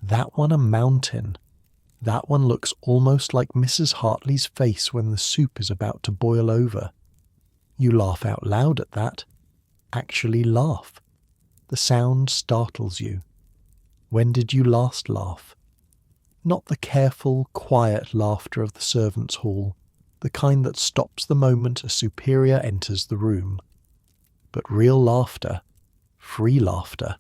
That one a mountain. That one looks almost like Mrs. Hartley's face when the soup is about to boil over. You laugh out loud at that. Actually laugh. The sound startles you. When did you last laugh? Not the careful, quiet laughter of the servants' hall, the kind that stops the moment a superior enters the room. But real laughter, free laughter.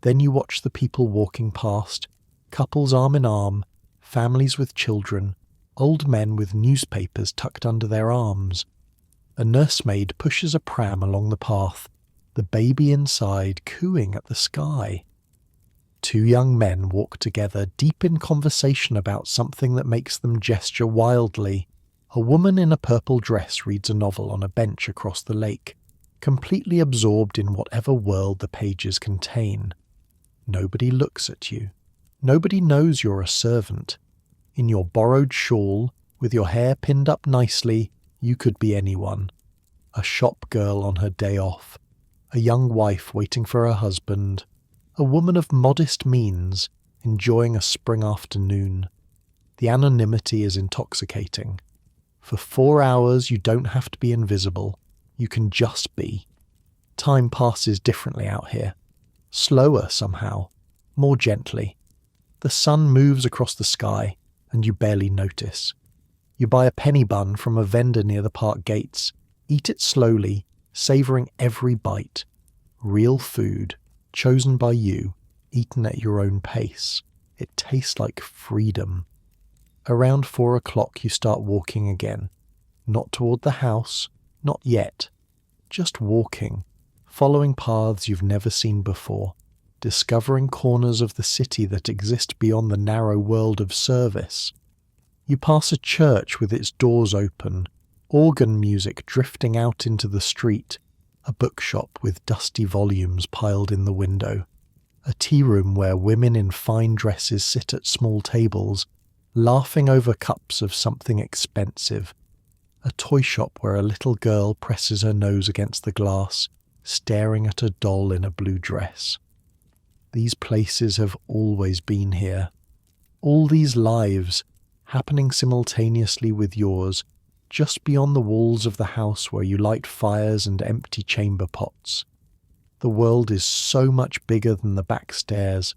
Then you watch the people walking past, couples arm in arm, families with children, old men with newspapers tucked under their arms. A nursemaid pushes a pram along the path, the baby inside cooing at the sky. 2 young men walk together, deep in conversation about something that makes them gesture wildly. A woman in a purple dress reads a novel on a bench across the lake, completely absorbed in whatever world the pages contain. Nobody looks at you. Nobody knows you're a servant. In your borrowed shawl, with your hair pinned up nicely, you could be anyone. a shop girl on her day off, a young wife waiting for her husband, a woman of modest means enjoying a spring afternoon. The anonymity is intoxicating. For 4 hours you don't have to be invisible, you can just be. Time passes differently out here. Slower somehow, more gently. The sun moves across the sky, and you barely notice. You buy a penny bun from a vendor near the park gates, eat it slowly, savouring every bite. Real food, chosen by you, eaten at your own pace. It tastes like freedom. Around 4 o'clock you start walking again. Not toward the house, not yet. Just walking, following paths you've never seen before, discovering corners of the city that exist beyond the narrow world of service. You pass a church with its doors open, organ music drifting out into the street, a bookshop with dusty volumes piled in the window, a tea room where women in fine dresses sit at small tables, laughing over cups of something expensive, a toy shop where a little girl presses her nose against the glass, staring at a doll in a blue dress. These places have always been here. All these lives, happening simultaneously with yours, just beyond the walls of the house where you light fires and empty chamber pots. The world is so much bigger than the back stairs.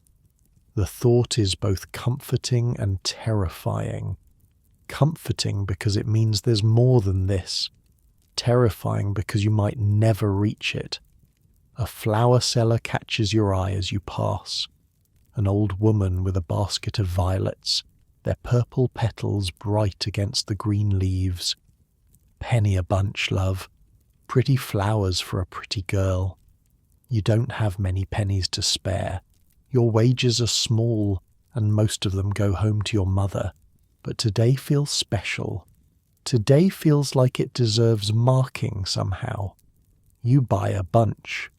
The thought is both comforting and terrifying. Comforting because it means there's more than this. Terrifying because you might never reach it. A flower seller catches your eye as you pass. An old woman with a basket of violets, their purple petals bright against the green leaves. Penny a bunch, love. Pretty flowers for a pretty girl. You don't have many pennies to spare. Your wages are small, and most of them go home to your mother. But today feels special. Today feels like it deserves marking somehow. You buy a bunch.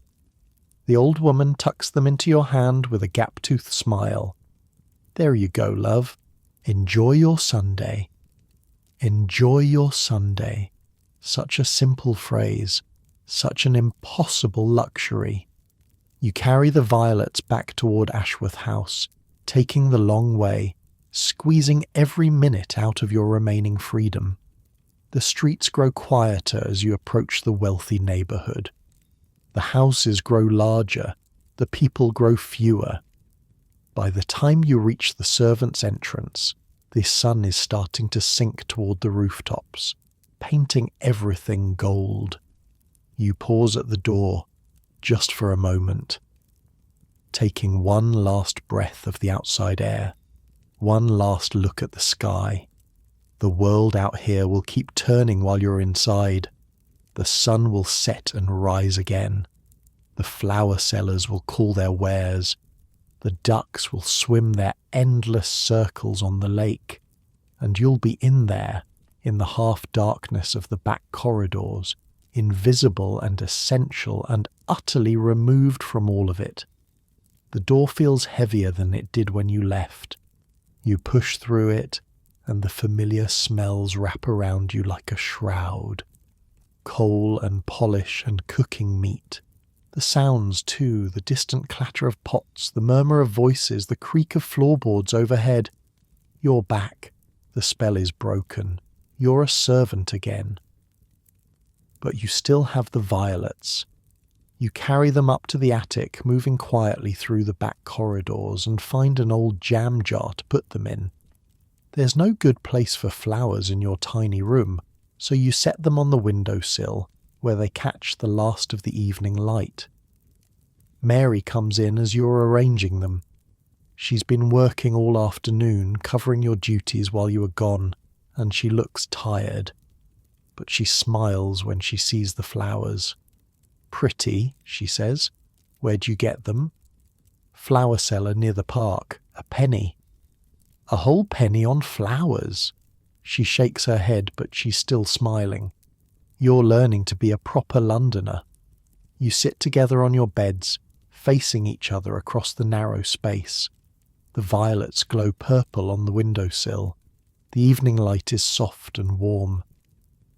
The old woman tucks them into your hand with a gap-toothed smile. There you go, love. Enjoy your Sunday. Enjoy your Sunday. Such a simple phrase. Such an impossible luxury. You carry the violets back toward Ashworth House, taking the long way, squeezing every minute out of your remaining freedom. The streets grow quieter as you approach the wealthy neighbourhood. The houses grow larger, the people grow fewer. By the time you reach the servants' entrance, the sun is starting to sink toward the rooftops, painting everything gold. You pause at the door, just for a moment, taking one last breath of the outside air, one last look at the sky. The world out here will keep turning while you're inside. The sun will set and rise again. The flower sellers will call their wares. The ducks will swim their endless circles on the lake. And you'll be in there, in the half-darkness of the back corridors, invisible and essential and utterly removed from all of it. The door feels heavier than it did when you left. You push through it, and the familiar smells wrap around you like a shroud. Coal and polish and cooking meat. The sounds, too, the distant clatter of pots, the murmur of voices, the creak of floorboards overhead. You're back. The spell is broken. You're a servant again. But you still have the violets. You carry them up to the attic, moving quietly through the back corridors, and find an old jam jar to put them in. There's no good place for flowers in your tiny room, so you set them on the windowsill, where they catch the last of the evening light. Mary comes in as you're arranging them. She's been working all afternoon, covering your duties while you were gone, and she looks tired. But she smiles when she sees the flowers. Pretty, she says. Where'd you get them? Flower seller near the park. A penny. A whole penny on flowers. She shakes her head, but she's still smiling. You're learning to be a proper Londoner. You sit together on your beds, facing each other across the narrow space. The violets glow purple on the windowsill. The evening light is soft and warm.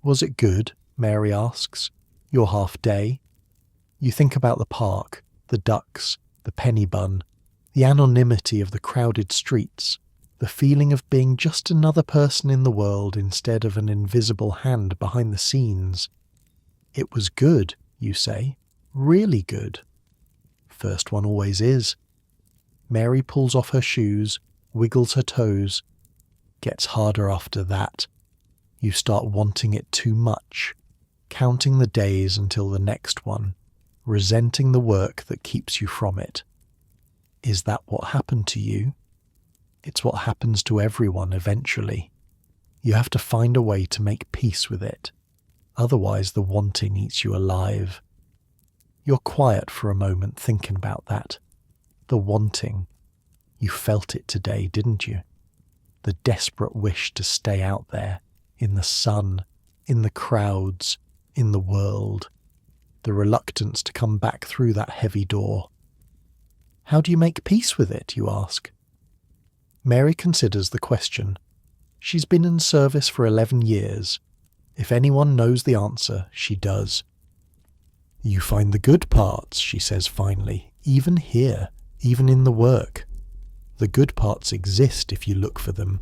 Was it good? Mary asks. your half day. You think about the park, the ducks, the penny bun, the anonymity of the crowded streets, the feeling of being just another person in the world instead of an invisible hand behind the scenes. It was good, you say, really good. First one always is. Mary pulls off her shoes, wiggles her toes. Gets harder after that. You start wanting it too much, counting the days until the next one, resenting the work that keeps you from it. Is that what happened to you? It's what happens to everyone eventually. You have to find a way to make peace with it. Otherwise the wanting eats you alive. You're quiet for a moment thinking about that. The wanting. You felt it today, didn't you? The desperate wish to stay out there, in the sun, in the crowds, in the world. The reluctance to come back through that heavy door. How do you make peace with it, you ask? Mary considers the question. She's been in service for 11 years. If anyone knows the answer, she does. You find the good parts, she says finally, even here, even in the work. The good parts exist if you look for them.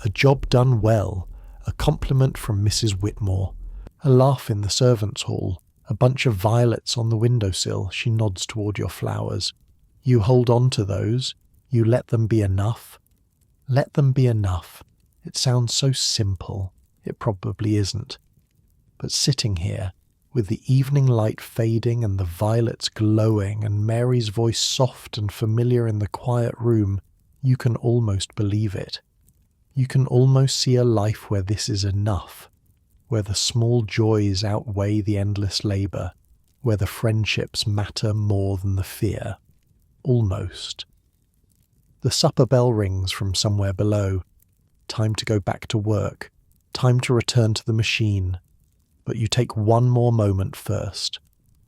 A job done well, a compliment from Mrs. Whitmore, a laugh in the servants' hall, a bunch of violets on the windowsill. She nods toward your flowers. You hold on to those. You let them be enough. Let them be enough. It sounds so simple. It probably isn't. But sitting here, with the evening light fading and the violets glowing and Mary's voice soft and familiar in the quiet room, you can almost believe it. You can almost see a life where this is enough, where the small joys outweigh the endless labour, where the friendships matter more than the fear. Almost. The supper bell rings from somewhere below. Time to go back to work. Time to return to the machine. But you take one more moment first.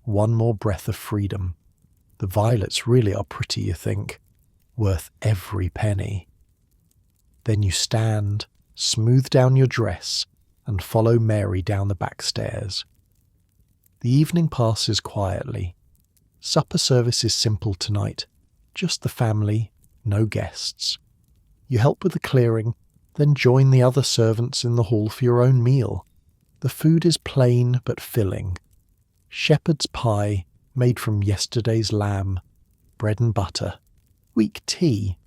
One more breath of freedom. The violets really are pretty, you think. Worth every penny. Then you stand, smooth down your dress, and follow Mary down the back stairs. The evening passes quietly. Supper service is simple tonight. Just the family, no guests. You help with the clearing, then join the other servants in the hall for your own meal. The food is plain but filling. Shepherd's pie, made from yesterday's lamb, bread and butter, weak tea.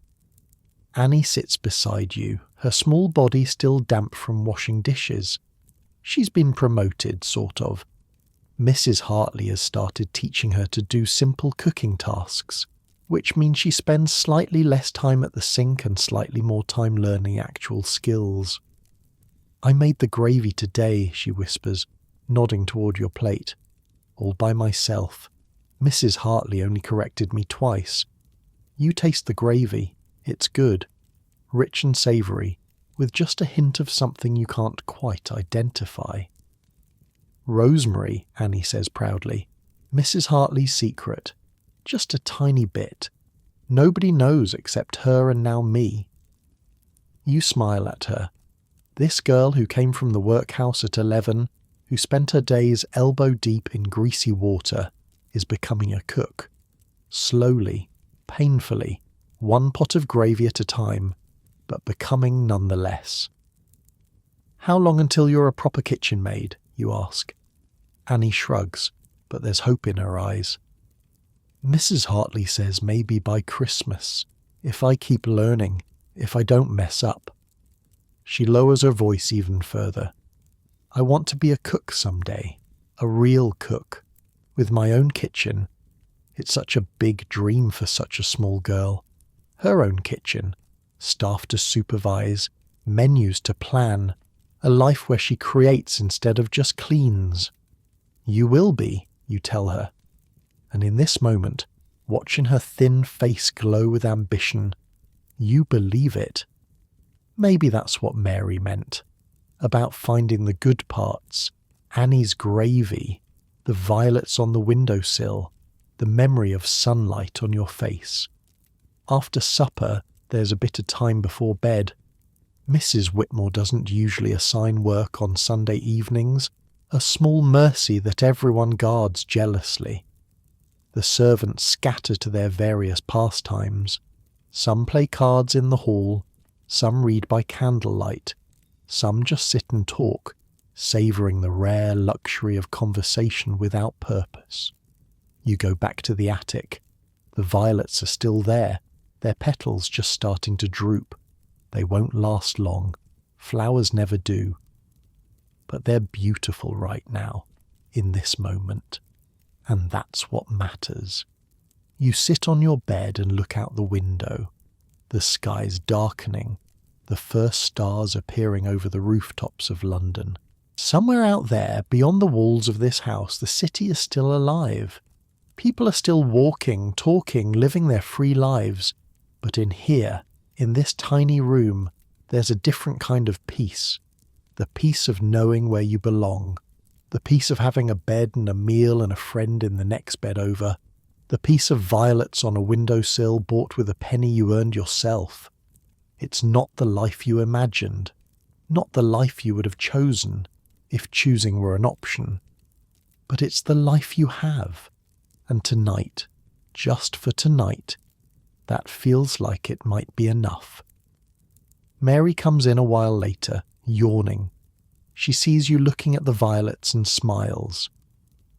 Annie sits beside you, her small body still damp from washing dishes. She's been promoted, sort of. Mrs. Hartley has started teaching her to do simple cooking tasks, which means she spends slightly less time at the sink and slightly more time learning actual skills. I made the gravy today, she whispers, nodding toward your plate. All by myself. Mrs. Hartley only corrected me twice. You taste the gravy. It's good. Rich and savoury, with just a hint of something you can't quite identify. Rosemary, Annie says proudly. Mrs. Hartley's secret. Just a tiny bit. Nobody knows except her and now me. You smile at her. This girl who came from the workhouse at 11, who spent her days elbow deep in greasy water, is becoming a cook. Slowly, painfully, one pot of gravy at a time, but becoming nonetheless. How long until you're a proper kitchen maid, you ask. Annie shrugs, but there's hope in her eyes. Mrs. Hartley says maybe by Christmas, if I keep learning, if I don't mess up. She lowers her voice even further. I want to be a cook someday, a real cook, with my own kitchen. It's such a big dream for such a small girl. Her own kitchen, staff to supervise, menus to plan, a life where she creates instead of just cleans. You will be, you tell her. And in this moment, watching her thin face glow with ambition, you believe it. Maybe that's what Mary meant, about finding the good parts, Annie's gravy, the violets on the windowsill, the memory of sunlight on your face. After supper, there's a bit of time before bed. Mrs. Whitmore doesn't usually assign work on Sunday evenings, a small mercy that everyone guards jealously. The servants scatter to their various pastimes. Some play cards in the hall, some read by candlelight, some just sit and talk, savouring the rare luxury of conversation without purpose. You go back to the attic. The violets are still there, their petals just starting to droop. They won't last long. Flowers never do. But they're beautiful right now, in this moment. And that's what matters. You sit on your bed and look out the window. The sky's darkening, the first stars appearing over the rooftops of London. Somewhere out there, beyond the walls of this house, the city is still alive. People are still walking, talking, living their free lives. But in here, in this tiny room, there's a different kind of peace. The peace of knowing where you belong. The peace of having a bed and a meal and a friend in the next bed over. The peace of violets on a windowsill bought with a penny you earned yourself. It's not the life you imagined. Not the life you would have chosen, if choosing were an option. But it's the life you have. And tonight, just for tonight, that feels like it might be enough. Mary comes in a while later, yawning. She sees you looking at the violets and smiles.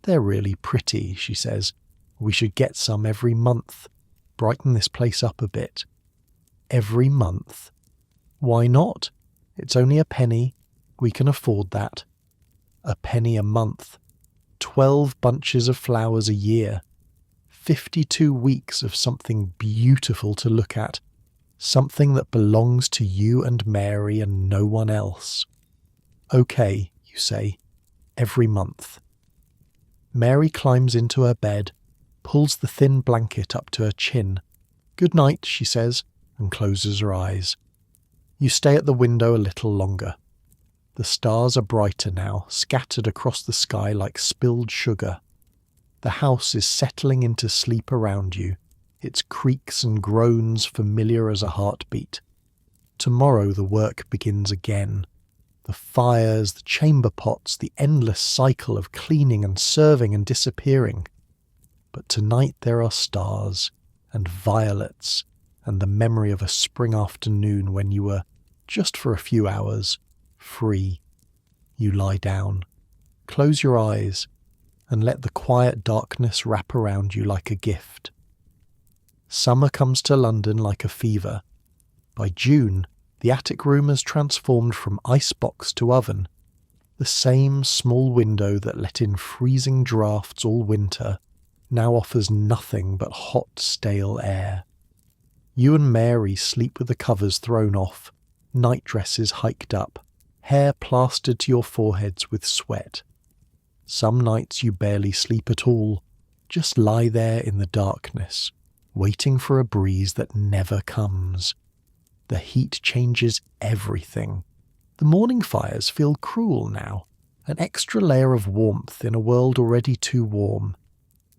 They're really pretty, she says. We should get some every month. Brighten this place up a bit. Every month? Why not? It's only a penny. We can afford that. A penny a month. 12 bunches of flowers a year. 52 weeks of something beautiful to look at. Something that belongs to you and Mary and no one else. Okay, you say, every month. Mary climbs into her bed, pulls the thin blanket up to her chin. Good night, she says, and closes her eyes. You stay at the window a little longer. The stars are brighter now, scattered across the sky like spilled sugar. The house is settling into sleep around you, its creaks and groans familiar as a heartbeat. Tomorrow the work begins again. The fires, the chamber pots, the endless cycle of cleaning and serving and disappearing. But tonight there are stars, and violets, and the memory of a spring afternoon when you were, just for a few hours, free. You lie down, close your eyes, and let the quiet darkness wrap around you like a gift. Summer comes to London like a fever. By June, the attic room has transformed from icebox to oven. The same small window that let in freezing draughts all winter now offers nothing but hot, stale air. You and Mary sleep with the covers thrown off, night dresses hiked up, hair plastered to your foreheads with sweat. Some nights you barely sleep at all, just lie there in the darkness, waiting for a breeze that never comes. The heat changes everything. The morning fires feel cruel now, an extra layer of warmth in a world already too warm.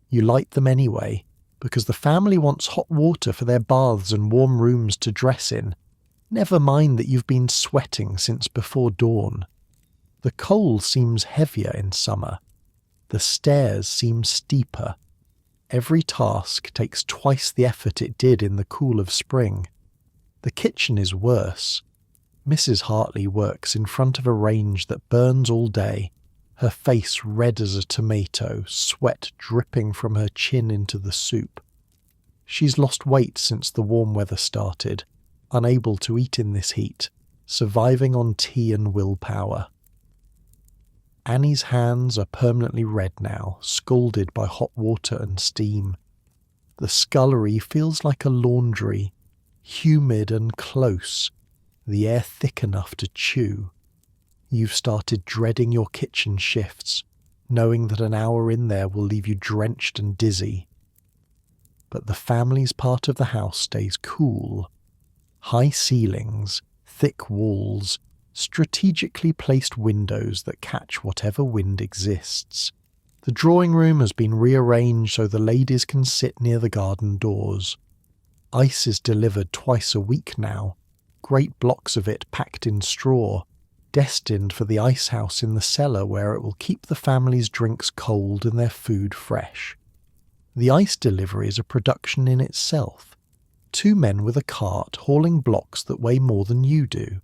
You light them anyway, because the family wants hot water for their baths and warm rooms to dress in. Never mind that you've been sweating since before dawn. The coal seems heavier in summer. The stairs seem steeper. Every task takes twice the effort it did in the cool of spring. The kitchen is worse. Mrs. Hartley works in front of a range that burns all day, her face red as a tomato, sweat dripping from her chin into the soup. She's lost weight since the warm weather started, unable to eat in this heat, surviving on tea and willpower. Annie's hands are permanently red now, scalded by hot water and steam. The scullery feels like a laundry, humid and close, the air thick enough to chew. You've started dreading your kitchen shifts, knowing that an hour in there will leave you drenched and dizzy. But the family's part of the house stays cool. High ceilings, thick walls, strategically placed windows that catch whatever wind exists. The drawing room has been rearranged so the ladies can sit near the garden doors. Ice is delivered twice a week now, great blocks of it packed in straw, destined for the ice house in the cellar where it will keep the family's drinks cold and their food fresh. The ice delivery is a production in itself. 2 men with a cart hauling blocks that weigh more than you do.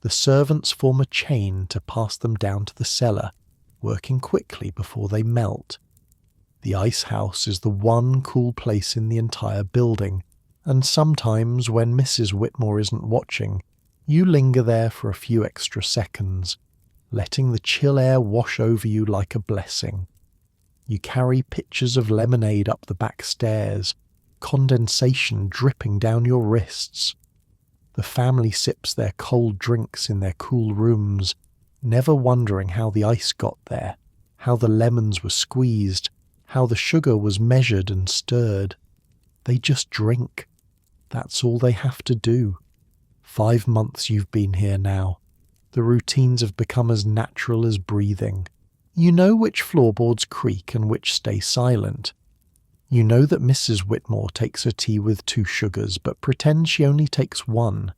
The servants form a chain to pass them down to the cellar, working quickly before they melt. The ice house is the one cool place in the entire building, and sometimes when Mrs. Whitmore isn't watching, you linger there for a few extra seconds, letting the chill air wash over you like a blessing. You carry pitchers of lemonade up the back stairs, condensation dripping down your wrists. The family sips their cold drinks in their cool rooms, never wondering how the ice got there, how the lemons were squeezed, how the sugar was measured and stirred. They just drink. That's all they have to do. 5 months you've been here now. The routines have become as natural as breathing. You know which floorboards creak and which stay silent. You know that Mrs. Whitmore takes her tea with 2 sugars, but pretends she only takes 1.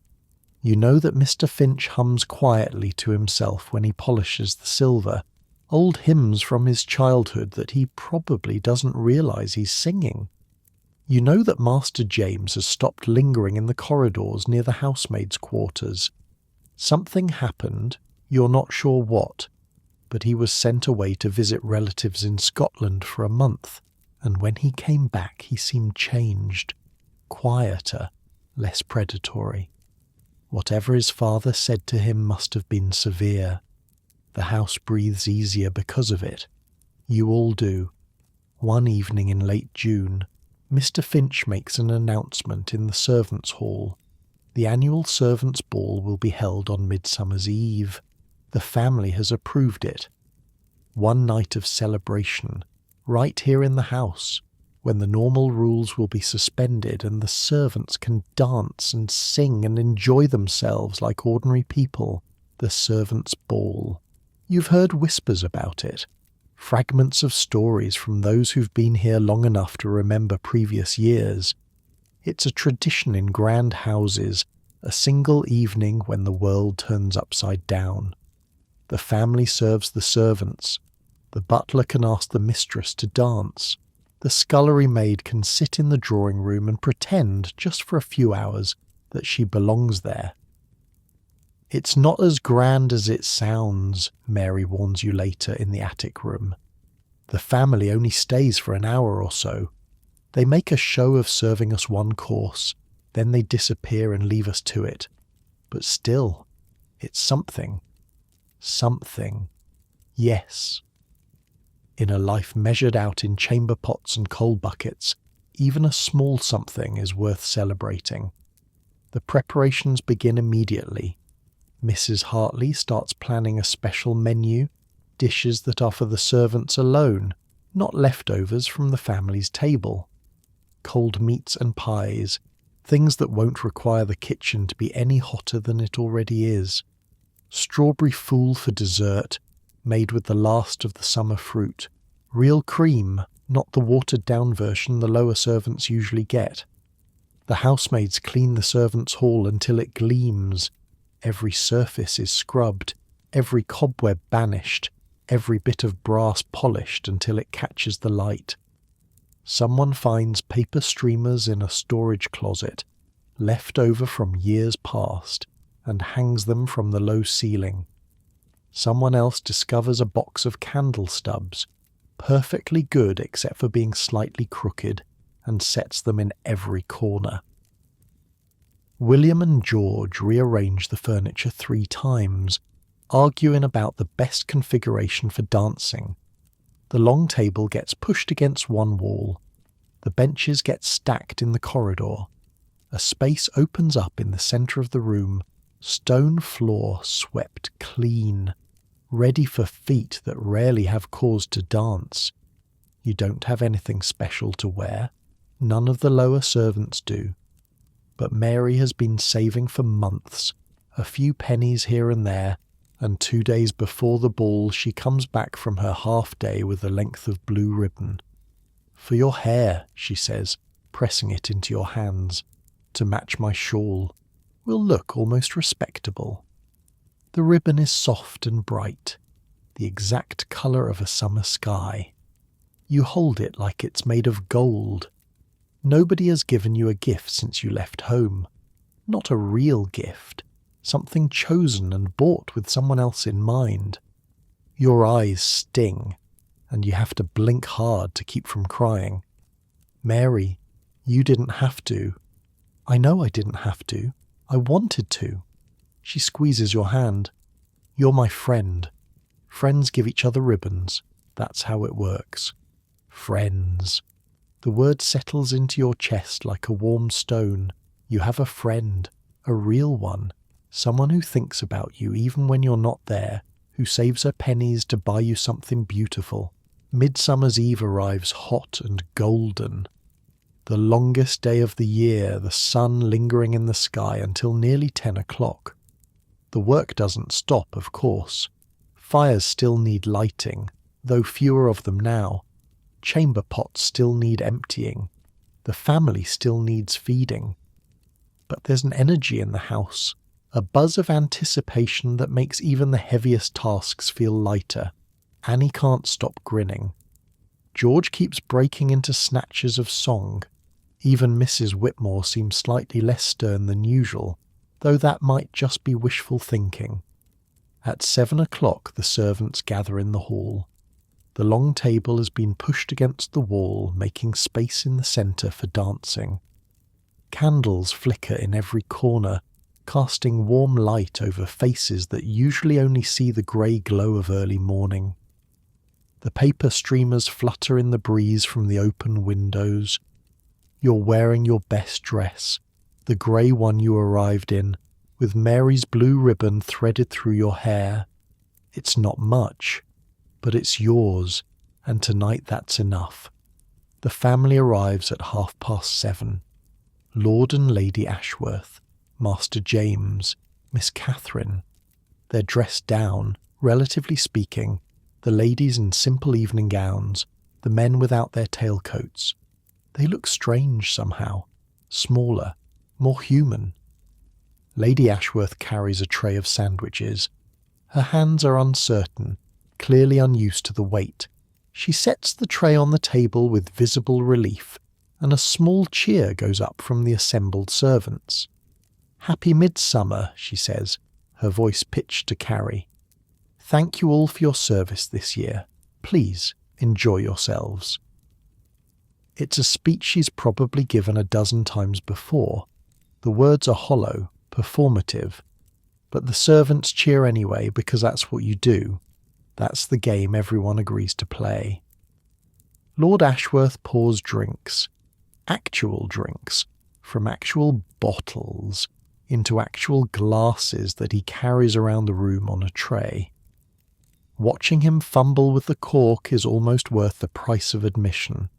You know that Mr. Finch hums quietly to himself when he polishes the silver, old hymns from his childhood that he probably doesn't realise he's singing. You know that Master James has stopped lingering in the corridors near the housemaids' quarters. Something happened, you're not sure what, but he was sent away to visit relatives in Scotland for a month, and when he came back he seemed changed, quieter, less predatory. Whatever his father said to him must have been severe. The house breathes easier because of it. You all do. One evening in late June, Mr. Finch makes an announcement in the servants' hall. The annual servants' ball will be held on Midsummer's Eve. The family has approved it. One night of celebration, right here in the house, when the normal rules will be suspended and the servants can dance and sing and enjoy themselves like ordinary people. The servants' ball. You've heard whispers about it, fragments of stories from those who've been here long enough to remember previous years. It's a tradition in grand houses, a single evening when the world turns upside down. The family serves the servants. The butler can ask the mistress to dance. The scullery maid can sit in the drawing room and pretend, just for a few hours, that she belongs there. It's not as grand as it sounds, Mary warns you later in the attic room. The family only stays for an hour or so. They make a show of serving us one course, then they disappear and leave us to it. But still, it's something. Something. Yes. In a life measured out in chamber pots and coal buckets, even a small something is worth celebrating. The preparations begin immediately. Mrs. Hartley starts planning a special menu, dishes that are for the servants alone, not leftovers from the family's table. Cold meats and pies, things that won't require the kitchen to be any hotter than it already is. Strawberry fool for dessert, made with the last of the summer fruit. Real cream, not the watered-down version the lower servants usually get. The housemaids clean the servants' hall until it gleams. Every surface is scrubbed, every cobweb banished, every bit of brass polished until it catches the light. Someone finds paper streamers in a storage closet, left over from years past, and hangs them from the low ceiling. Someone else discovers a box of candle stubs, perfectly good except for being slightly crooked, and sets them in every corner. William and George rearrange the furniture 3 times, arguing about the best configuration for dancing. The long table gets pushed against one wall. The benches get stacked in the corridor. A space opens up in the centre of the room, stone floor swept clean, ready for feet that rarely have cause to dance. You don't have anything special to wear. None of the lower servants do. But Mary has been saving for months, a few pennies here and there, and 2 days before the ball she comes back from her half-day with a length of blue ribbon. "For your hair," she says, pressing it into your hands, "to match my shawl. We'll look almost respectable." The ribbon is soft and bright, the exact colour of a summer sky. You hold it like it's made of gold. Nobody has given you a gift since you left home. Not a real gift, something chosen and bought with someone else in mind. Your eyes sting, and you have to blink hard to keep from crying. Mary, you didn't have to. I know I didn't have to. I wanted to. She squeezes your hand. You're my friend. Friends give each other ribbons. That's how it works. Friends. The word settles into your chest like a warm stone. You have a friend, a real one, someone who thinks about you even when you're not there, who saves her pennies to buy you something beautiful. Midsummer's Eve arrives hot and golden. The longest day of the year, the sun lingering in the sky until nearly 10 o'clock. The work doesn't stop, of course. Fires still need lighting, though fewer of them now. Chamber pots still need emptying. The family still needs feeding. But there's an energy in the house, a buzz of anticipation that makes even the heaviest tasks feel lighter. Annie can't stop grinning. George keeps breaking into snatches of song. Even Mrs. Whitmore seems slightly less stern than usual, though that might just be wishful thinking. At 7 o'clock the servants gather in the hall. The long table has been pushed against the wall, making space in the centre for dancing. Candles flicker in every corner, casting warm light over faces that usually only see the grey glow of early morning. The paper streamers flutter in the breeze from the open windows. You're wearing your best dress, the grey one you arrived in, with Mary's blue ribbon threaded through your hair. It's not much, but it's yours, and tonight that's enough. The family arrives at 7:30. Lord and Lady Ashworth, Master James, Miss Catherine. They're dressed down, relatively speaking, the ladies in simple evening gowns, the men without their tailcoats. They look strange somehow, smaller, more human. Lady Ashworth carries a tray of sandwiches. Her hands are uncertain, clearly unused to the weight. She sets the tray on the table with visible relief, and a small cheer goes up from the assembled servants. "Happy Midsummer," she says, her voice pitched to Carrie. "Thank you all for your service this year. Please, enjoy yourselves." It's a speech she's probably given a dozen times before. The words are hollow, performative, but the servants cheer anyway because that's what you do. That's the game everyone agrees to play. Lord Ashworth pours drinks, actual drinks, from actual bottles into actual glasses that he carries around the room on a tray. Watching him fumble with the cork is almost worth the price of admission.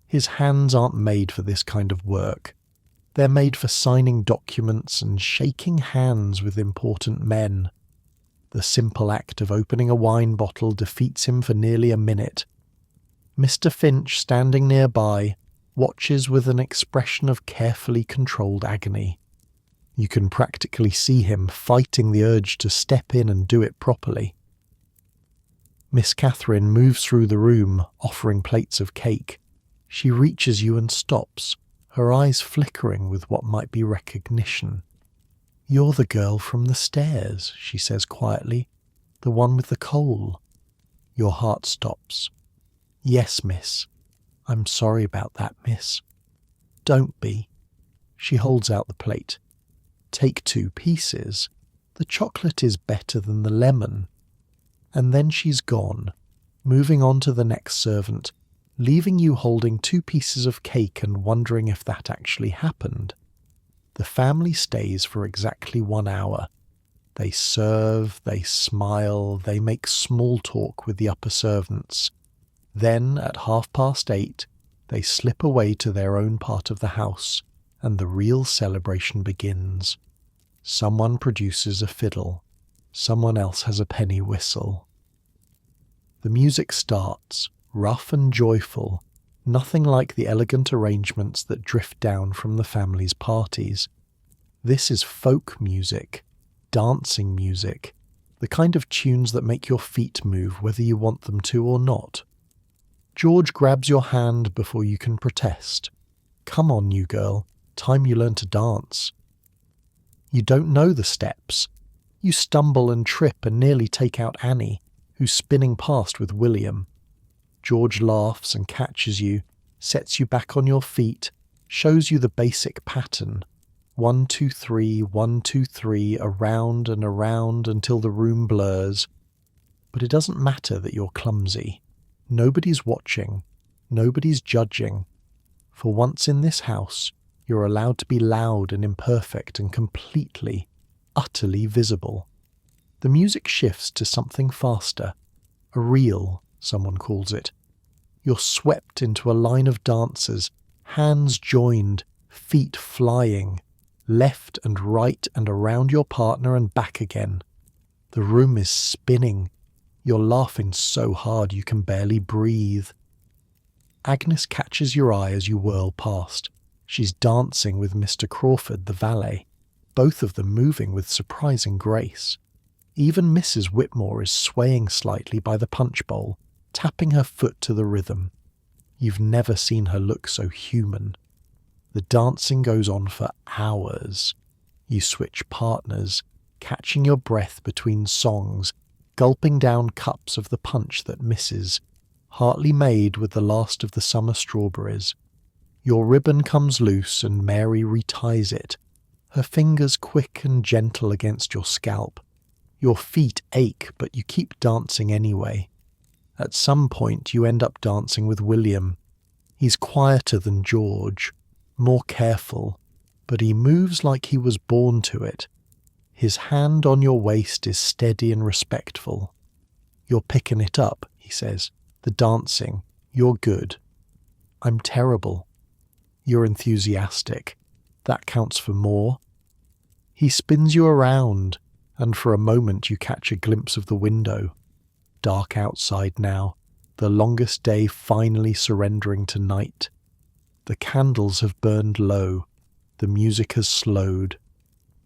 His hands aren't made for this kind of work. They're made for signing documents and shaking hands with important men. The simple act of opening a wine bottle defeats him for nearly a minute. Mr. Finch, standing nearby, watches with an expression of carefully controlled agony. You can practically see him fighting the urge to step in and do it properly. Miss Catherine moves through the room, offering plates of cake. She reaches you and stops, her eyes flickering with what might be recognition. "You're the girl from the stairs," she says quietly, "the one with the coal." Your heart stops. "Yes, miss. I'm sorry about that, miss." "Don't be." She holds out the plate. "Take 2 pieces. The chocolate is better than the lemon." And then she's gone, moving on to the next servant, leaving you holding 2 pieces of cake and wondering if that actually happened. The family stays for exactly 1 hour. They serve, they smile, they make small talk with the upper servants. Then, at 8:30, they slip away to their own part of the house, and the real celebration begins. Someone produces a fiddle. Someone else has a penny whistle. The music starts, rough and joyful, nothing like the elegant arrangements that drift down from the family's parties. This is folk music, dancing music, the kind of tunes that make your feet move whether you want them to or not. George grabs your hand before you can protest. Come on, new girl, time you learn to dance. You don't know the steps. You stumble and trip and nearly take out Annie, who's spinning past with William. George laughs and catches you, sets you back on your feet, shows you the basic pattern. 1, 2, 3, 1, 2, 3, around and around until the room blurs. But it doesn't matter that you're clumsy. Nobody's watching. Nobody's judging. For once in this house, you're allowed to be loud and imperfect and completely, utterly visible. The music shifts to something faster. A reel, someone calls it. You're swept into a line of dancers, hands joined, feet flying, left and right and around your partner and back again. The room is spinning. You're laughing so hard you can barely breathe. Agnes catches your eye as you whirl past. She's dancing with Mr. Crawford, the valet, both of them moving with surprising grace. Even Mrs. Whitmore is swaying slightly by the punch bowl, tapping her foot to the rhythm. You've never seen her look so human. The dancing goes on for hours. You switch partners, catching your breath between songs, gulping down cups of the punch that misses, partly made with the last of the summer strawberries. Your ribbon comes loose and Mary reties it, her fingers quick and gentle against your scalp. Your feet ache, but you keep dancing anyway. At some point you end up dancing with William. He's quieter than George, more careful, but he moves like he was born to it. His hand on your waist is steady and respectful. You're picking it up, he says. The dancing. You're good. I'm terrible. You're enthusiastic. That counts for more. He spins you around, and for a moment you catch a glimpse of the window. Dark outside now, the longest day finally surrendering to night. The candles have burned low. The music has slowed.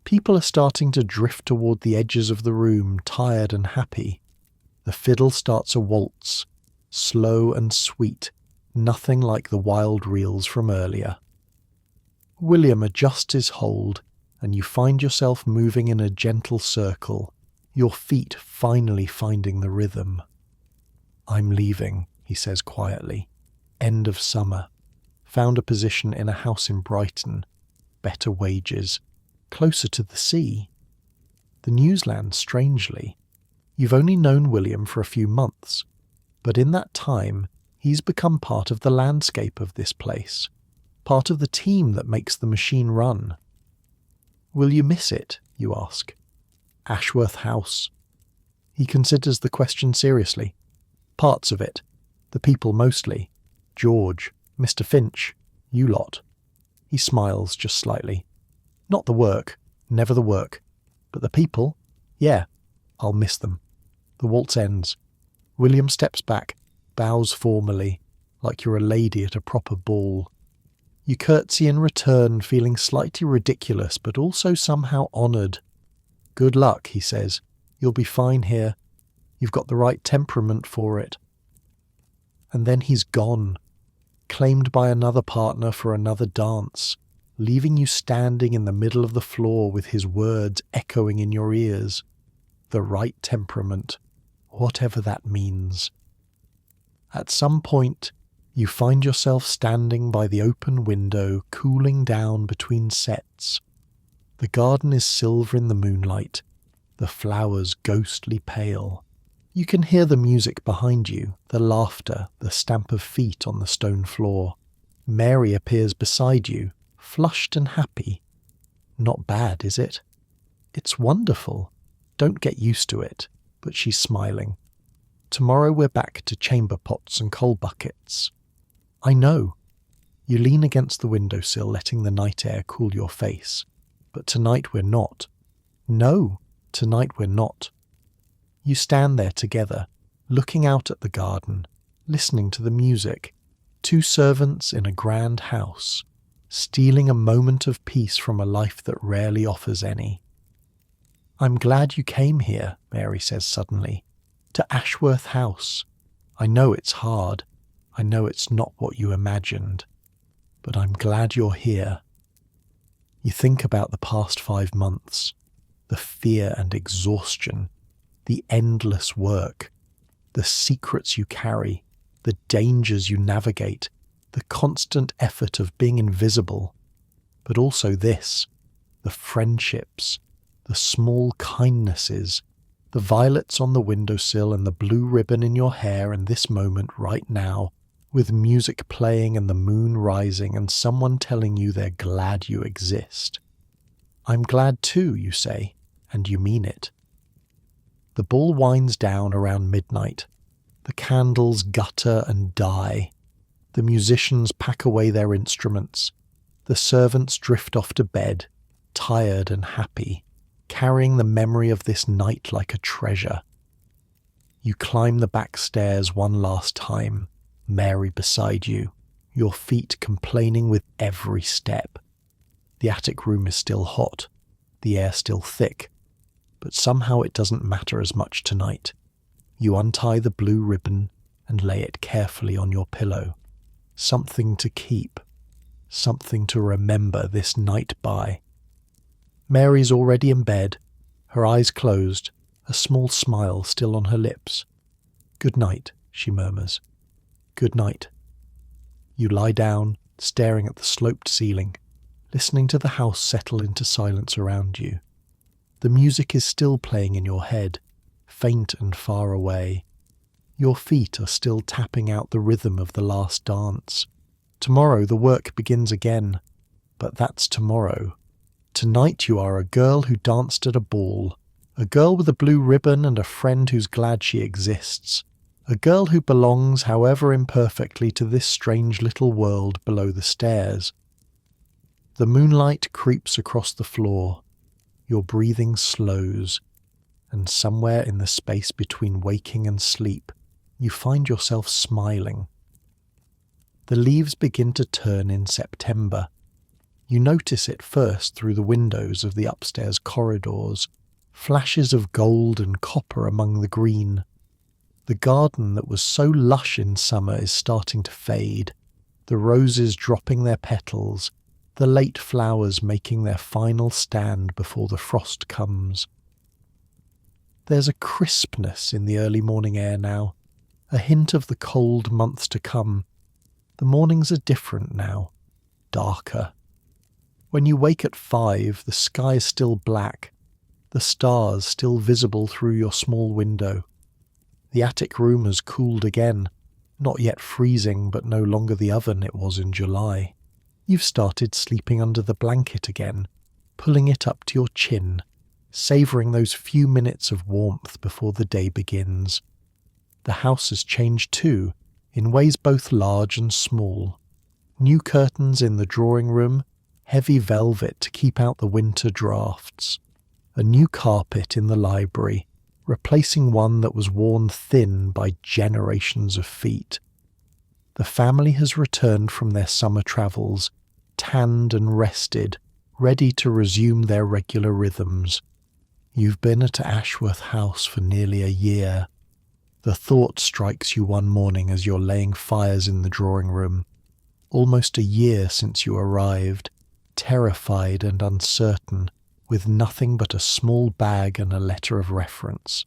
People are starting to drift toward the edges of the room, tired and happy. The fiddle starts a waltz, slow and sweet, nothing like the wild reels from earlier. William adjusts his hold, and you find yourself moving in a gentle circle, your feet finally finding the rhythm. I'm leaving, he says quietly. End of summer. Found a position in a house in Brighton. Better wages. Closer to the sea. The news lands strangely. You've only known William for a few months, but in that time he's become part of the landscape of this place, part of the team that makes the machine run. Will you miss it, you ask? Ashworth House. He considers the question seriously. Parts of it. The people mostly. George, Mr. Finch, you lot. He smiles just slightly. Not the work, never the work. But the people? Yeah, I'll miss them. The waltz ends. William steps back, bows formally, like you're a lady at a proper ball. You curtsy in return, feeling slightly ridiculous, but also somehow honoured. Good luck, he says. You'll be fine here. You've got the right temperament for it. And then he's gone, claimed by another partner for another dance, leaving you standing in the middle of the floor with his words echoing in your ears. The right temperament, whatever that means. At some point, you find yourself standing by the open window, cooling down between sets. The garden is silver in the moonlight, the flowers ghostly pale. You can hear the music behind you, the laughter, the stamp of feet on the stone floor. Mary appears beside you, flushed and happy. Not bad, is it? It's wonderful. Don't get used to it, but she's smiling. Tomorrow we're back to chamber pots and coal buckets. I know. You lean against the windowsill, letting the night air cool your face. But tonight we're not. No, tonight we're not. You stand there together, looking out at the garden, listening to the music. Two servants in a grand house, stealing a moment of peace from a life that rarely offers any. I'm glad you came here, Mary says suddenly. To Ashworth House. I know it's hard. I know it's not what you imagined. But I'm glad you're here. You think about the past 5 months, the fear and exhaustion, the endless work, the secrets you carry, the dangers you navigate, the constant effort of being invisible, but also this, the friendships, the small kindnesses, the violets on the windowsill and the blue ribbon in your hair in this moment right now, with music playing and the moon rising and someone telling you they're glad you exist. I'm glad too, you say, and you mean it. The ball winds down around midnight. The candles gutter and die. The musicians pack away their instruments. The servants drift off to bed, tired and happy, carrying the memory of this night like a treasure. You climb the back stairs one last time, Mary beside you, your feet complaining with every step. The attic room is still hot, the air still thick, but somehow it doesn't matter as much tonight. You untie the blue ribbon and lay it carefully on your pillow. Something to keep, something to remember this night by. Mary's already in bed, her eyes closed, a small smile still on her lips. Good night, she murmurs. Good night. You lie down, staring at the sloped ceiling, listening to the house settle into silence around you. The music is still playing in your head, faint and far away. Your feet are still tapping out the rhythm of the last dance. Tomorrow the work begins again, but that's tomorrow. Tonight you are a girl who danced at a ball, a girl with a blue ribbon and a friend who's glad she exists, a girl who belongs, however imperfectly, to this strange little world below the stairs. The moonlight creeps across the floor, your breathing slows, and somewhere in the space between waking and sleep, you find yourself smiling. The leaves begin to turn in September. You notice it first through the windows of the upstairs corridors, flashes of gold and copper among the green. The garden that was so lush in summer is starting to fade, the roses dropping their petals, the late flowers making their final stand before the frost comes. There's a crispness in the early morning air now, a hint of the cold months to come. The mornings are different now, darker. When you wake at 5, the sky is still black, the stars still visible through your small window. The attic room has cooled again, not yet freezing, but no longer the oven it was in July. You've started sleeping under the blanket again, pulling it up to your chin, savouring those few minutes of warmth before the day begins. The house has changed too, in ways both large and small. New curtains in the drawing room, heavy velvet to keep out the winter drafts. A new carpet in the library, replacing one that was worn thin by generations of feet. The family has returned from their summer travels, tanned and rested, ready to resume their regular rhythms. You've been at Ashworth House for nearly a year. The thought strikes you one morning as you're laying fires in the drawing room. Almost a year since you arrived, terrified and uncertain, with nothing but a small bag and a letter of reference.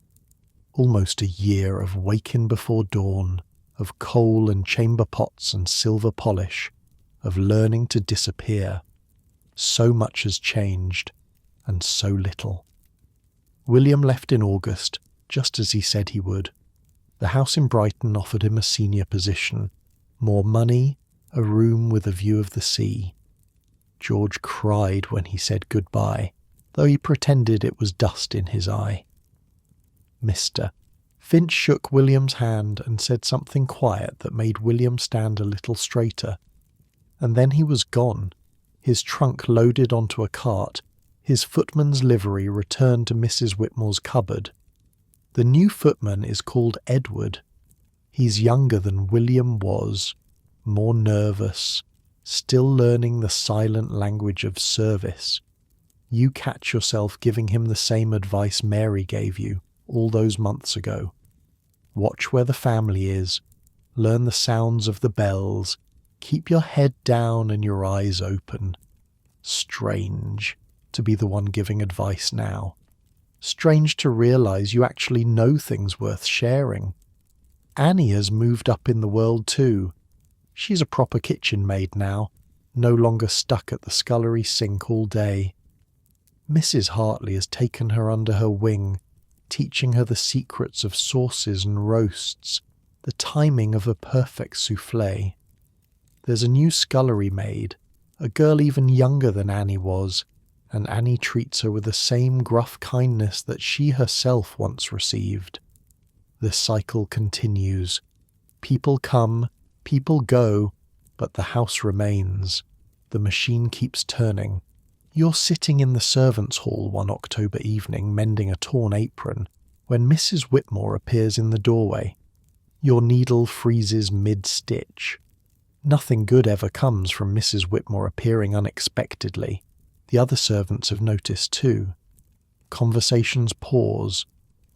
Almost a year of waking before dawn, of coal and chamber pots and silver polish, of learning to disappear. So much has changed, and so little. William left in August, just as he said he would. The house in Brighton offered him a senior position, more money, a room with a view of the sea. George cried when he said goodbye, though he pretended it was dust in his eye. Mister. Finch shook William's hand and said something quiet that made William stand a little straighter. And then he was gone, his trunk loaded onto a cart, his footman's livery returned to Mrs. Whitmore's cupboard. The new footman is called Edward. He's younger than William was, more nervous, still learning the silent language of service. you catch yourself giving him the same advice Mary gave you all those months ago. Watch where the family is, learn the sounds of the bells, keep your head down and your eyes open. Strange to be the one giving advice now. Strange to realize you actually know things worth sharing. Annie has moved up in the world too. She's a proper kitchen maid now, no longer stuck at the scullery sink all day. Mrs. Hartley has taken her under her wing, teaching her the secrets of sauces and roasts, the timing of a perfect soufflé. There's a new scullery maid, a girl even younger than Annie was, and Annie treats her with the same gruff kindness that she herself once received. The cycle continues. People come, people go, but the house remains. The machine keeps turning. You're sitting in the servants' hall one October evening mending a torn apron when Mrs. Whitmore appears in the doorway. Your needle freezes mid-stitch. Nothing good ever comes from Mrs. Whitmore appearing unexpectedly. The other servants have noticed too. Conversations pause.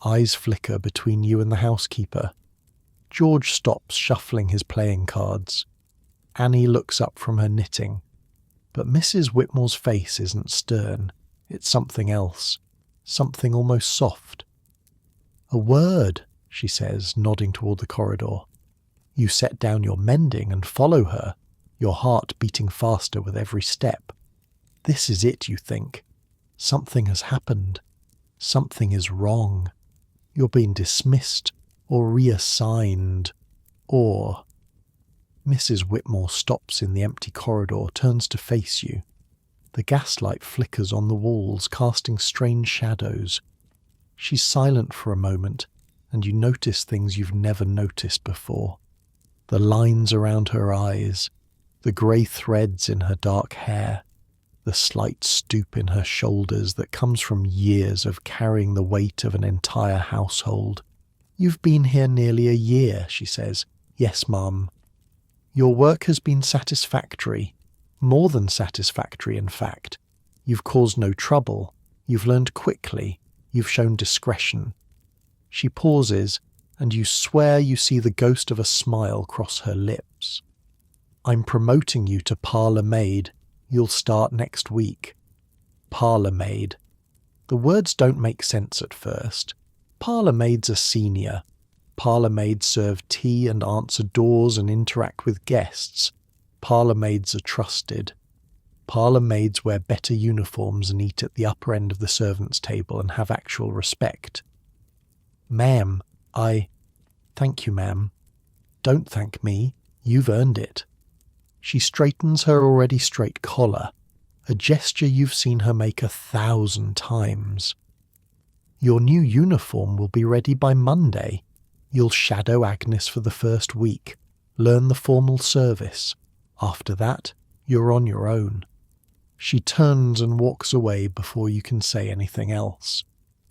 Eyes flicker between you and the housekeeper. George stops shuffling his playing cards. Annie looks up from her knitting. But Mrs. Whitmore's face isn't stern. It's something else. Something almost soft. "A word," she says, nodding toward the corridor. You set down your mending and follow her, your heart beating faster with every step. This is it, you think. Something has happened. Something is wrong. You're being dismissed or reassigned, or... Mrs. Whitmore stops in the empty corridor, turns to face you. The gaslight flickers on the walls, casting strange shadows. She's silent for a moment, and you notice things you've never noticed before. The lines around her eyes, the grey threads in her dark hair, the slight stoop in her shoulders that comes from years of carrying the weight of an entire household. "You've been here nearly a year," she says. "Yes, Mum." "Your work has been satisfactory, more than satisfactory, in fact. You've caused no trouble, you've learned quickly, you've shown discretion." She pauses, and you swear you see the ghost of a smile cross her lips. "I'm promoting you to parlour maid. You'll start next week." Parlour maid. The words don't make sense at first. Parlour maids are senior. Parlour maids serve tea and answer doors and interact with guests. Parlour maids are trusted. Parlour maids wear better uniforms and eat at the upper end of the servants' table and have actual respect. "Ma'am, Thank you, ma'am." "Don't thank me. You've earned it." She straightens her already straight collar, a gesture you've seen her make 1,000 times. "Your new uniform will be ready by Monday. You'll shadow Agnes for the first week, learn the formal service. After that, you're on your own." She turns and walks away before you can say anything else.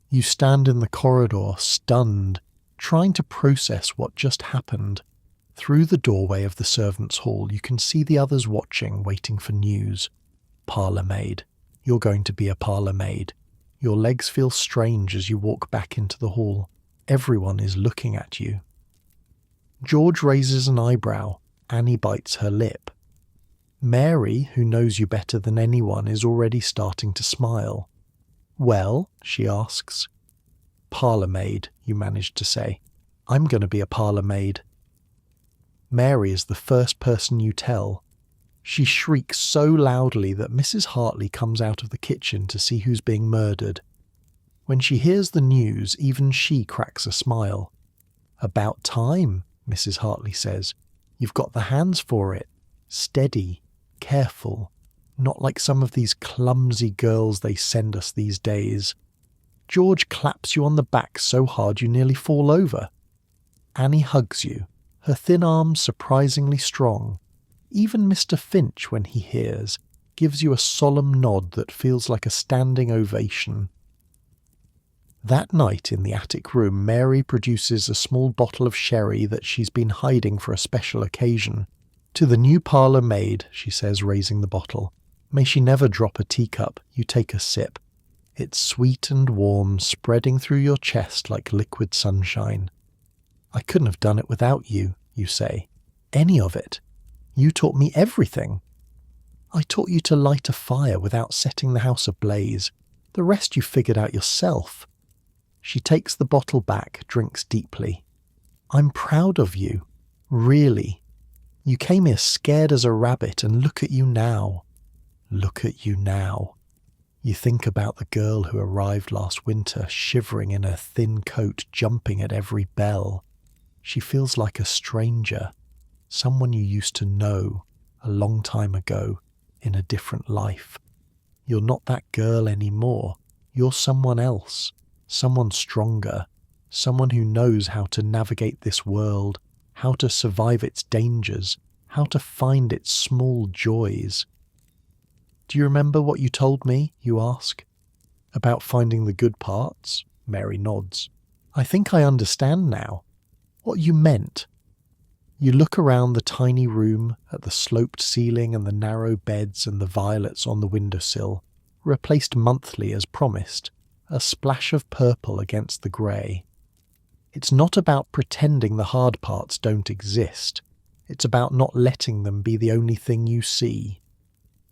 You stand in the corridor, stunned, trying to process what just happened. Through the doorway of the servants' hall, you can see the others watching, waiting for news. Parlour maid. You're going to be a parlour maid. Your legs feel strange as you walk back into the hall. Everyone is looking at you. George raises an eyebrow. Annie bites her lip. Mary, who knows you better than anyone, is already starting to smile. "Well?" she asks. "Parlour maid," you manage to say. "I'm going to be a parlour maid." Mary is the first person you tell. She shrieks so loudly that Mrs. Hartley comes out of the kitchen to see who's being murdered. When she hears the news, even she cracks a smile. "About time," Mrs. Hartley says. "You've got the hands for it. Steady, careful, not like some of these clumsy girls they send us these days." George claps you on the back so hard you nearly fall over. Annie hugs you, her thin arms surprisingly strong. Even Mr. Finch, when he hears, gives you a solemn nod that feels like a standing ovation. That night in the attic room, Mary produces a small bottle of sherry that she's been hiding for a special occasion. "To the new parlour maid," she says, raising the bottle. May she never drop a teacup, you take a sip. It's sweet and warm, spreading through your chest like liquid sunshine. I couldn't have done it without you, you say. Any of it. You taught me everything. I taught you to light a fire without setting the house ablaze. The rest you figured out yourself. She takes the bottle back, drinks deeply. I'm proud of you. Really. You came here scared as a rabbit, and look at you now. Look at you now. You think about the girl who arrived last winter, shivering in her thin coat, jumping at every bell. She feels like a stranger, someone you used to know a long time ago in a different life. You're not that girl anymore. You're someone else, someone stronger, someone who knows how to navigate this world, how to survive its dangers, how to find its small joys. Do you remember what you told me, you ask? About finding the good parts? Mary nods. I think I understand now. What you meant. You look around the tiny room at the sloped ceiling and the narrow beds and the violets on the windowsill, replaced monthly as promised, a splash of purple against the grey. It's not about pretending the hard parts don't exist. It's about not letting them be the only thing you see.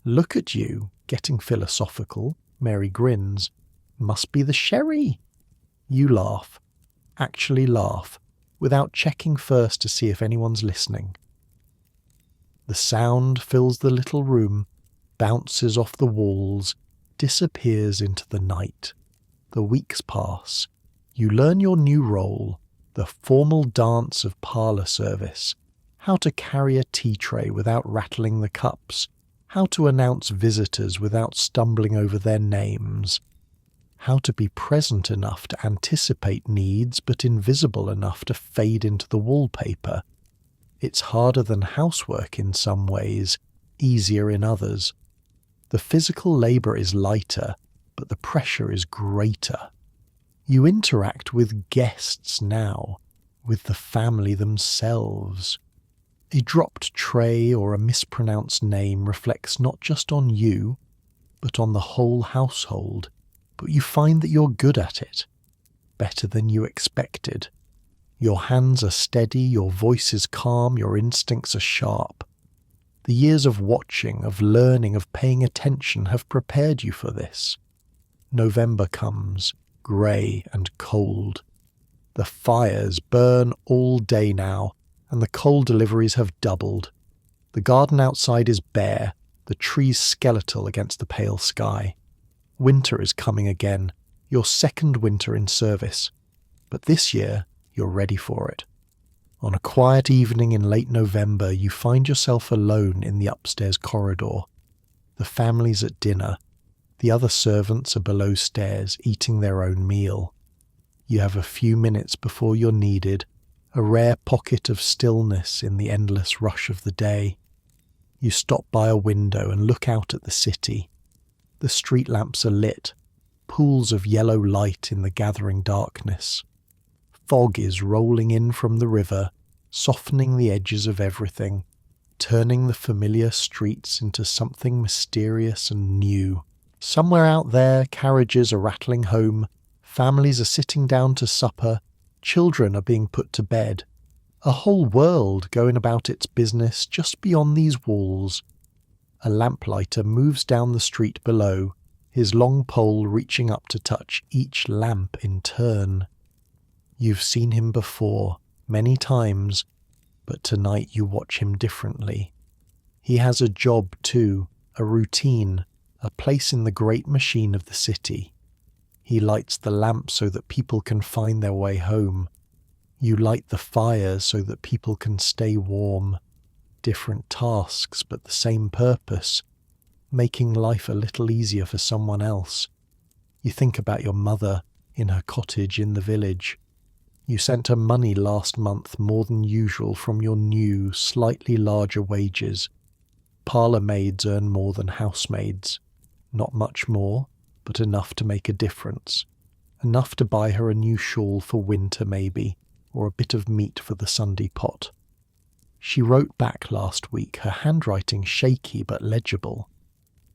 Look at you, getting philosophical. Mary grins. Must be the sherry. You laugh. Actually laugh, without checking first to see if anyone's listening. The sound fills the little room, bounces off the walls, disappears into the night. The weeks pass. You learn your new role, the formal dance of parlour service, how to carry a tea tray without rattling the cups, how to announce visitors without stumbling over their names, how to be present enough to anticipate needs but invisible enough to fade into the wallpaper. It's harder than housework in some ways, easier in others. The physical labour is lighter, but the pressure is greater. You interact with guests now, with the family themselves. A dropped tray or a mispronounced name reflects not just on you, but on the whole household. But you find that you're good at it, better than you expected. Your hands are steady, your voice is calm, your instincts are sharp. The years of watching, of learning, of paying attention have prepared you for this. November comes, grey and cold. The fires burn all day now, and the coal deliveries have doubled. The garden outside is bare, the trees skeletal against the pale sky. Winter is coming again, your second winter in service. But this year, you're ready for it. On a quiet evening in late November, you find yourself alone in the upstairs corridor. The family's at dinner. The other servants are below stairs, eating their own meal. You have a few minutes before you're needed, a rare pocket of stillness in the endless rush of the day. You stop by a window and look out at the city. The street lamps are lit, pools of yellow light in the gathering darkness. Fog is rolling in from the river, softening the edges of everything, turning the familiar streets into something mysterious and new. Somewhere out there, carriages are rattling home, families are sitting down to supper, children are being put to bed. A whole world going about its business just beyond these walls. A lamplighter moves down the street below, his long pole reaching up to touch each lamp in turn. You've seen him before, many times, but tonight you watch him differently. He has a job too, a routine, a place in the great machine of the city. He lights the lamp so that people can find their way home. You light the fire so that people can stay warm. Different tasks, but the same purpose, making life a little easier for someone else. You think about your mother in her cottage in the village. You sent her money last month more than usual from your new, slightly larger wages. Parlour maids earn more than housemaids. Not much more, but enough to make a difference. Enough to buy her a new shawl for winter maybe, or a bit of meat for the Sunday pot. She wrote back last week, her handwriting shaky but legible.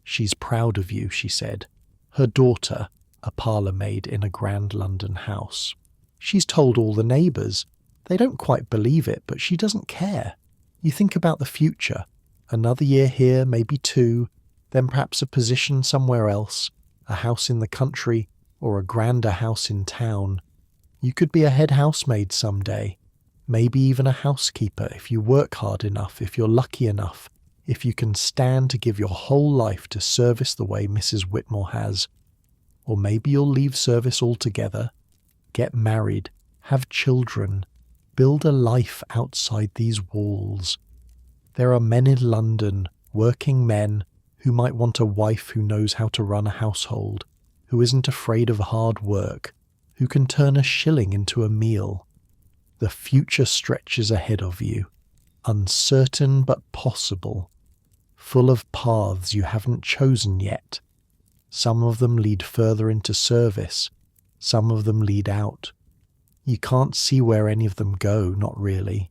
She's proud of you, she said. Her daughter, a parlour maid in a grand London house. She's told all the neighbours. They don't quite believe it, but she doesn't care. You think about the future. Another year here, maybe 2, then perhaps a position somewhere else, a house in the country or a grander house in town. You could be a head housemaid someday, maybe even a housekeeper if you work hard enough, if you're lucky enough, if you can stand to give your whole life to service the way Mrs. Whitmore has. Or maybe you'll leave service altogether, get married, have children, build a life outside these walls. There are men in London, working men, who might want a wife who knows how to run a household, who isn't afraid of hard work, who can turn a shilling into a meal. The future stretches ahead of you, uncertain but possible, full of paths you haven't chosen yet. Some of them lead further into service, some of them lead out. You can't see where any of them go, not really.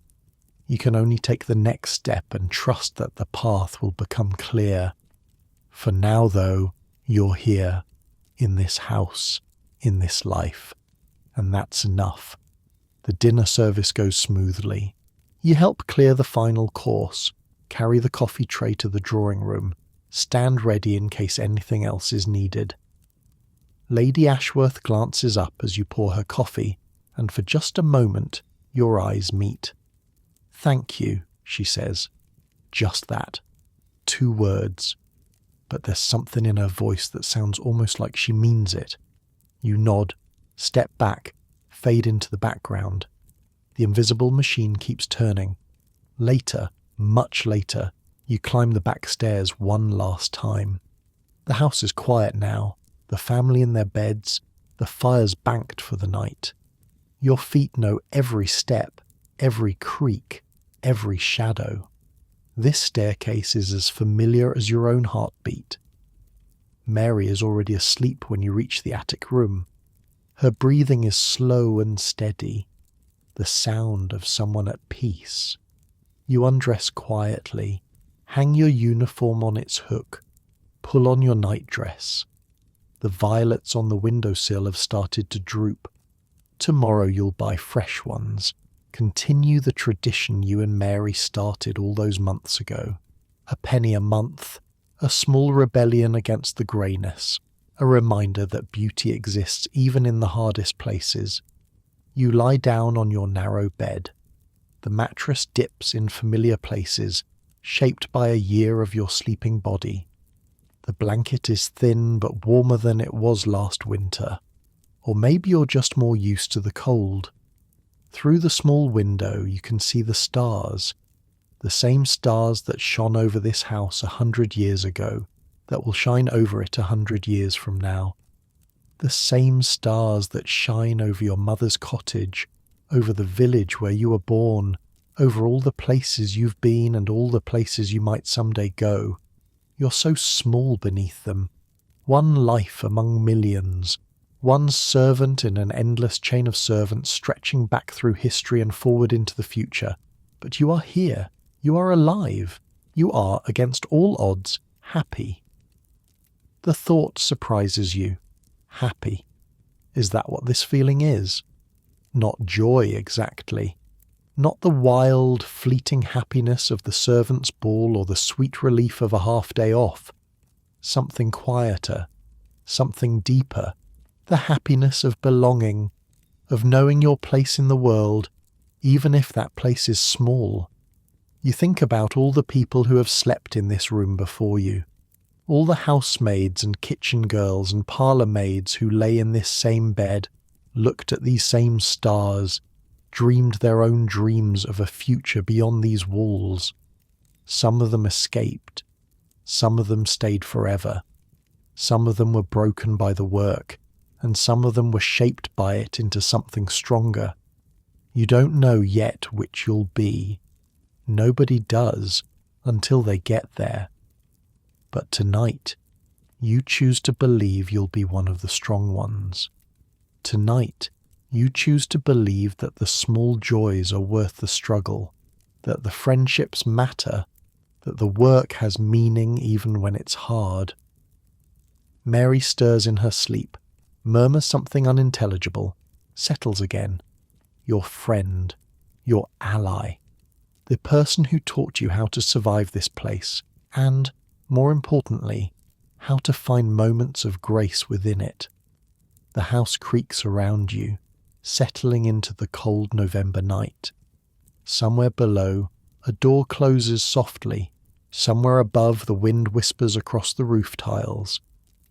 You can only take the next step and trust that the path will become clear. For now, though, you're here, in this house, in this life, and that's enough. The dinner service goes smoothly. You help clear the final course, carry the coffee tray to the drawing room, stand ready in case anything else is needed. Lady Ashworth glances up as you pour her coffee, and for just a moment your eyes meet. "Thank you," she says. Just that. 2 words. But there's something in her voice that sounds almost like she means it. You nod, step back, fade into the background. The invisible machine keeps turning. Later, much later, you climb the back stairs one last time. The house is quiet now, the family in their beds, the fire's banked for the night. Your feet know every step, every creak, every shadow. This staircase is as familiar as your own heartbeat. Mary is already asleep when you reach the attic room. Her breathing is slow and steady, the sound of someone at peace. You undress quietly, hang your uniform on its hook, pull on your nightdress. The violets on the windowsill have started to droop. Tomorrow you'll buy fresh ones. Continue the tradition you and Mary started all those months ago. A penny a month, a small rebellion against the greyness, a reminder that beauty exists even in the hardest places. You lie down on your narrow bed. The mattress dips in familiar places, shaped by a year of your sleeping body. The blanket is thin but warmer than it was last winter. Or maybe you're just more used to the cold. Through the small window you can see the stars, the same stars that shone over this house 100 years ago, that will shine over it 100 years from now. The same stars that shine over your mother's cottage, over the village where you were born, over all the places you've been and all the places you might someday go. You're so small beneath them. One life among millions. One servant in an endless chain of servants stretching back through history and forward into the future. But you are here. You are alive. You are, against all odds, happy. The thought surprises you. Happy. Is that what this feeling is? Not joy exactly. Not the wild, fleeting happiness of the servants' ball or the sweet relief of a half-day off. Something quieter. Something deeper. The happiness of belonging, of knowing your place in the world, even if that place is small. You think about all the people who have slept in this room before you, all the housemaids and kitchen girls and parlour maids who lay in this same bed, looked at these same stars, dreamed their own dreams of a future beyond these walls. Some of them escaped, some of them stayed forever, some of them were broken by the work, and some of them were shaped by it into something stronger. You don't know yet which you'll be. Nobody does until they get there. But tonight, you choose to believe you'll be one of the strong ones. Tonight, you choose to believe that the small joys are worth the struggle, that the friendships matter, that the work has meaning even when it's hard. Mary stirs in her sleep, murmurs something unintelligible, settles again. Your friend, your ally, the person who taught you how to survive this place, and, more importantly, how to find moments of grace within it. The house creaks around you, settling into the cold November night. Somewhere below, a door closes softly. Somewhere above, the wind whispers across the roof tiles.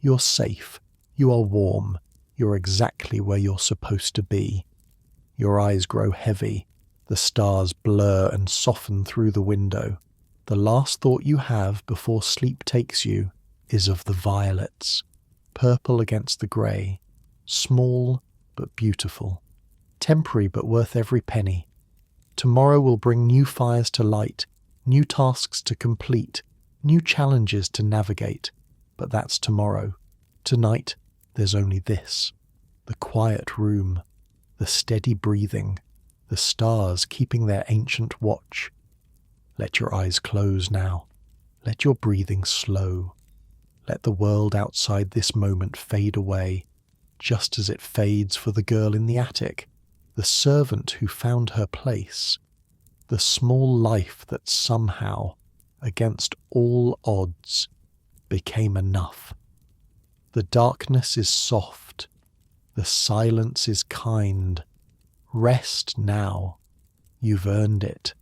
You're safe. You are warm. You're exactly where you're supposed to be. Your eyes grow heavy. The stars blur and soften through the window. The last thought you have before sleep takes you is of the violets, purple against the grey, small but beautiful, temporary but worth every penny. Tomorrow will bring new fires to light, new tasks to complete, new challenges to navigate. But that's tomorrow. Tonight, there's only this. The quiet room, the steady breathing, the stars keeping their ancient watch. Let your eyes close now. Let your breathing slow. Let the world outside this moment fade away, just as it fades for the girl in the attic, the servant who found her place, the small life that somehow, against all odds, became enough. The darkness is soft. The silence is kind. Rest now. You've earned it.